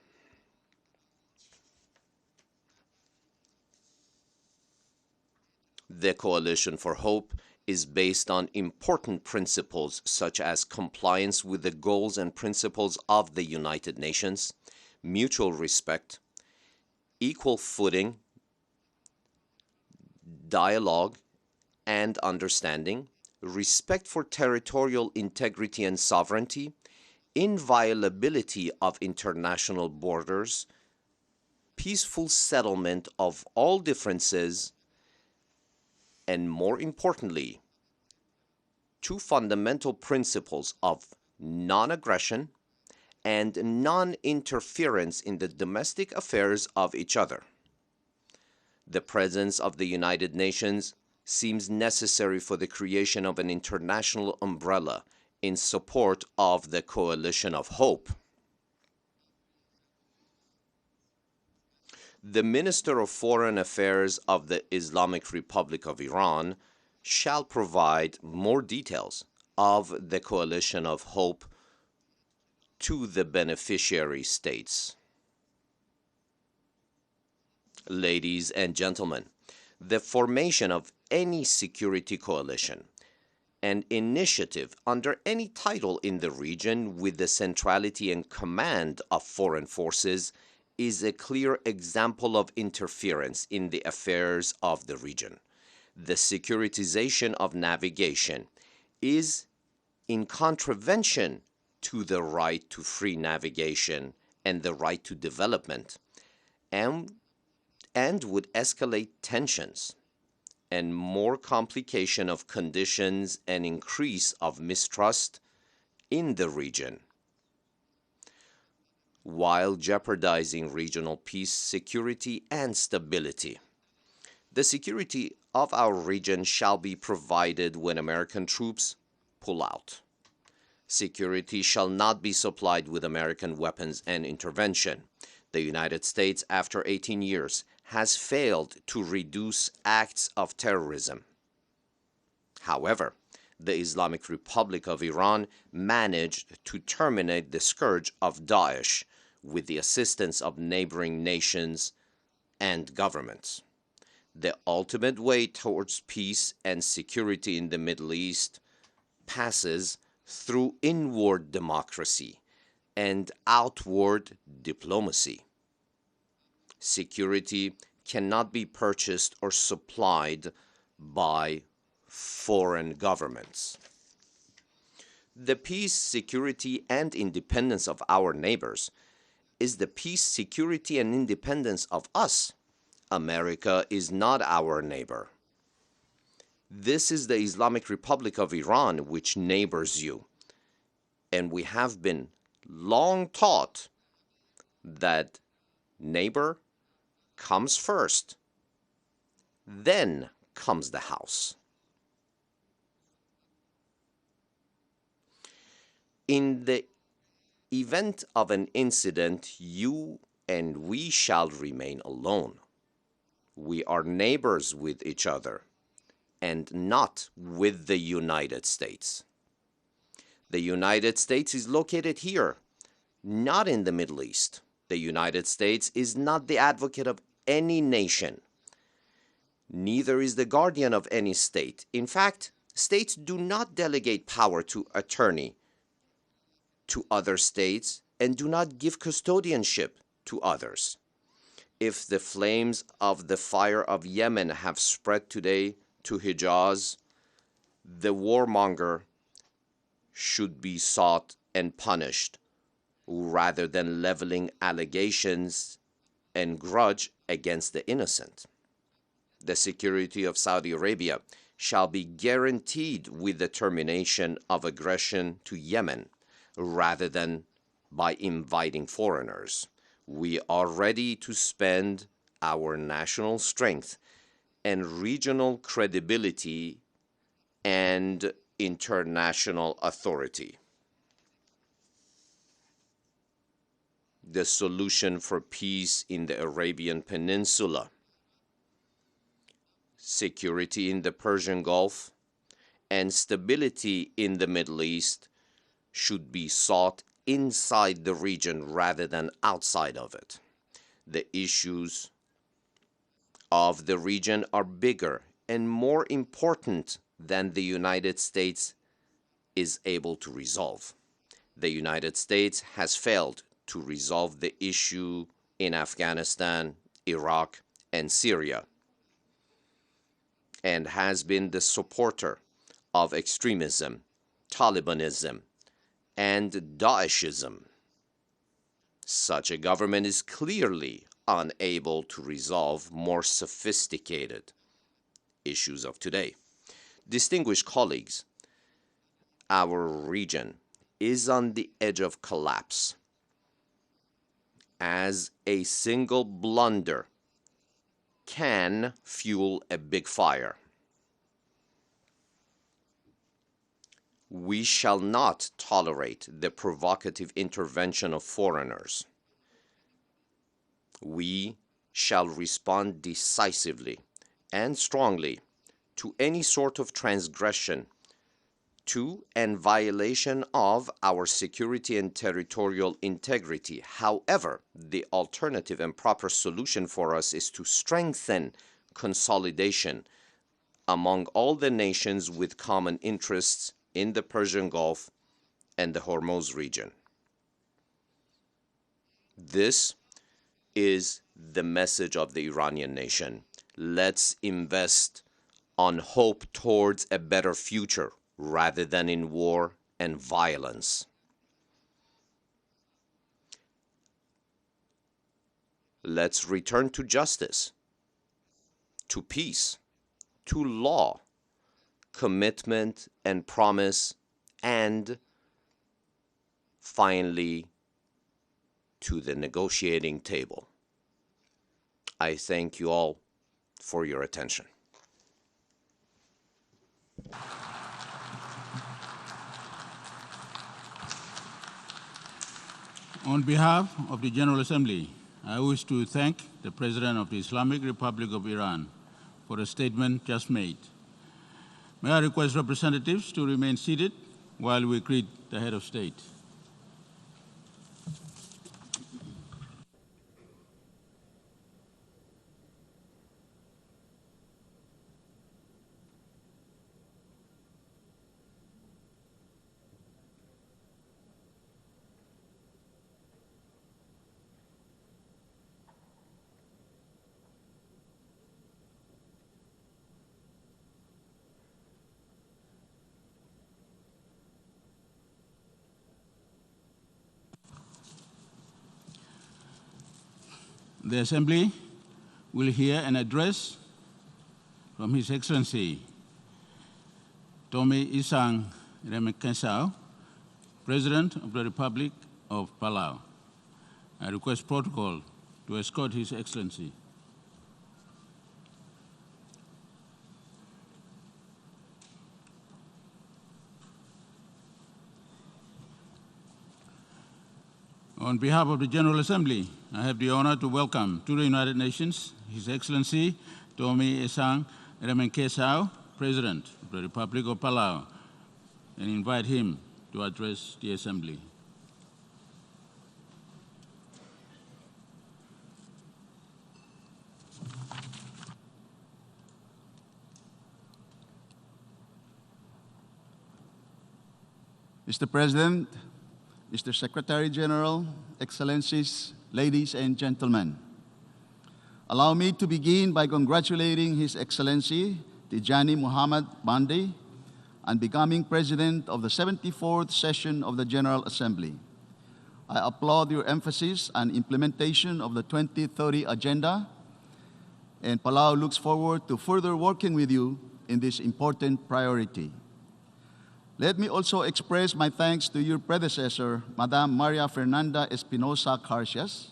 The Coalition for Hope is based on important principles such as compliance with the goals and principles of the United Nations, mutual respect, equal footing, dialogue and understanding, respect for territorial integrity and sovereignty, inviolability of international borders, peaceful settlement of all differences, and more importantly, two fundamental principles of non-aggression and non-interference in the domestic affairs of each other. The presence of the United Nations seems necessary for the creation of an international umbrella in support of the Coalition of Hope. The Minister of Foreign Affairs of the Islamic Republic of Iran shall provide more details of the Coalition of Hope to the beneficiary states. Ladies and gentlemen, the formation of any security coalition and initiative under any title in the region with the centrality and command of foreign forces is a clear example of interference in the affairs of the region. The securitization of navigation is in contravention to the right to free navigation and the right to development, and would escalate tensions and more complication of conditions and increase of mistrust in the region, while jeopardizing regional peace, security, and stability. The security of our region shall be provided when American troops pull out. Security shall not be supplied with American weapons and intervention. The United States, after 18 years, has failed to reduce acts of terrorism. However, the Islamic Republic of Iran managed to terminate the scourge of Daesh with the assistance of neighboring nations and governments. The ultimate way towards peace and security in the Middle East passes through inward democracy and outward diplomacy. Security cannot be purchased or supplied by foreign governments. The peace, security, and independence of our neighbors is the peace, security, and independence of us. America is not our neighbor. This is the Islamic Republic of Iran which neighbors you, and we have been long taught that neighbor comes first, then comes the house. In the event of an incident, you and we shall remain alone. We are neighbors with each other and not with the United States. The United States is located here, not in the Middle East. The United States is not the advocate of any nation. Neither is the guardian of any state. In fact, states do not delegate power to attorney to other states and do not give custodianship to others. If the flames of the fire of Yemen have spread today to Hijaz, the warmonger should be sought and punished, rather than leveling allegations and grudge against the innocent. The security of Saudi Arabia shall be guaranteed with the termination of aggression to Yemen, rather than by inviting foreigners. We are ready to spend our national strength and regional credibility and international authority. The solution for peace in the Arabian Peninsula security in the Persian Gulf, and stability in the Middle East should be sought inside the region rather than outside of it. The issues of the region are bigger and more important than the United States is able to resolve. The United States has failed to resolve the issue in Afghanistan, Iraq, and Syria, and has been the supporter of extremism, Talibanism, and Daeshism. Such a government is clearly unable to resolve more sophisticated issues of today. Distinguished colleagues, our region is on the edge of collapse as a single blunder can fuel a big fire. We shall not tolerate the provocative intervention of foreigners. We shall respond decisively and strongly to any sort of transgression to and violation of our security and territorial integrity. However, the alternative and proper solution for us is to strengthen consolidation among all the nations with common interests in the Persian Gulf and the Hormuz region. This is the message of the Iranian nation. Let's invest on hope towards a better future rather than in war and violence. Let's return to justice, to peace, to law, commitment and promise, and finally to the negotiating table. I thank you all for your attention. On behalf of the General Assembly, I wish to thank the President of the Islamic Republic of Iran for the statement just made. May I request representatives to remain seated while we greet the head of state. The Assembly will hear an address from His Excellency Tommy Isang Remekensau, President of the Republic of Palau. I request protocol to escort His Excellency. On behalf of the General Assembly, I have the honor to welcome to the United Nations His Excellency Tommy Isang Remekensau, President of the Republic of Palau, and invite him to address the Assembly. Mr. President, Mr. Secretary General, Excellencies, ladies and gentlemen, allow me to begin by congratulating His Excellency Tijani Muhammad Bandi on becoming President of the 74th session of the General Assembly. I applaud your emphasis on implementation of the 2030 Agenda, and Palau looks forward to further working with you in this important priority. Let me also express my thanks to your predecessor, Madam Maria Fernanda Espinosa Carcias,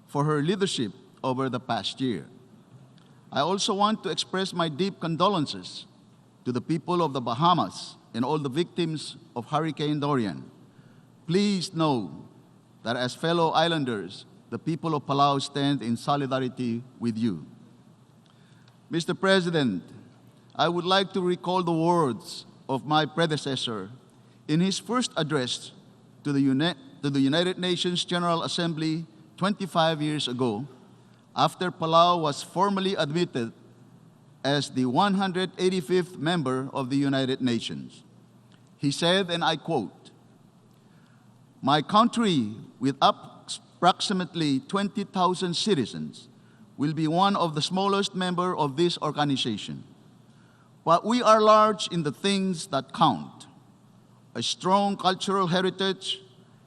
for her leadership over the past year. I also want to express my deep condolences to the people of the Bahamas and all the victims of Hurricane Dorian. Please know that as fellow islanders, the people of Palau stand in solidarity with you. Mr. President, I would like to recall the words of my predecessor in his first address to the United Nations General Assembly 25 years ago, after Palau was formally admitted as the 185th member of the United Nations. He said, and I quote, "My country, with approximately 20,000 citizens, will be one of the smallest members of this organization. But we are large in the things that count: a strong cultural heritage,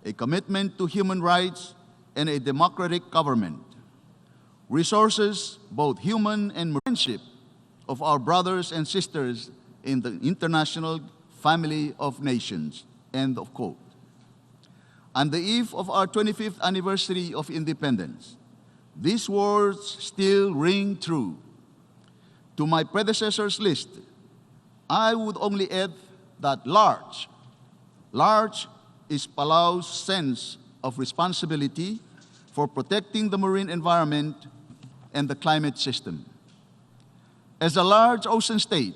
a commitment to human rights, and a democratic government. Resources, both human and friendship, of our brothers and sisters in the international family of nations." End of quote. On the eve of our 25th anniversary of independence, these words still ring true. To my predecessor's list, I would only add that large is Palau's sense of responsibility for protecting the marine environment and the climate system. As a large ocean state,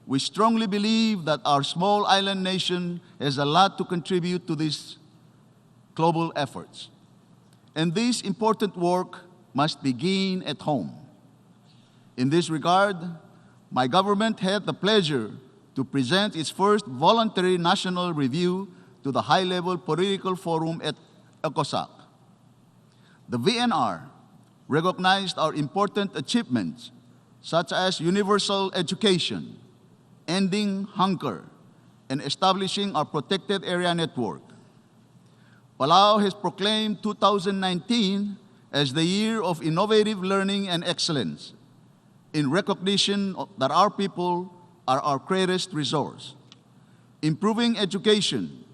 we strongly believe that our small island nation has a lot to contribute to these global efforts. And this important work must begin at home. In this regard, my government had the pleasure to present its first voluntary national review to the high-level political forum at ECOSOC. The VNR recognized our important achievements, such as universal education, ending hunger, and establishing our protected area network. Palau has proclaimed 2019 as the year of innovative learning and excellence, in recognition that our people are our greatest resource. Improving education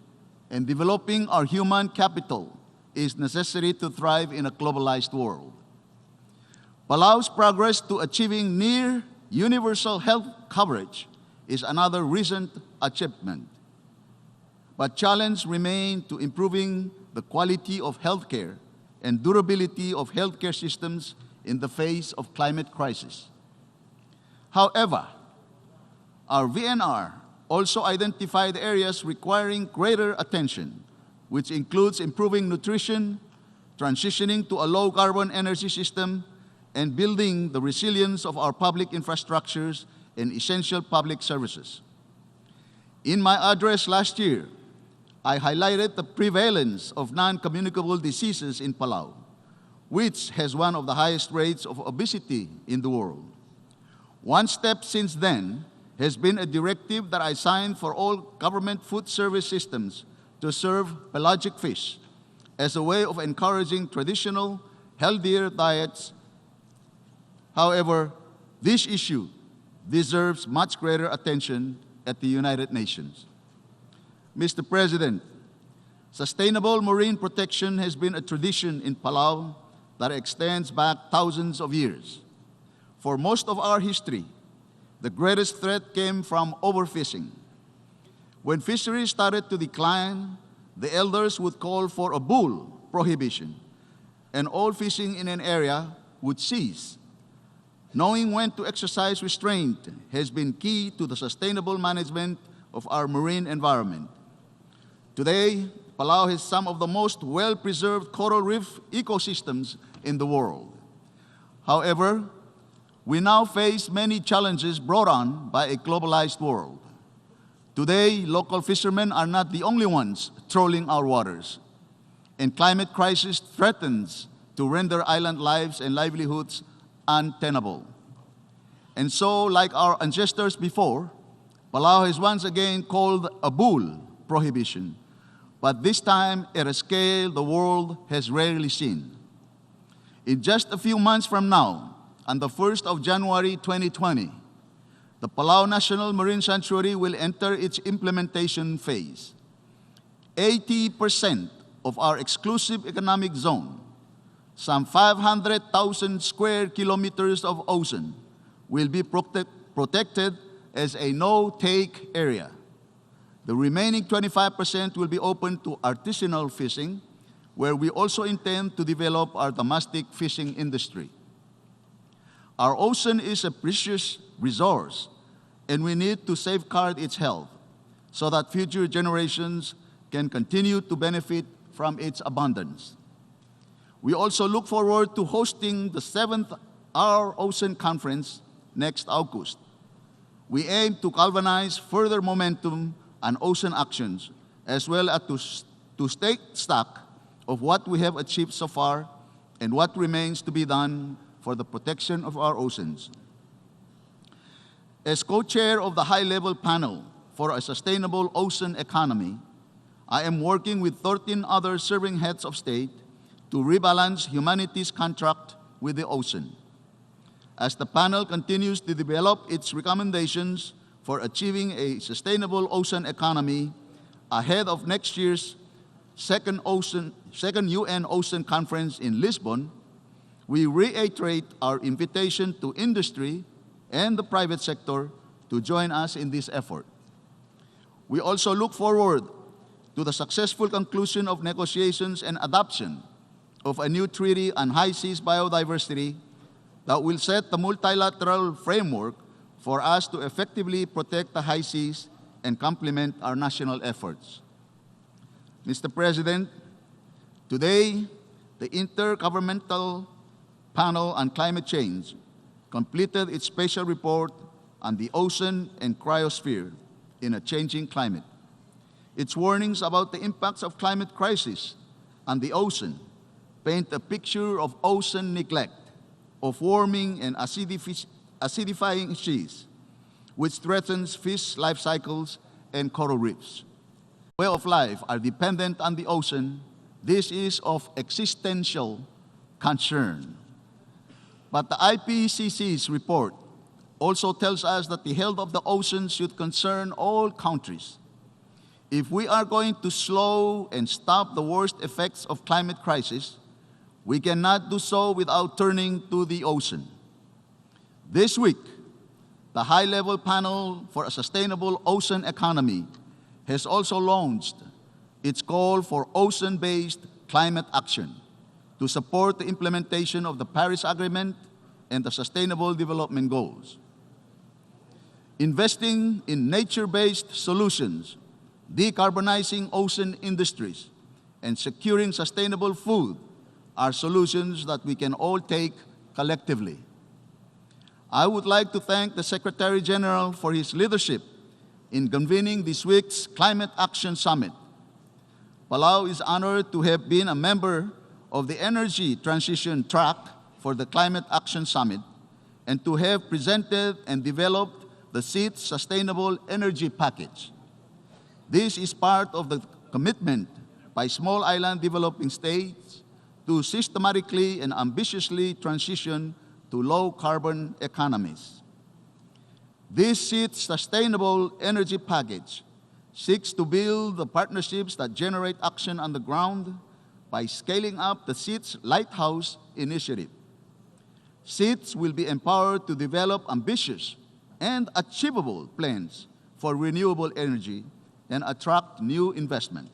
and developing our human capital is necessary to thrive in a globalized world. Palau's progress to achieving near universal health coverage is another recent achievement. But challenges remain to improving the quality of healthcare and durability of healthcare systems in the face of climate crisis. However, our VNR also identified areas requiring greater attention, which includes improving nutrition, transitioning to a low-carbon energy system, and building the resilience of our public infrastructures and essential public services. In my address last year, I highlighted the prevalence of non-communicable diseases in Palau, which has one of the highest rates of obesity in the world. One step since then has been a directive that I signed for all government food service systems to serve pelagic fish as a way of encouraging traditional, healthier diets. However, this issue deserves much greater attention at the United Nations. Mr. President, sustainable marine protection has been a tradition in Palau that extends back thousands of years. For most of our history, the greatest threat came from overfishing. When fisheries started to decline, the elders would call for a bull prohibition, and all fishing in an area would cease. Knowing when to exercise restraint has been key to the sustainable management of our marine environment. Today, Palau has some of the most well-preserved coral reef ecosystems in the world. However, we now face many challenges brought on by a globalized world. Today, local fishermen are not the only ones trolling our waters, and climate crisis threatens to render island lives and livelihoods untenable. And so, like our ancestors before, Palau has once again called a bull prohibition, but this time at a scale the world has rarely seen. In just a few months from now, on the 1st of January 2020, the Palau National Marine Sanctuary will enter its implementation phase. 80% of our exclusive economic zone, some 500,000 square kilometers of ocean, will be protected as a no-take area. The remaining 25% will be open to artisanal fishing, where we also intend to develop our domestic fishing industry. Our ocean is a precious resource, and we need to safeguard its health so that future generations can continue to benefit from its abundance. We also look forward to hosting the 7th Our Ocean Conference next August. We aim to galvanize further momentum on ocean actions, as well as to take stock of what we have achieved so far and what remains to be done for the protection of our oceans. As co-chair of the high-level panel for a sustainable ocean economy, I am working with 13 other serving heads of state to rebalance humanity's contract with the ocean. As the panel continues to develop its recommendations for achieving a sustainable ocean economy ahead of next year's second UN Ocean Conference in Lisbon, we reiterate our invitation to industry and the private sector to join us in this effort. We also look forward to the successful conclusion of negotiations and adoption of a new treaty on high seas biodiversity that will set the multilateral framework for us to effectively protect the high seas and complement our national efforts. Mr. President, today, the Intergovernmental Panel on Climate Change completed its special report on the ocean and cryosphere in a changing climate. Its warnings about the impacts of climate crisis on the ocean paint a picture of ocean neglect, of warming and acidifying seas, which threatens fish life cycles and coral reefs. Way of life are dependent on the ocean. This is of existential concern. But the IPCC's report also tells us that the health of the ocean should concern all countries. If we are going to slow and stop the worst effects of climate crisis, we cannot do so without turning to the ocean. This week, the high-level panel for a sustainable ocean economy has also launched its call for ocean-based climate action to support the implementation of the Paris Agreement and the Sustainable Development Goals. Investing in nature-based solutions, decarbonizing ocean industries, and securing sustainable food are solutions that we can all take collectively. I would like to thank the Secretary General for his leadership in convening this week's Climate Action Summit. Palau is honored to have been a member of the Energy Transition Track for the Climate Action Summit and to have presented and developed the SEAT Sustainable Energy Package. This is part of the commitment by small island developing states to systematically and ambitiously transition to low-carbon economies. This SEAT Sustainable Energy Package seeks to build the partnerships that generate action on the ground by scaling up the SEAT's Lighthouse Initiative. SEATs will be empowered to develop ambitious and achievable plans for renewable energy and attract new investment.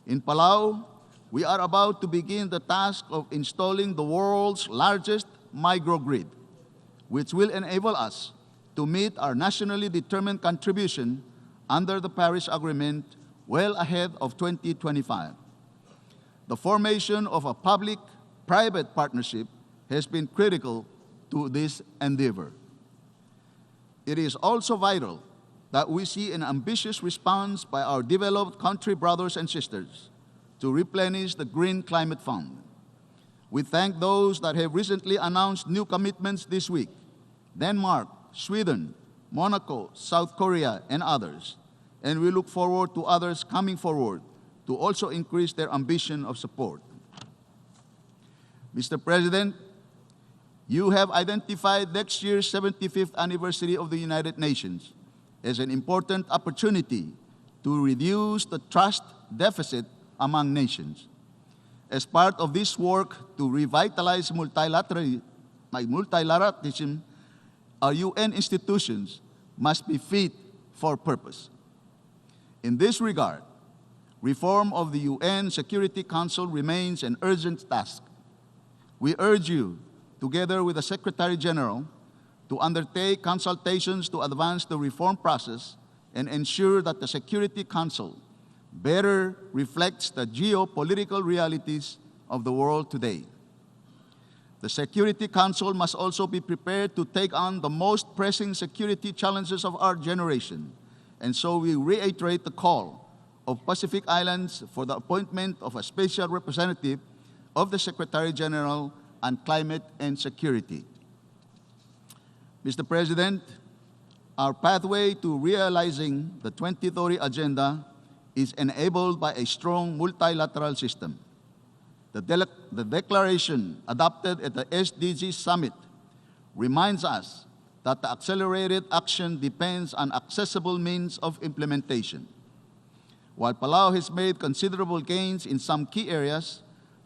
In Palau, we are about to begin the task of installing the world's largest microgrid, which will enable us to meet our nationally determined contribution under the Paris Agreement well ahead of 2025. The formation of a public-private partnership has been critical to this endeavor. It is also vital that we see an ambitious response by our developed country brothers and sisters to replenish the Green Climate Fund. We thank those that have recently announced new commitments this week: Denmark, Sweden, Monaco, South Korea, and others. And we look forward to others coming forward to also increase their ambition of support. Mr. President, you have identified next year's 75th anniversary of the United Nations as an important opportunity to reduce the trust deficit among nations. As part of this work to revitalize multilateralism, our UN institutions must be fit for purpose. In this regard, reform of the UN Security Council remains an urgent task. We urge you together with the Secretary General, to undertake consultations to advance the reform process and ensure that the Security Council better reflects the geopolitical realities of the world today. The Security Council must also be prepared to take on the most pressing security challenges of our generation, and so we reiterate the call of Pacific Islands for the appointment of a special representative of the Secretary General on Climate and Security. Mr. President, our pathway to realizing the 2030 Agenda is enabled by a strong multilateral system. The declaration adopted at the SDG Summit reminds us that the accelerated action depends on accessible means of implementation. While Palau has made considerable gains in some key areas,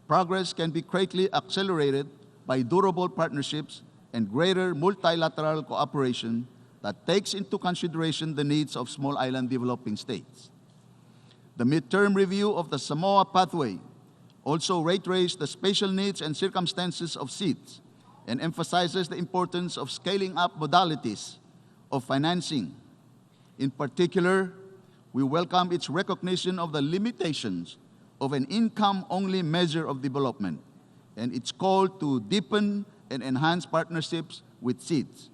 progress can be greatly accelerated by durable partnerships and greater multilateral cooperation that takes into consideration the needs of small island developing states. The midterm review of the Samoa pathway also reiterates the special needs and circumstances of SEEDs and emphasizes the importance of scaling up modalities of financing. In particular, we welcome its recognition of the limitations of an income-only measure of development and its call to deepen and enhance partnerships with SEEDs.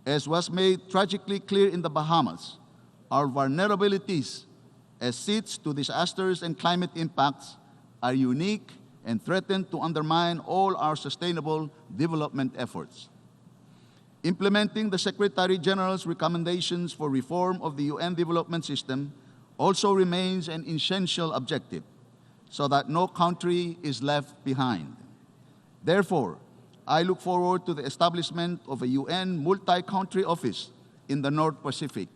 As was made tragically clear in the Bahamas, our vulnerabilities as SEEDs to disasters and climate impacts are unique and threaten to undermine all our sustainable development efforts. Implementing the Secretary General's recommendations for reform of the UN development system also remains an essential objective, so that no country is left behind. Therefore, I look forward to the establishment of a UN multi-country office in the North Pacific.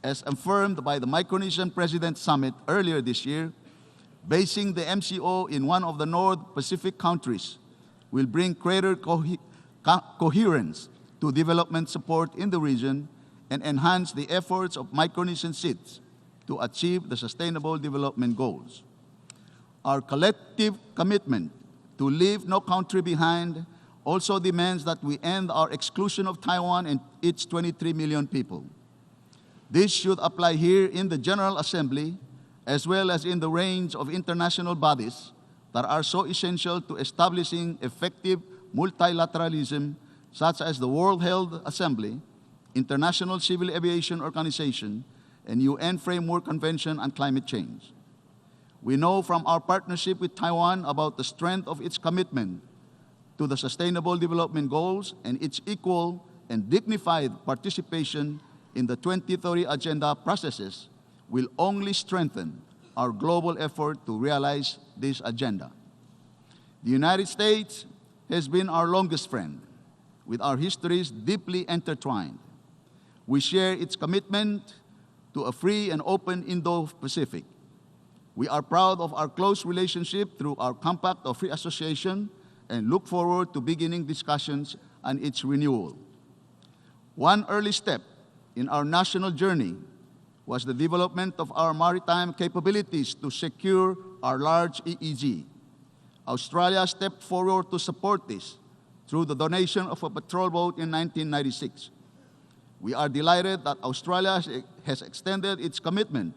As affirmed by the Micronesian President Summit earlier this year, basing the MCO in one of the North Pacific countries will bring greater coherence to development support in the region and enhance the efforts of Micronesian SEEDs to achieve the Sustainable Development Goals. Our collective commitment to leave no country behind also demands that we end our exclusion of Taiwan and its 23 million people. This should apply here in the General Assembly as well as in the range of international bodies that are so essential to establishing effective multilateralism, such as the World Health Assembly, International Civil Aviation Organization, and UN Framework Convention on Climate Change. We know from our partnership with Taiwan about the strength of its commitment to the Sustainable Development Goals and its equal and dignified participation in the 2030 Agenda processes will only strengthen our global effort to realize this agenda. The United States has been our longest friend, with our histories deeply intertwined. We share its commitment to a free and open Indo-Pacific. We are proud of our close relationship through our Compact of Free Association and look forward to beginning discussions on its renewal. One early step in our national journey was the development of our maritime capabilities to secure our large EEZ. Australia stepped forward to support this through the donation of a patrol boat in 1996. We are delighted that Australia has extended its commitment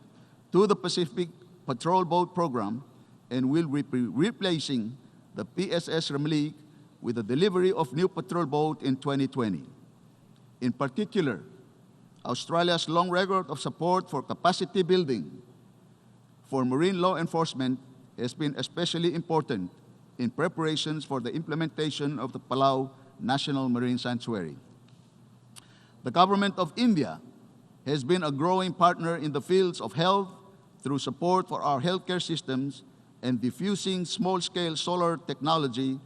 to the Pacific Patrol Boat Program and will be replacing the PSS Ramlik with the delivery of new patrol boat in 2020. In particular, Australia's long record of support for capacity building for marine law enforcement has been especially important in preparations for the implementation of the Palau National Marine Sanctuary. The government of India has been a growing partner in the fields of health through support for our healthcare systems and diffusing small-scale solar technology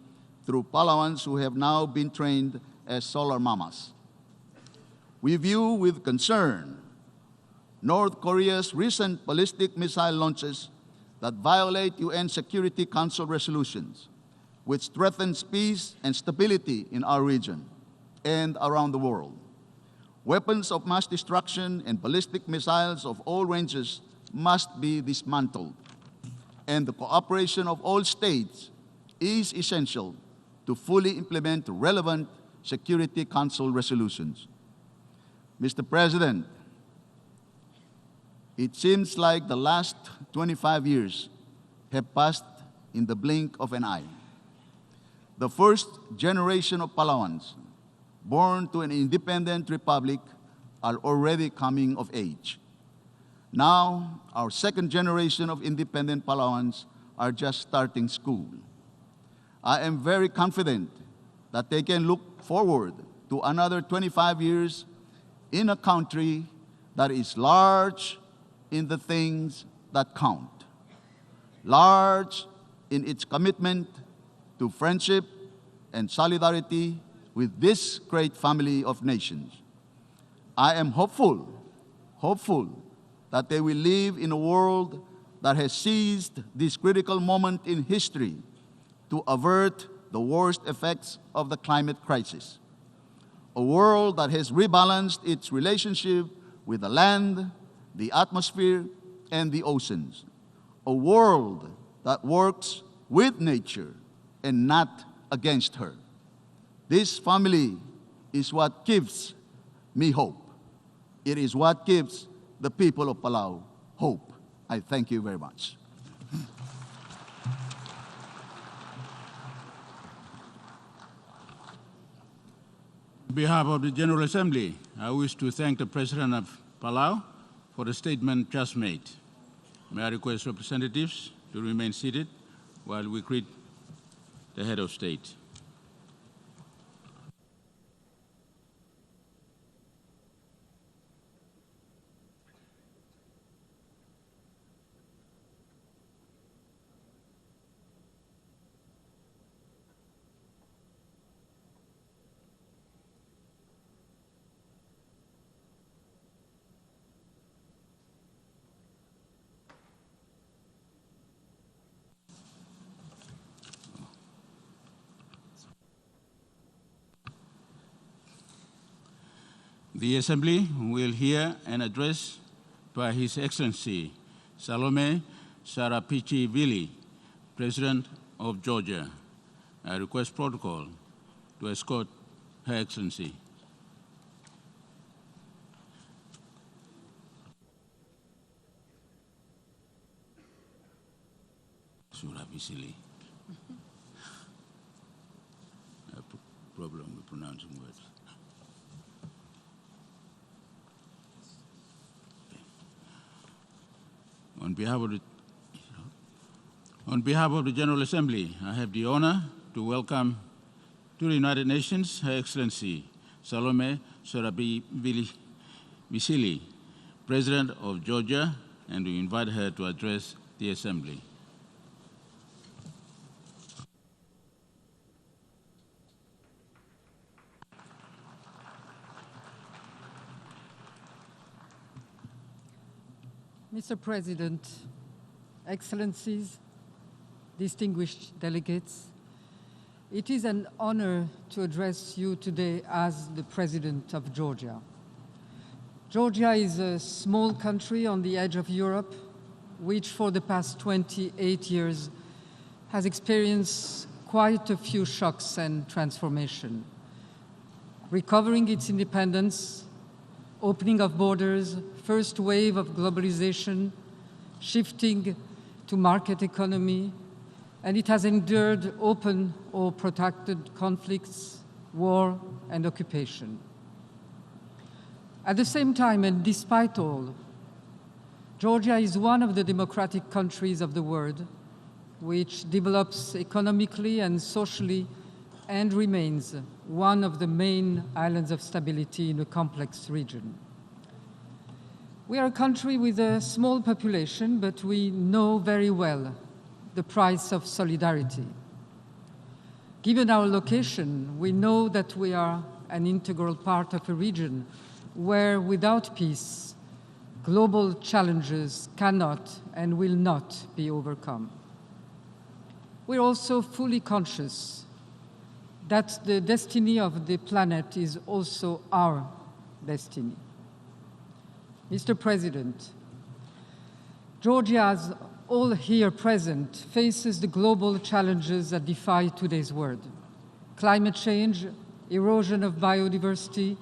through Palawans who have now been trained as solar mamas. We view with concern North Korea's recent ballistic missile launches that violate UN Security Council resolutions, which threatens peace and stability in our region and around the world. Weapons of mass destruction and ballistic missiles of all ranges must be dismantled, and the cooperation of all states is essential to fully implement relevant Security Council resolutions. Mr. President, it seems like the last 25 years have passed in the blink of an eye. The first generation of Palawans, born to an independent republic, are already coming of age. Now, our second generation of independent Palawans are just starting school. I am very confident that they can look forward to another 25 years in a country that is large in the things that count, large in its commitment to friendship and solidarity with this great family of nations. I am hopeful that they will live in a world that has seized this critical moment in history to avert the worst effects of the climate crisis. A world that has rebalanced its relationship with the land, the atmosphere, and the oceans. A world that works with nature and not against her. This family is what gives me hope. It is what gives the people of Palau hope. I thank you very much. On behalf of the General Assembly, I wish to thank the President of Palau for the statement just made. May I request representatives to remain seated while we greet the head of state. The Assembly will hear an address by His Excellency Salome Zourabichvili, President of Georgia. I request protocol to escort Her Excellency. Zourabichvili. I have a problem with pronouncing words. On behalf of the General Assembly, I have the honor to welcome to the United Nations Her Excellency Salome Zourabichvili, President of Georgia, and to invite her to address the Assembly. Mr. President, Excellencies, distinguished delegates, it is an honor to address you today as the President of Georgia. Georgia is a small country on the edge of Europe, which for the past 28 years has experienced quite a few shocks and transformation. Recovering its independence, opening of borders, first wave of globalization, shifting to market economy, and it has endured open or protracted conflicts, war, and occupation. At the same time, and despite all, Georgia is one of the democratic countries of the world which develops economically and socially and remains one of the main islands of stability in a complex region. We are a country with a small population, but we know very well the price of solidarity. Given our location, we know that we are an integral part of a region where, without peace, global challenges cannot and will not be overcome. We're also fully conscious that the destiny of the planet is also our destiny. Mr. President, Georgia, as all here present, faces the global challenges that defy today's world. climate change, erosion of biodiversity,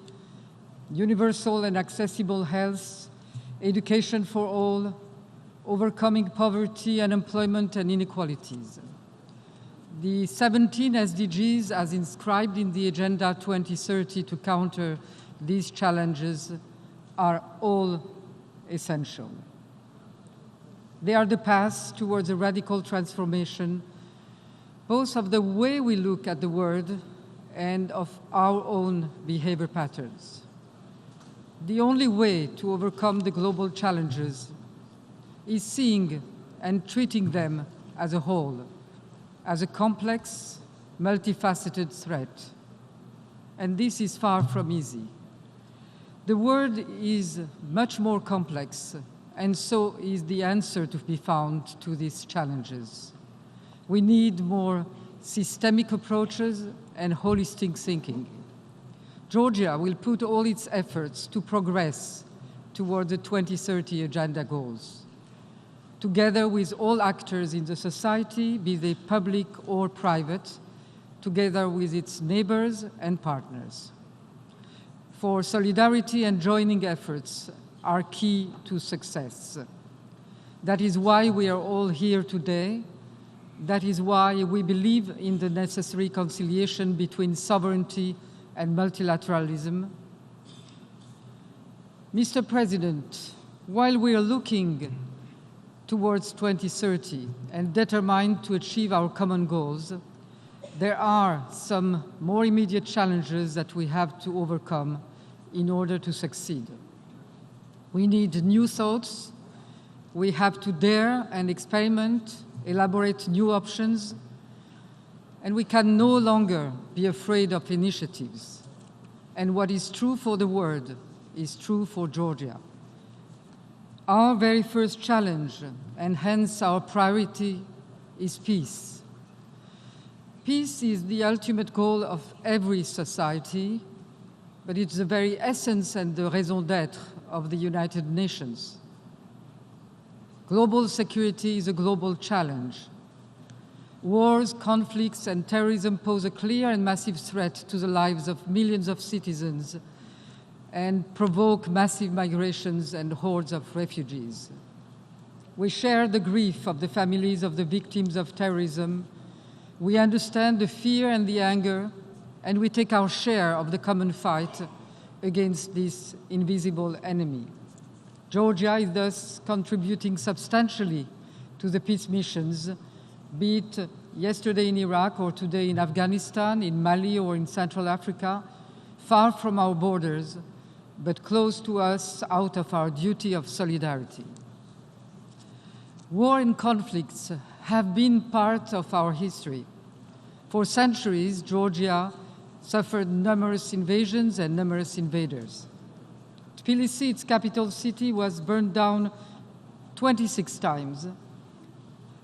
universal and accessible health, education for all, overcoming poverty, unemployment, and inequalities. The 17 SDGs, as inscribed in the Agenda 2030 to counter these challenges, are all essential. They are the path towards a radical transformation, both of the way we look at the world and of our own behavior patterns. The only way to overcome the global challenges is seeing and treating them as a whole, as a complex, multifaceted threat. And this is far from easy. The world is much more complex, and so is the answer to be found to these challenges. We need more systemic approaches and holistic thinking. Georgia will put all its efforts to progress toward the 2030 Agenda goals, together with all actors in the society, be they public or private, together with its neighbors and partners. For solidarity and joining efforts are key to success. That is why we are all here today. That is why we believe in the necessary conciliation between sovereignty and multilateralism. Mr. President, while we are looking towards 2030 and determined to achieve our common goals, there are some more immediate challenges that we have to overcome in order to succeed. We need new thoughts. We have to dare and experiment, elaborate new options, and we can no longer be afraid of initiatives. And what is true for the world is true for Georgia. Our very first challenge, and hence our priority, is peace. Peace is the ultimate goal of every society, but it's the very essence and the raison d'être of the United Nations. Global security is a global challenge. Wars, conflicts, and terrorism pose a clear and massive threat to the lives of millions of citizens and provoke massive migrations and hordes of refugees. We share the grief of the families of the victims of terrorism. We understand the fear and the anger, and we take our share of the common fight against this invisible enemy. Georgia is thus contributing substantially to the peace missions, be it yesterday in Iraq or today in Afghanistan, in Mali or in Central Africa, far from our borders, but close to us out of our duty of solidarity. War and conflicts have been part of our history. For centuries, Georgia suffered numerous invasions and numerous invaders. Tbilisi, its capital city, was burned down 26 times.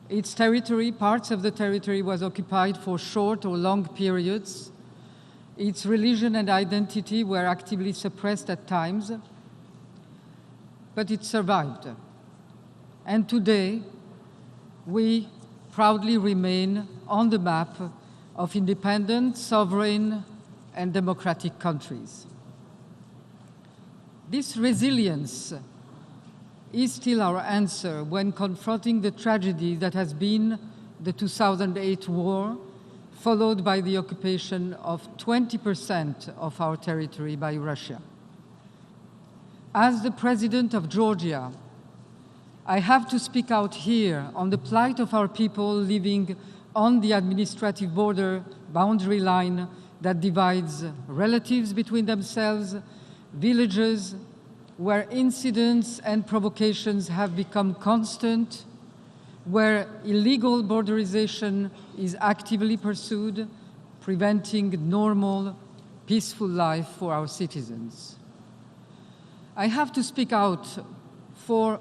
Its territory, parts of the territory, was occupied for short or long periods. Its religion and identity were actively suppressed at times, but it survived. And today, we proudly remain on the map of independent, sovereign, and democratic countries. This resilience is still our answer when confronting the tragedy that has been the 2008 war, followed by the occupation of 20% of our territory by Russia. As the President of Georgia, I have to speak out here on the plight of our people living on the administrative border boundary line that divides relatives between themselves, villages where incidents and provocations have become constant, where illegal borderization is actively pursued, preventing normal, peaceful life for our citizens. I have to speak out for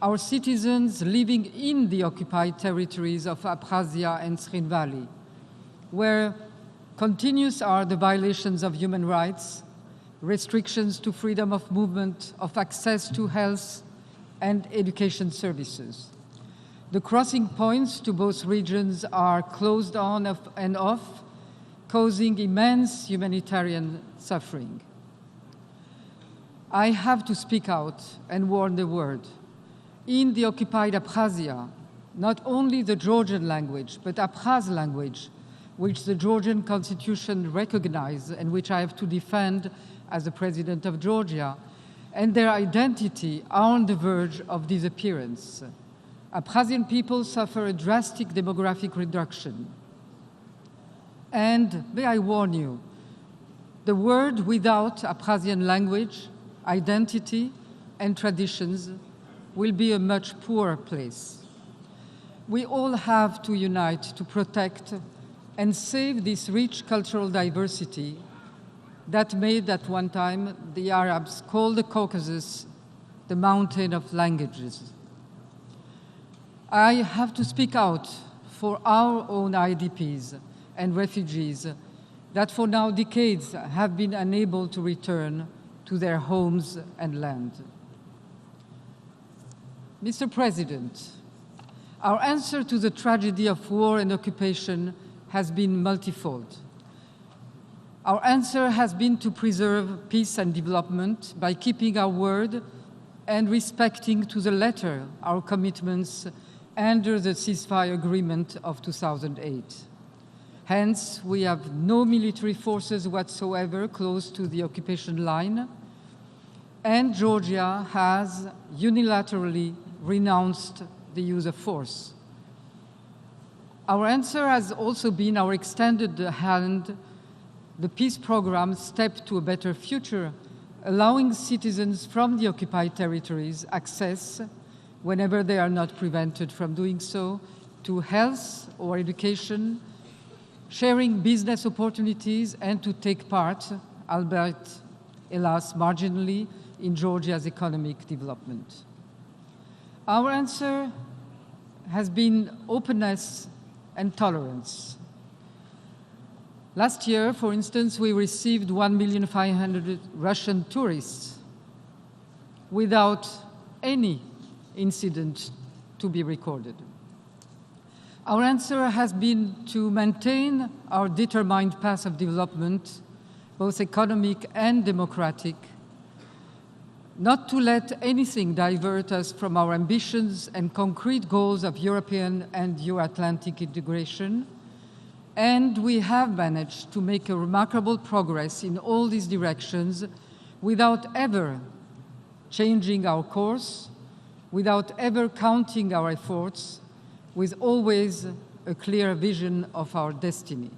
our citizens living in the occupied territories of Abkhazia and Srinvali, where continuous are the violations of human rights, restrictions to freedom of movement, of access to health and education services. The crossing points to both regions are closed on and off, causing immense humanitarian suffering. I have to speak out and warn the world. In the occupied Abkhazia, not only the Georgian language, but Abkhaz language, which the Georgian constitution recognizes and which I have to defend as the president of Georgia, and their identity are on the verge of disappearance. Abkhazian people suffer a drastic demographic reduction. And may I warn you, the world without Abkhazian language, identity, and traditions will be a much poorer place. We all have to unite to protect and save this rich cultural diversity that made at one time the Arabs call the Caucasus the mountain of languages. I have to speak out for our own IDPs and refugees that for now decades have been unable to return to their homes and land. Mr. President, our answer to the tragedy of war and occupation has been multifold. Our answer has been to preserve peace and development by keeping our word and respecting to the letter our commitments under the ceasefire agreement of 2008. Hence, we have no military forces whatsoever close to the occupation line, and Georgia has unilaterally renounced the use of force. Our answer has also been our extended hand, the peace program Step to a Better Future, allowing citizens from the occupied territories access, whenever they are not prevented from doing so, to health or education, sharing business opportunities, and to take part, albeit, alas, marginally, in Georgia's economic development. Our answer has been openness and tolerance. Last year, for instance, we received 1,500,000 Russian tourists without any incident to be recorded. Our answer has been to maintain our determined path of development, both economic and democratic, not to let anything divert us from our ambitions and concrete goals of European and Euro-Atlantic integration. And we have managed to make a remarkable progress in all these directions without ever changing our course, without ever counting our efforts, with always a clear vision of our destiny.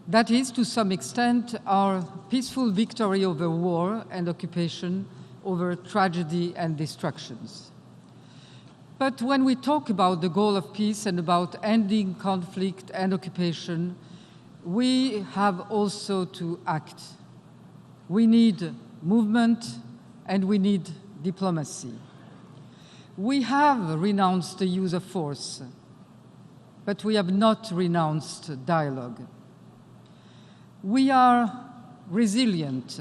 That is, to some extent, our peaceful victory over war and occupation, over tragedy and destructions. But when we talk about the goal of peace and about ending conflict and occupation, we have also to act. We need movement and we need diplomacy. We have renounced the use of force, but we have not renounced dialogue. We are resilient,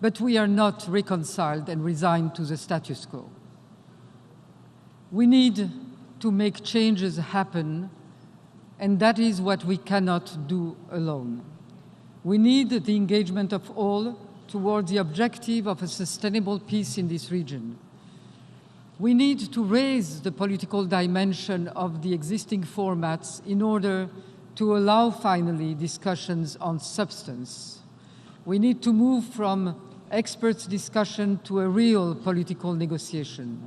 but we are not reconciled and resigned to the status quo. We need to make changes happen, and that is what we cannot do alone. We need the engagement of all towards the objective of a sustainable peace in this region. We need to raise the political dimension of the existing formats in order to allow, finally, discussions on substance. We need to move from experts' discussion to a real political negotiation.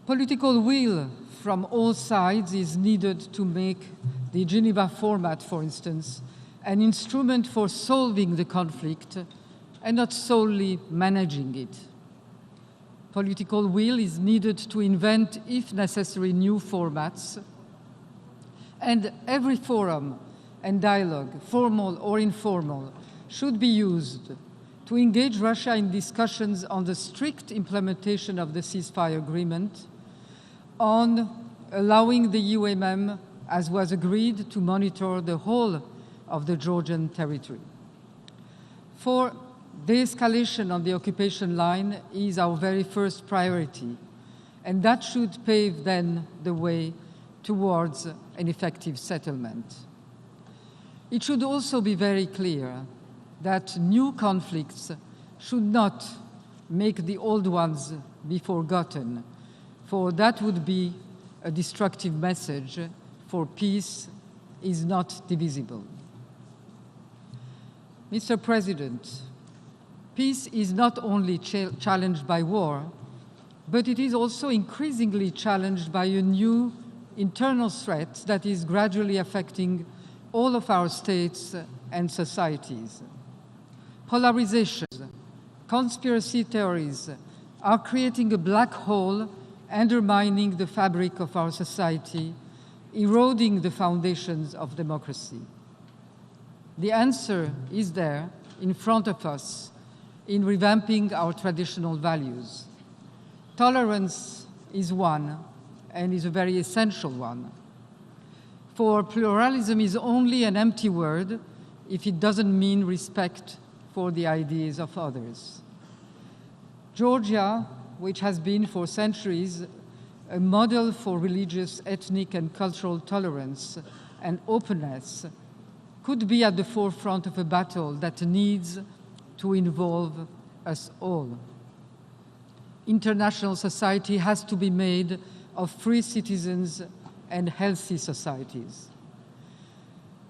Political will from all sides is needed to make the Geneva format, for instance, an instrument for solving the conflict and not solely managing it. Political will is needed to invent, if necessary, new formats, and every forum and dialogue, formal or informal, should be used to engage Russia in discussions on the strict implementation of the ceasefire agreement, on allowing the UMM, as was agreed, to monitor the whole of the Georgian territory. For de-escalation on the occupation line is our very first priority, and that should pave then the way towards an effective settlement. It should also be very clear that new conflicts should not make the old ones be forgotten, for that would be a destructive message, for peace is not divisible. Mr. President, peace is not only challenged by war, but it is also increasingly challenged by a new internal threat that is gradually affecting all of our states and societies. Polarization, conspiracy theories are creating a black hole, undermining the fabric of our society, eroding the foundations of democracy. The answer is there, in front of us, in revamping our traditional values. Tolerance is one, and is a very essential one. For pluralism is only an empty word if it doesn't mean respect for the ideas of others. Georgia, which has been for centuries a model for religious, ethnic, and cultural tolerance and openness, could be at the forefront of a battle that needs to involve us all. International society has to be made of free citizens and healthy societies.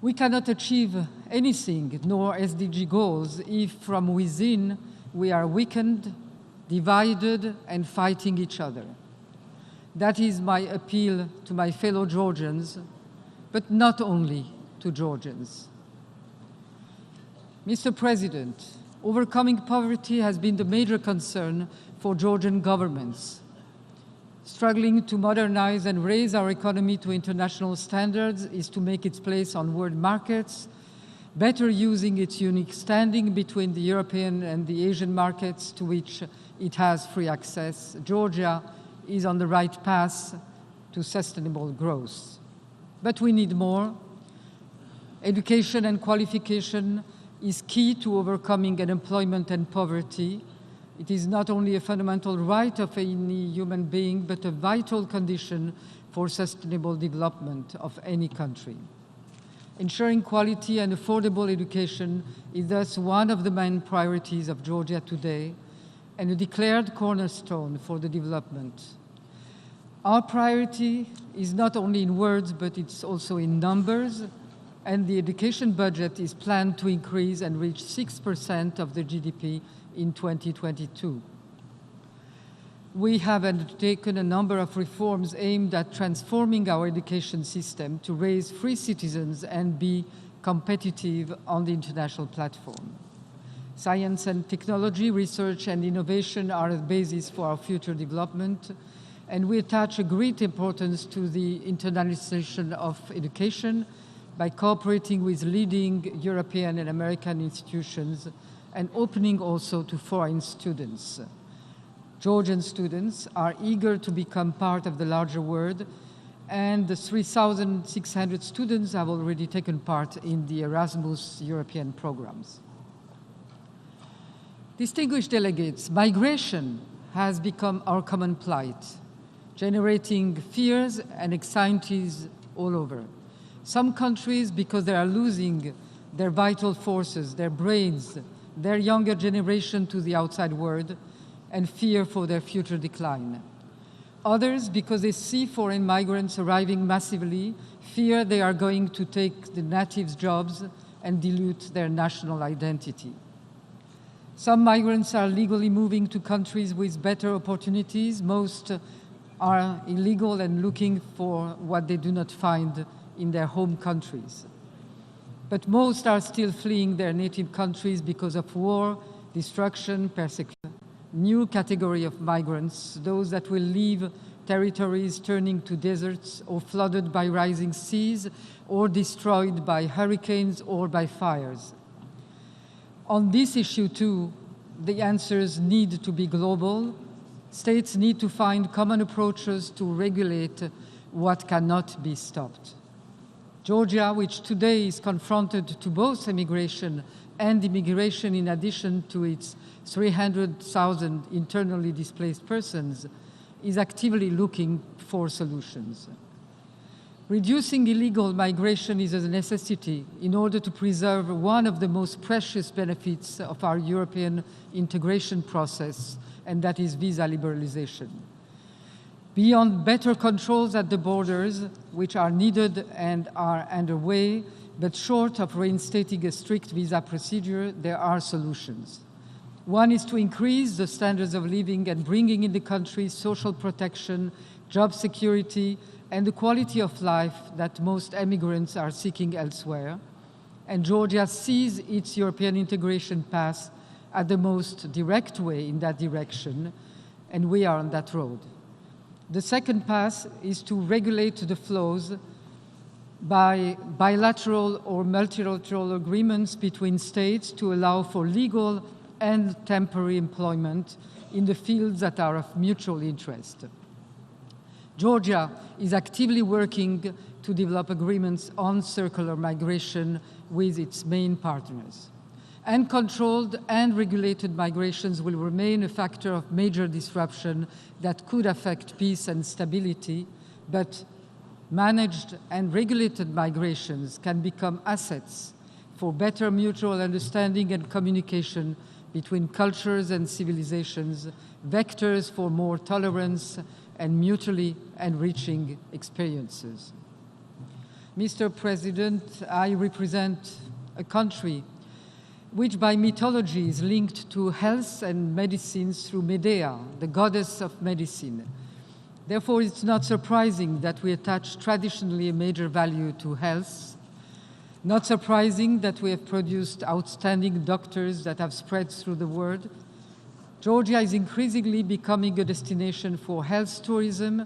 We cannot achieve anything, nor SDG goals, if from within we are weakened, divided, and fighting each other. That is my appeal to my fellow Georgians, but not only to Georgians. Mr. President, overcoming poverty has been the major concern for Georgian governments. Struggling to modernize and raise our economy to international standards is to make its place on world markets, better using its unique standing between the European and the Asian markets to which it has free access. Georgia is on the right path to sustainable growth. But we need more. Education and qualification is key to overcoming unemployment and poverty. It is not only a fundamental right of any human being, but a vital condition for sustainable development of any country. Ensuring quality and affordable education is thus one of the main priorities of Georgia today and a declared cornerstone for the development. Our priority is not only in words, but it's also in numbers, and the education budget is planned to increase and reach 6% of the GDP in 2022. We have undertaken a number of reforms aimed at transforming our education system to raise free citizens and be competitive on the international platform. Science and technology, research and innovation are the basis for our future development, and we attach a great importance to the internationalization of education by cooperating with leading European and American institutions and opening also to foreign students. Georgian students are eager to become part of the larger world, and the 3,600 students have already taken part in the Erasmus European programs. Distinguished delegates, migration has become our common plight, generating fears and anxieties all over. Some countries, because they are losing their vital forces, their brains, their younger generation to the outside world, and fear for their future decline. Others, because they see foreign migrants arriving massively, fear they are going to take the natives' jobs and dilute their national identity. Some migrants are legally moving to countries with better opportunities. Most are illegal and looking for what they do not find in their home countries. But most are still fleeing their native countries because of war, destruction, persecution. New category of migrants, those that will leave territories turning to deserts or flooded by rising seas or destroyed by hurricanes or by fires. On this issue too, the answers need to be global. States need to find common approaches to regulate what cannot be stopped. Georgia, which today is confronted to both immigration and immigration in addition to its 300,000 internally displaced persons, is actively looking for solutions. Reducing illegal migration is a necessity in order to preserve one of the most precious benefits of our European integration process, and that is visa liberalization. Beyond better controls at the borders, which are needed and are underway, but short of reinstating a strict visa procedure, there are solutions. One is to increase the standards of living and bringing in the country social protection, job security, and the quality of life that most emigrants are seeking elsewhere. And Georgia sees its European integration path as the most direct way in that direction, and we are on that road. The second path is to regulate the flows by bilateral or multilateral agreements between states to allow for legal and temporary employment in the fields that are of mutual interest. Georgia is actively working to develop agreements on circular migration with its main partners. Uncontrolled and regulated migrations will remain a factor of major disruption that could affect peace and stability, but managed and regulated migrations can become assets for better mutual understanding and communication between cultures and civilizations, vectors for more tolerance and mutually enriching experiences. Mr. President, I represent a country which by mythology is linked to health and medicines through Medea, the goddess of medicine. Therefore, it's not surprising that we attach traditionally a major value to health. Not surprising that we have produced outstanding doctors that have spread through the world. Georgia is increasingly becoming a destination for health tourism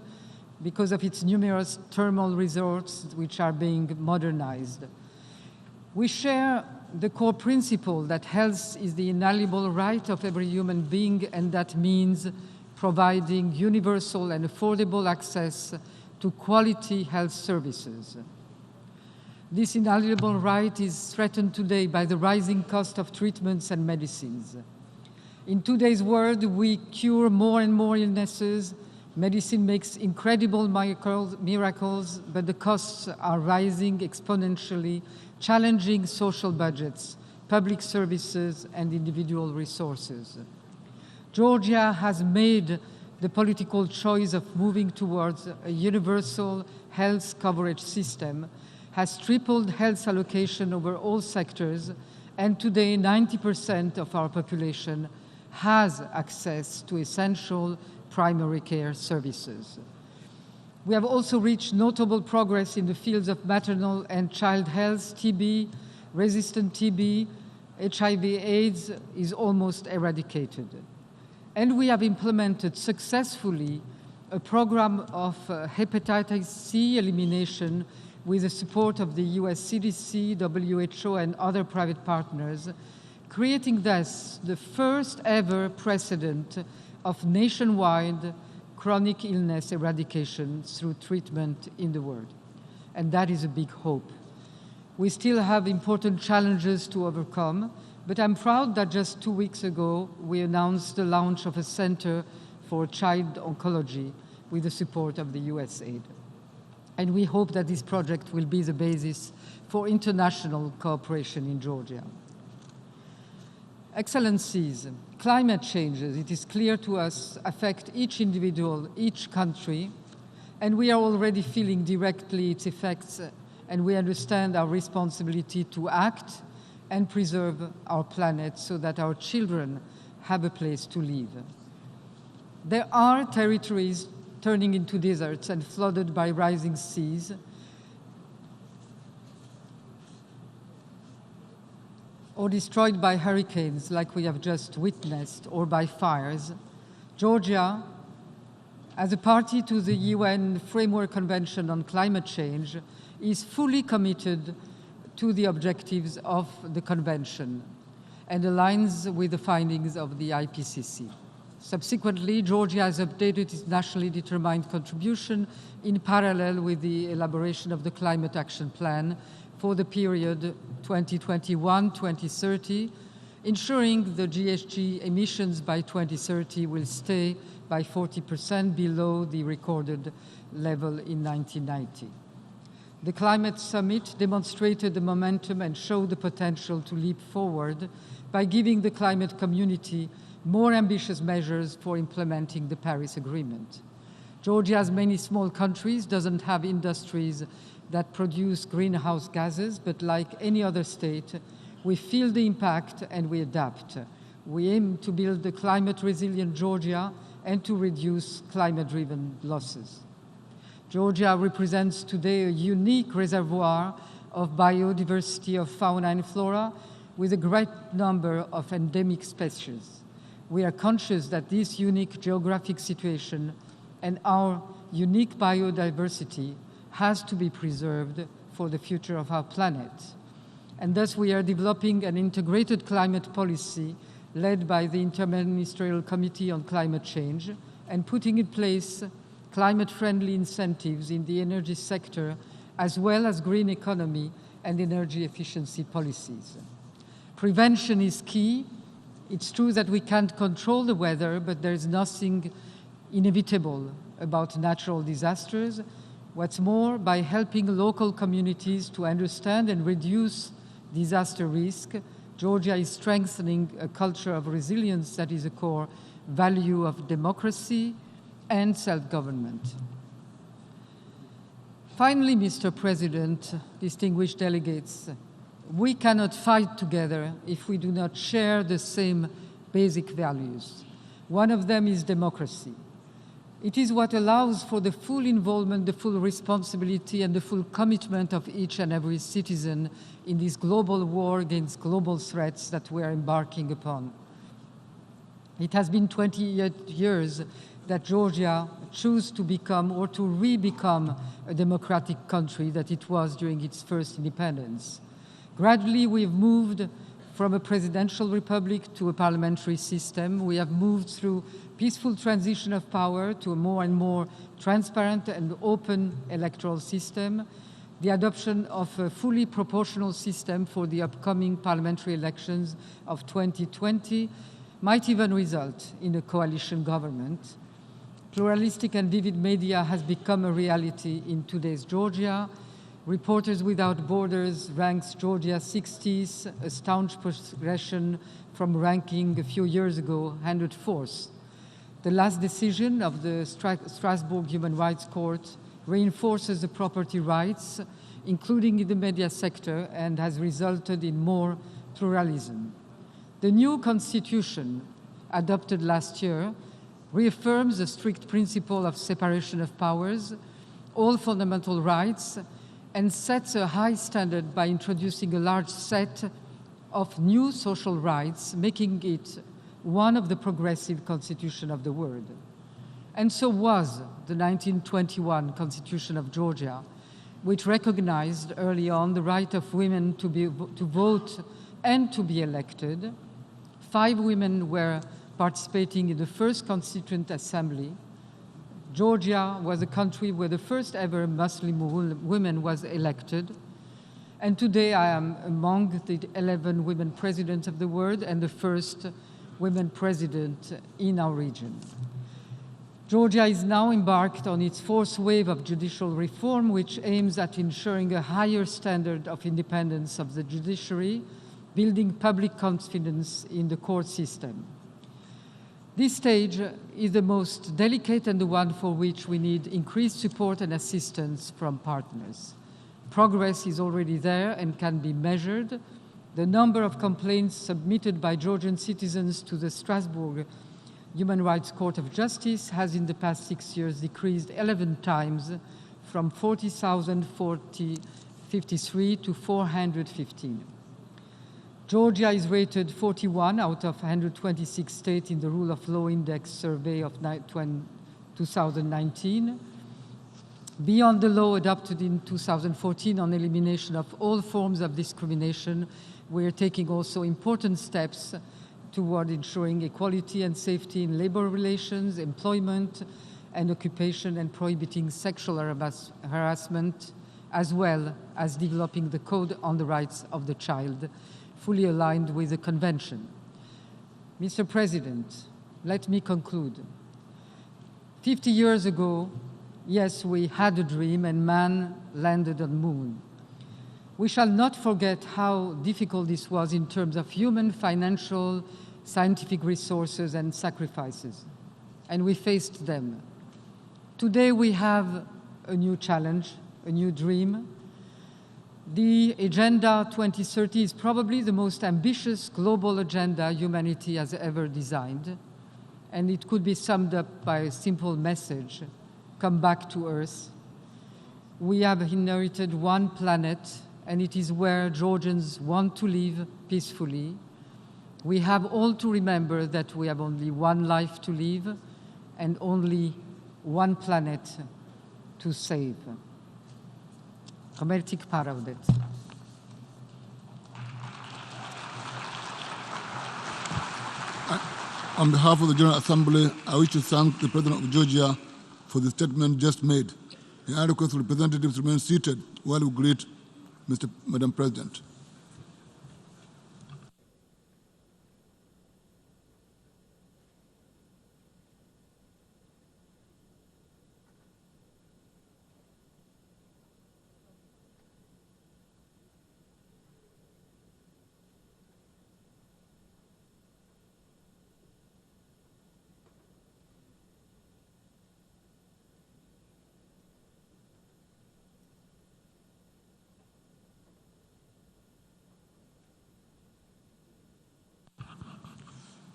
because of its numerous thermal resorts which are being modernized. We share the core principle that health is the inalienable right of every human being, and that means providing universal and affordable access to quality health services. This inalienable right is threatened today by the rising cost of treatments and medicines. In today's world, we cure more and more illnesses. Medicine makes incredible miracles, but the costs are rising exponentially, challenging social budgets, public services, and individual resources. Georgia has made the political choice of moving towards a universal health coverage system, has tripled health allocation over all sectors, and today 90% of our population has access to essential primary care services. We have also reached notable progress in the fields of maternal and child health. TB, resistant TB, HIV/AIDS is almost eradicated. And we have implemented successfully a program of hepatitis C elimination with the support of the US CDC, WHO, and other private partners, creating thus the first ever precedent of nationwide chronic illness eradication through treatment in the world. And that is a big hope. We still have important challenges to overcome, but I'm proud that just 2 weeks ago, we announced the launch of a center for child oncology with the support of the USAID. And we hope that this project will be the basis for international cooperation in Georgia. Excellencies, climate changes, it is clear to us, affect each individual, each country, and we are already feeling directly its effects, and we understand our responsibility to act and preserve our planet so that our children have a place to live. There are territories turning into deserts and flooded by rising seas. Or destroyed by hurricanes like we have just witnessed, or by fires. Georgia, as a party to the UN Framework Convention on Climate Change, is fully committed to the objectives of the convention and aligns with the findings of the IPCC. Subsequently, Georgia has updated its nationally determined contribution in parallel with the elaboration of the Climate Action Plan for the period 2021-2030, ensuring the GHG emissions by 2030 will stay by 40% below the recorded level in 1990. The climate summit demonstrated the momentum and showed the potential to leap forward by giving the climate community more ambitious measures for implementing the Paris Agreement. Georgia, as many small countries, doesn't have industries that produce greenhouse gases, but like any other state, we feel the impact and we adapt. We aim to build a climate-resilient Georgia and to reduce climate-driven losses. Georgia represents today a unique reservoir of biodiversity of fauna and flora with a great number of endemic species. We are conscious that this unique geographic situation and our unique biodiversity has to be preserved for the future of our planet. And thus we are developing an integrated climate policy led by the Interministerial Committee on Climate Change and putting in place climate-friendly incentives in the energy sector as well as green economy and energy efficiency policies. Prevention is key. It's true that we can't control the weather, but there's nothing inevitable about natural disasters. What's more, by helping local communities to understand and reduce disaster risk, Georgia is strengthening a culture of resilience that is a core value of democracy and self-government. Finally, Mr. President, distinguished delegates, we cannot fight together if we do not share the same basic values. One of them is democracy. It is what allows for the full involvement, the full responsibility, and the full commitment of each and every citizen in this global war against global threats that we are embarking upon. It has been 28 years that Georgia chose to become or to re-become a democratic country that it was during its first independence. Gradually, we've moved from a presidential republic to a parliamentary system. We have moved through peaceful transition of power to a more and more transparent and open electoral system. The adoption of a fully proportional system for the upcoming parliamentary elections of 2020 might even result in a coalition government. Pluralistic and vivid media has become a reality in today's Georgia. Reporters Without Borders ranks Georgia 60th, a staunch progression from ranking a few years ago 104th. The last decision of the Strasbourg Human Rights Court reinforces the property rights, including in the media sector, and has resulted in more pluralism. The new constitution, adopted last year, reaffirms the strict principle of separation of powers, all fundamental rights, and sets a high standard by introducing a large set of new social rights, making it one of the progressive constitutions of the world. And so was the 1921 Constitution of Georgia, which recognized early on the right of women to vote and to be elected. 5 women were participating in the first Constituent Assembly. Georgia was a country where the first ever Muslim woman was elected. And today I am among the 11 women presidents of the world and the first women president in our region. Georgia is now embarked on its 4th wave of judicial reform, which aims at ensuring a higher standard of independence of the judiciary, building public confidence in the court system. This stage is the most delicate and the one for which we need increased support and assistance from partners. Progress is already there and can be measured. The number of complaints submitted by Georgian citizens to the Strasbourg Human Rights Court of Justice has in the past 6 years decreased 11 times from 40,053 to 415. Georgia is rated 41 out of 126 states in the Rule of Law Index survey of 2019. Beyond the law adopted in 2014 on elimination of all forms of discrimination, we are taking also important steps toward ensuring equality and safety in labor relations, employment, and occupation, and prohibiting sexual harassment, as well as developing the Code on the Rights of the Child, fully aligned with the Convention. Mr. President, let me conclude. 50 years ago, Yes, we had a dream and man landed on the moon. We shall not forget how difficult this was in terms of human, financial, scientific resources and sacrifices. And we faced them. Today we have a new challenge, a new dream. The Agenda 2030 is probably the most ambitious global agenda humanity has ever designed. And it could be summed up by a simple message: come back to Earth. We have inherited one planet, and it is where Georgians want to live peacefully. We have all to remember that we have only one life to live and only one planet to save. Romantic part of it. On behalf of the General Assembly, I wish to thank the President of Georgia for the statement just made. I request representatives remain seated while we greet Madam President.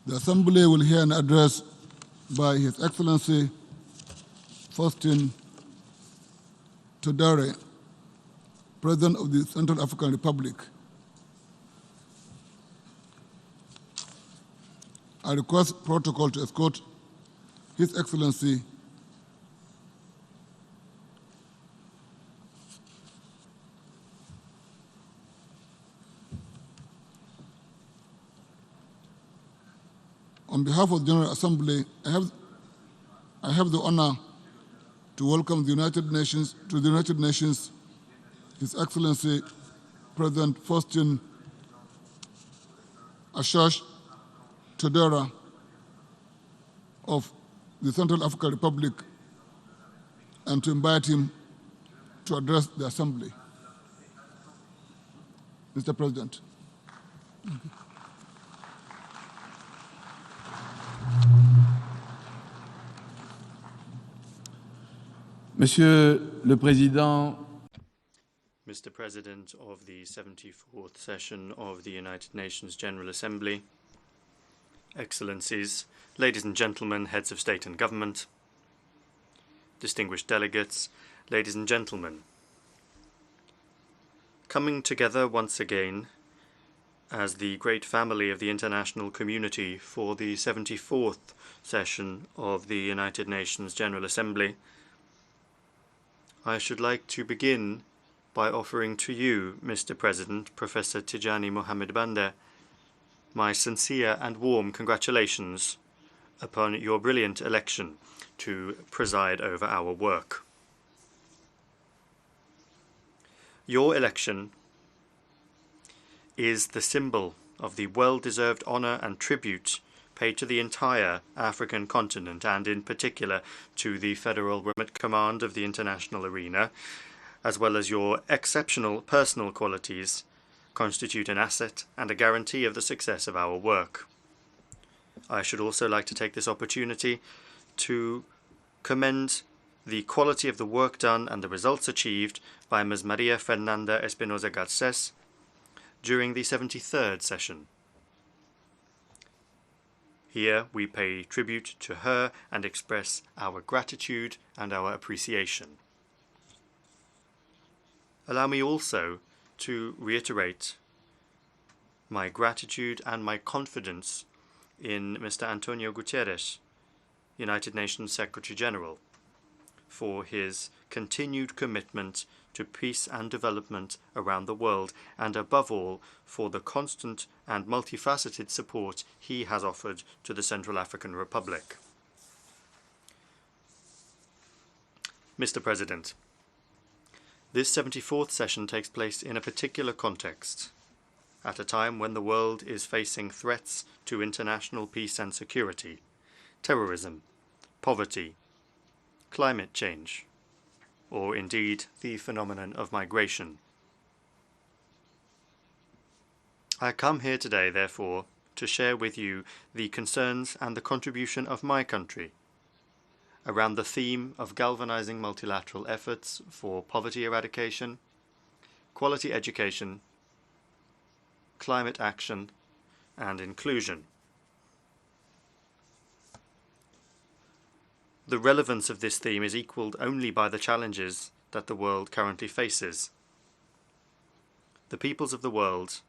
The Assembly will hear an address by His Excellency Faustin Todare, President of the Central African Republic. I request protocol to escort His Excellency On behalf of the General Assembly, I have the honor to welcome the United Nations His Excellency President Faustin Ashash Todera of the Central African Republic, and to invite him to address the Assembly. Mr. President. Thank you. Monsieur le Président, Mr. President of the 74th session of the United Nations General Assembly, Excellencies, ladies and gentlemen, heads of state and government, distinguished delegates, ladies and gentlemen, coming together once again as the great family of the international community for the 74th session of the United Nations General Assembly, I should like to begin by offering to you, Mr. President, Professor Tijani Mohamed Bande, my sincere and warm congratulations upon your brilliant election to preside over our work. Your election is the symbol of the well-deserved honor and tribute paid to the entire African continent, and in particular to the Federal Remote Command of the international arena, as well as your exceptional personal qualities, constitute an asset and a guarantee of the success of our work. I should also like to take this opportunity to commend the quality of the work done and the results achieved by Ms. Maria Fernanda Espinosa Garces during the 73rd session. Here we pay tribute to her and express our gratitude and our appreciation. Allow me also to reiterate my gratitude and my confidence in Mr. Antonio Guterres, United Nations Secretary General, for his continued commitment to peace and development around the world, and above all for the constant and multifaceted support he has offered to the Central African Republic. Mr. President, this 74th session takes place in a particular context, at a time when the world is facing threats to international peace and security, terrorism, poverty, climate change, or indeed the phenomenon of migration. I come here today, therefore, to share with you the concerns and the contribution of my country around the theme of galvanizing multilateral efforts for poverty eradication, quality education, climate action, and inclusion. The relevance of this theme is equalled only by the challenges that the world currently faces. The peoples of the world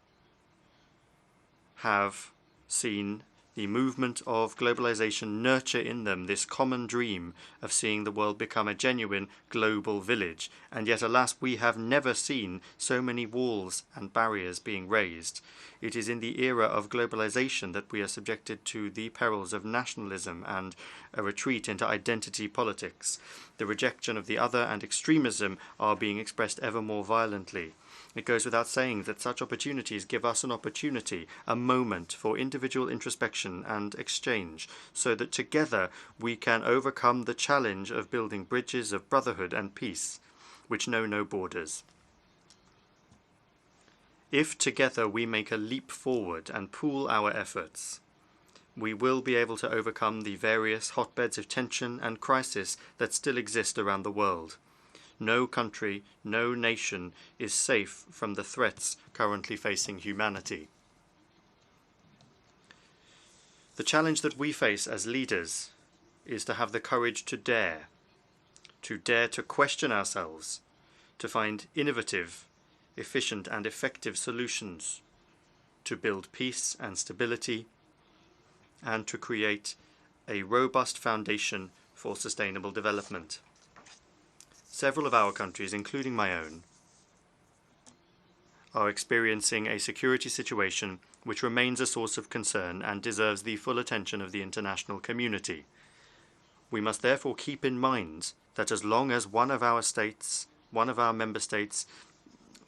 have seen the movement of globalization nurture in them this common dream of seeing the world become a genuine global village, and yet alas, we have never seen so many walls and barriers being raised. It is in the era of globalization that we are subjected to the perils of nationalism and a retreat into identity politics. The rejection of the other and extremism are being expressed ever more violently. It goes without saying that such opportunities give us an opportunity, a moment for individual introspection and exchange, so that together we can overcome the challenge of building bridges of brotherhood and peace, which know no borders. If together we make a leap forward and pool our efforts, we will be able to overcome the various hotbeds of tension and crisis that still exist around the world. No country, no nation is safe from the threats currently facing humanity. The challenge that we face as leaders is to have the courage to dare to question ourselves, to find innovative, efficient and effective solutions, to build peace and stability, and to create a robust foundation for sustainable development. Several of our countries, including my own, are experiencing a security situation which remains a source of concern and deserves the full attention of the international community. We must therefore keep in mind that as long as one of our member states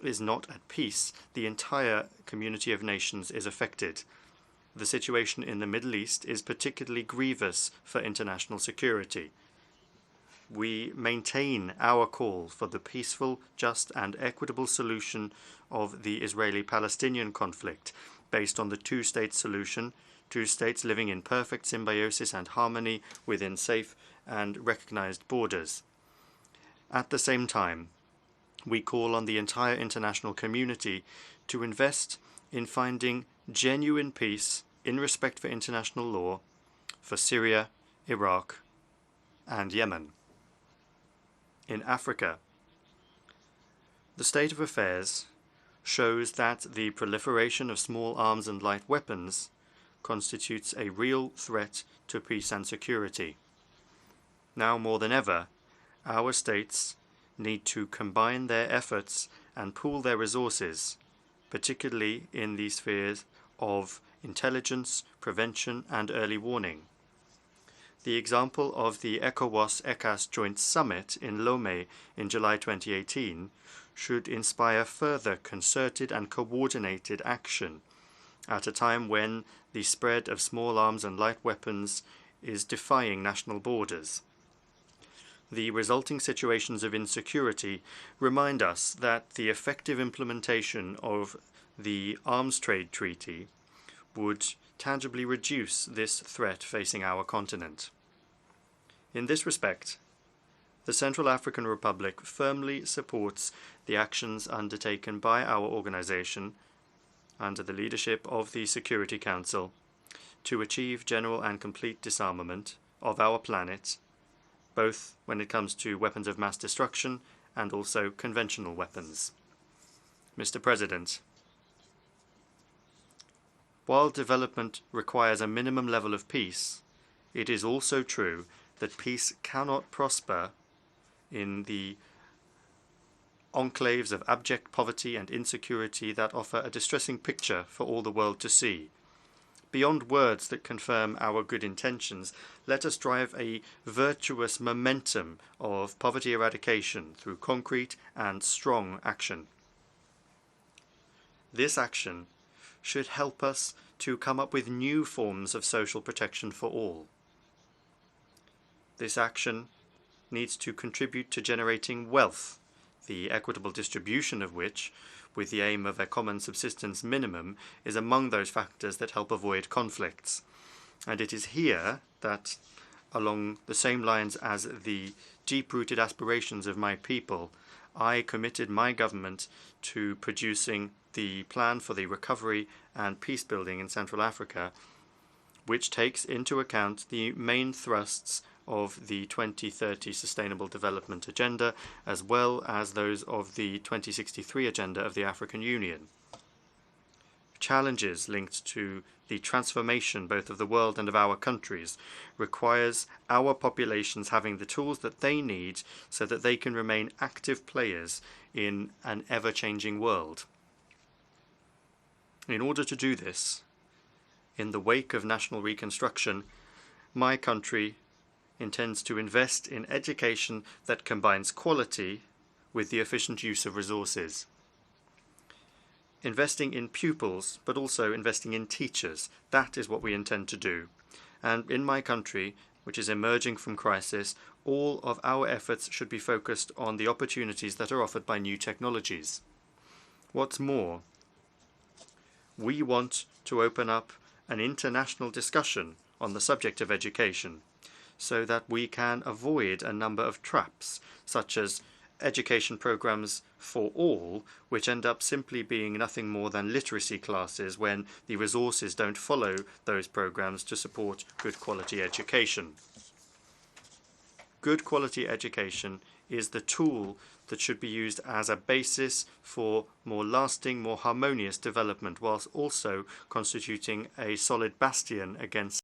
is not at peace, the entire community of nations is affected. The situation in the Middle East is particularly grievous for international security. We maintain our call for the peaceful, just and equitable solution of the Israeli-Palestinian conflict based on the two-state solution, two states living in perfect symbiosis and harmony within safe and recognized borders. At the same time, we call on the entire international community to invest in finding genuine peace in respect for international law for Syria, Iraq, and Yemen. In Africa, the state of affairs shows that the proliferation of small arms and light weapons constitutes a real threat to peace and security. Now more than ever, our states need to combine their efforts and pool their resources, particularly in the spheres of intelligence, prevention, and early warning. The example of the ECOWAS-ECAS Joint Summit in Lomé in July 2018 should inspire further concerted and coordinated action at a time when the spread of small arms and light weapons is defying national borders. The resulting situations of insecurity remind us that the effective implementation of the Arms Trade Treaty would tangibly reduce this threat facing our continent. In this respect, the Central African Republic firmly supports the actions undertaken by our organization under the leadership of the Security Council to achieve general and complete disarmament of our planet, both when it comes to weapons of mass destruction and also conventional weapons. Mr. President, while development requires a minimum level of peace, it is also true that peace cannot prosper in the enclaves of abject poverty and insecurity that offer a distressing picture for all the world to see. Beyond words that confirm our good intentions, let us drive a virtuous momentum of poverty eradication through concrete and strong action. This action should help us to come up with new forms of social protection for all. This action needs to contribute to generating wealth, the equitable distribution of which, with the aim of a common subsistence minimum, is among those factors that help avoid conflicts. And it is here that, along the same lines as the deep-rooted aspirations of my people, I committed my government to producing the plan for the recovery and peace building in Central Africa, which takes into account the main thrusts of the 2030 Sustainable Development Agenda, as well as those of the 2063 Agenda of the African Union. Challenges linked to the transformation both of the world and of our countries requires our populations having the tools that they need so that they can remain active players in an ever-changing world. In order to do this, in the wake of national reconstruction, my country intends to invest in education that combines quality with the efficient use of resources. Investing in pupils, but also investing in teachers, that is what we intend to do. And in my country, which is emerging from crisis, all of our efforts should be focused on the opportunities that are offered by new technologies. What's more, we want to open up an international discussion on the subject of education so that we can avoid a number of traps, such as education programs for all, which end up simply being nothing more than literacy classes when the resources don't follow those programs to support good quality education. Good quality education is the tool that should be used as a basis for more lasting, more harmonious development, whilst also constituting a solid bastion against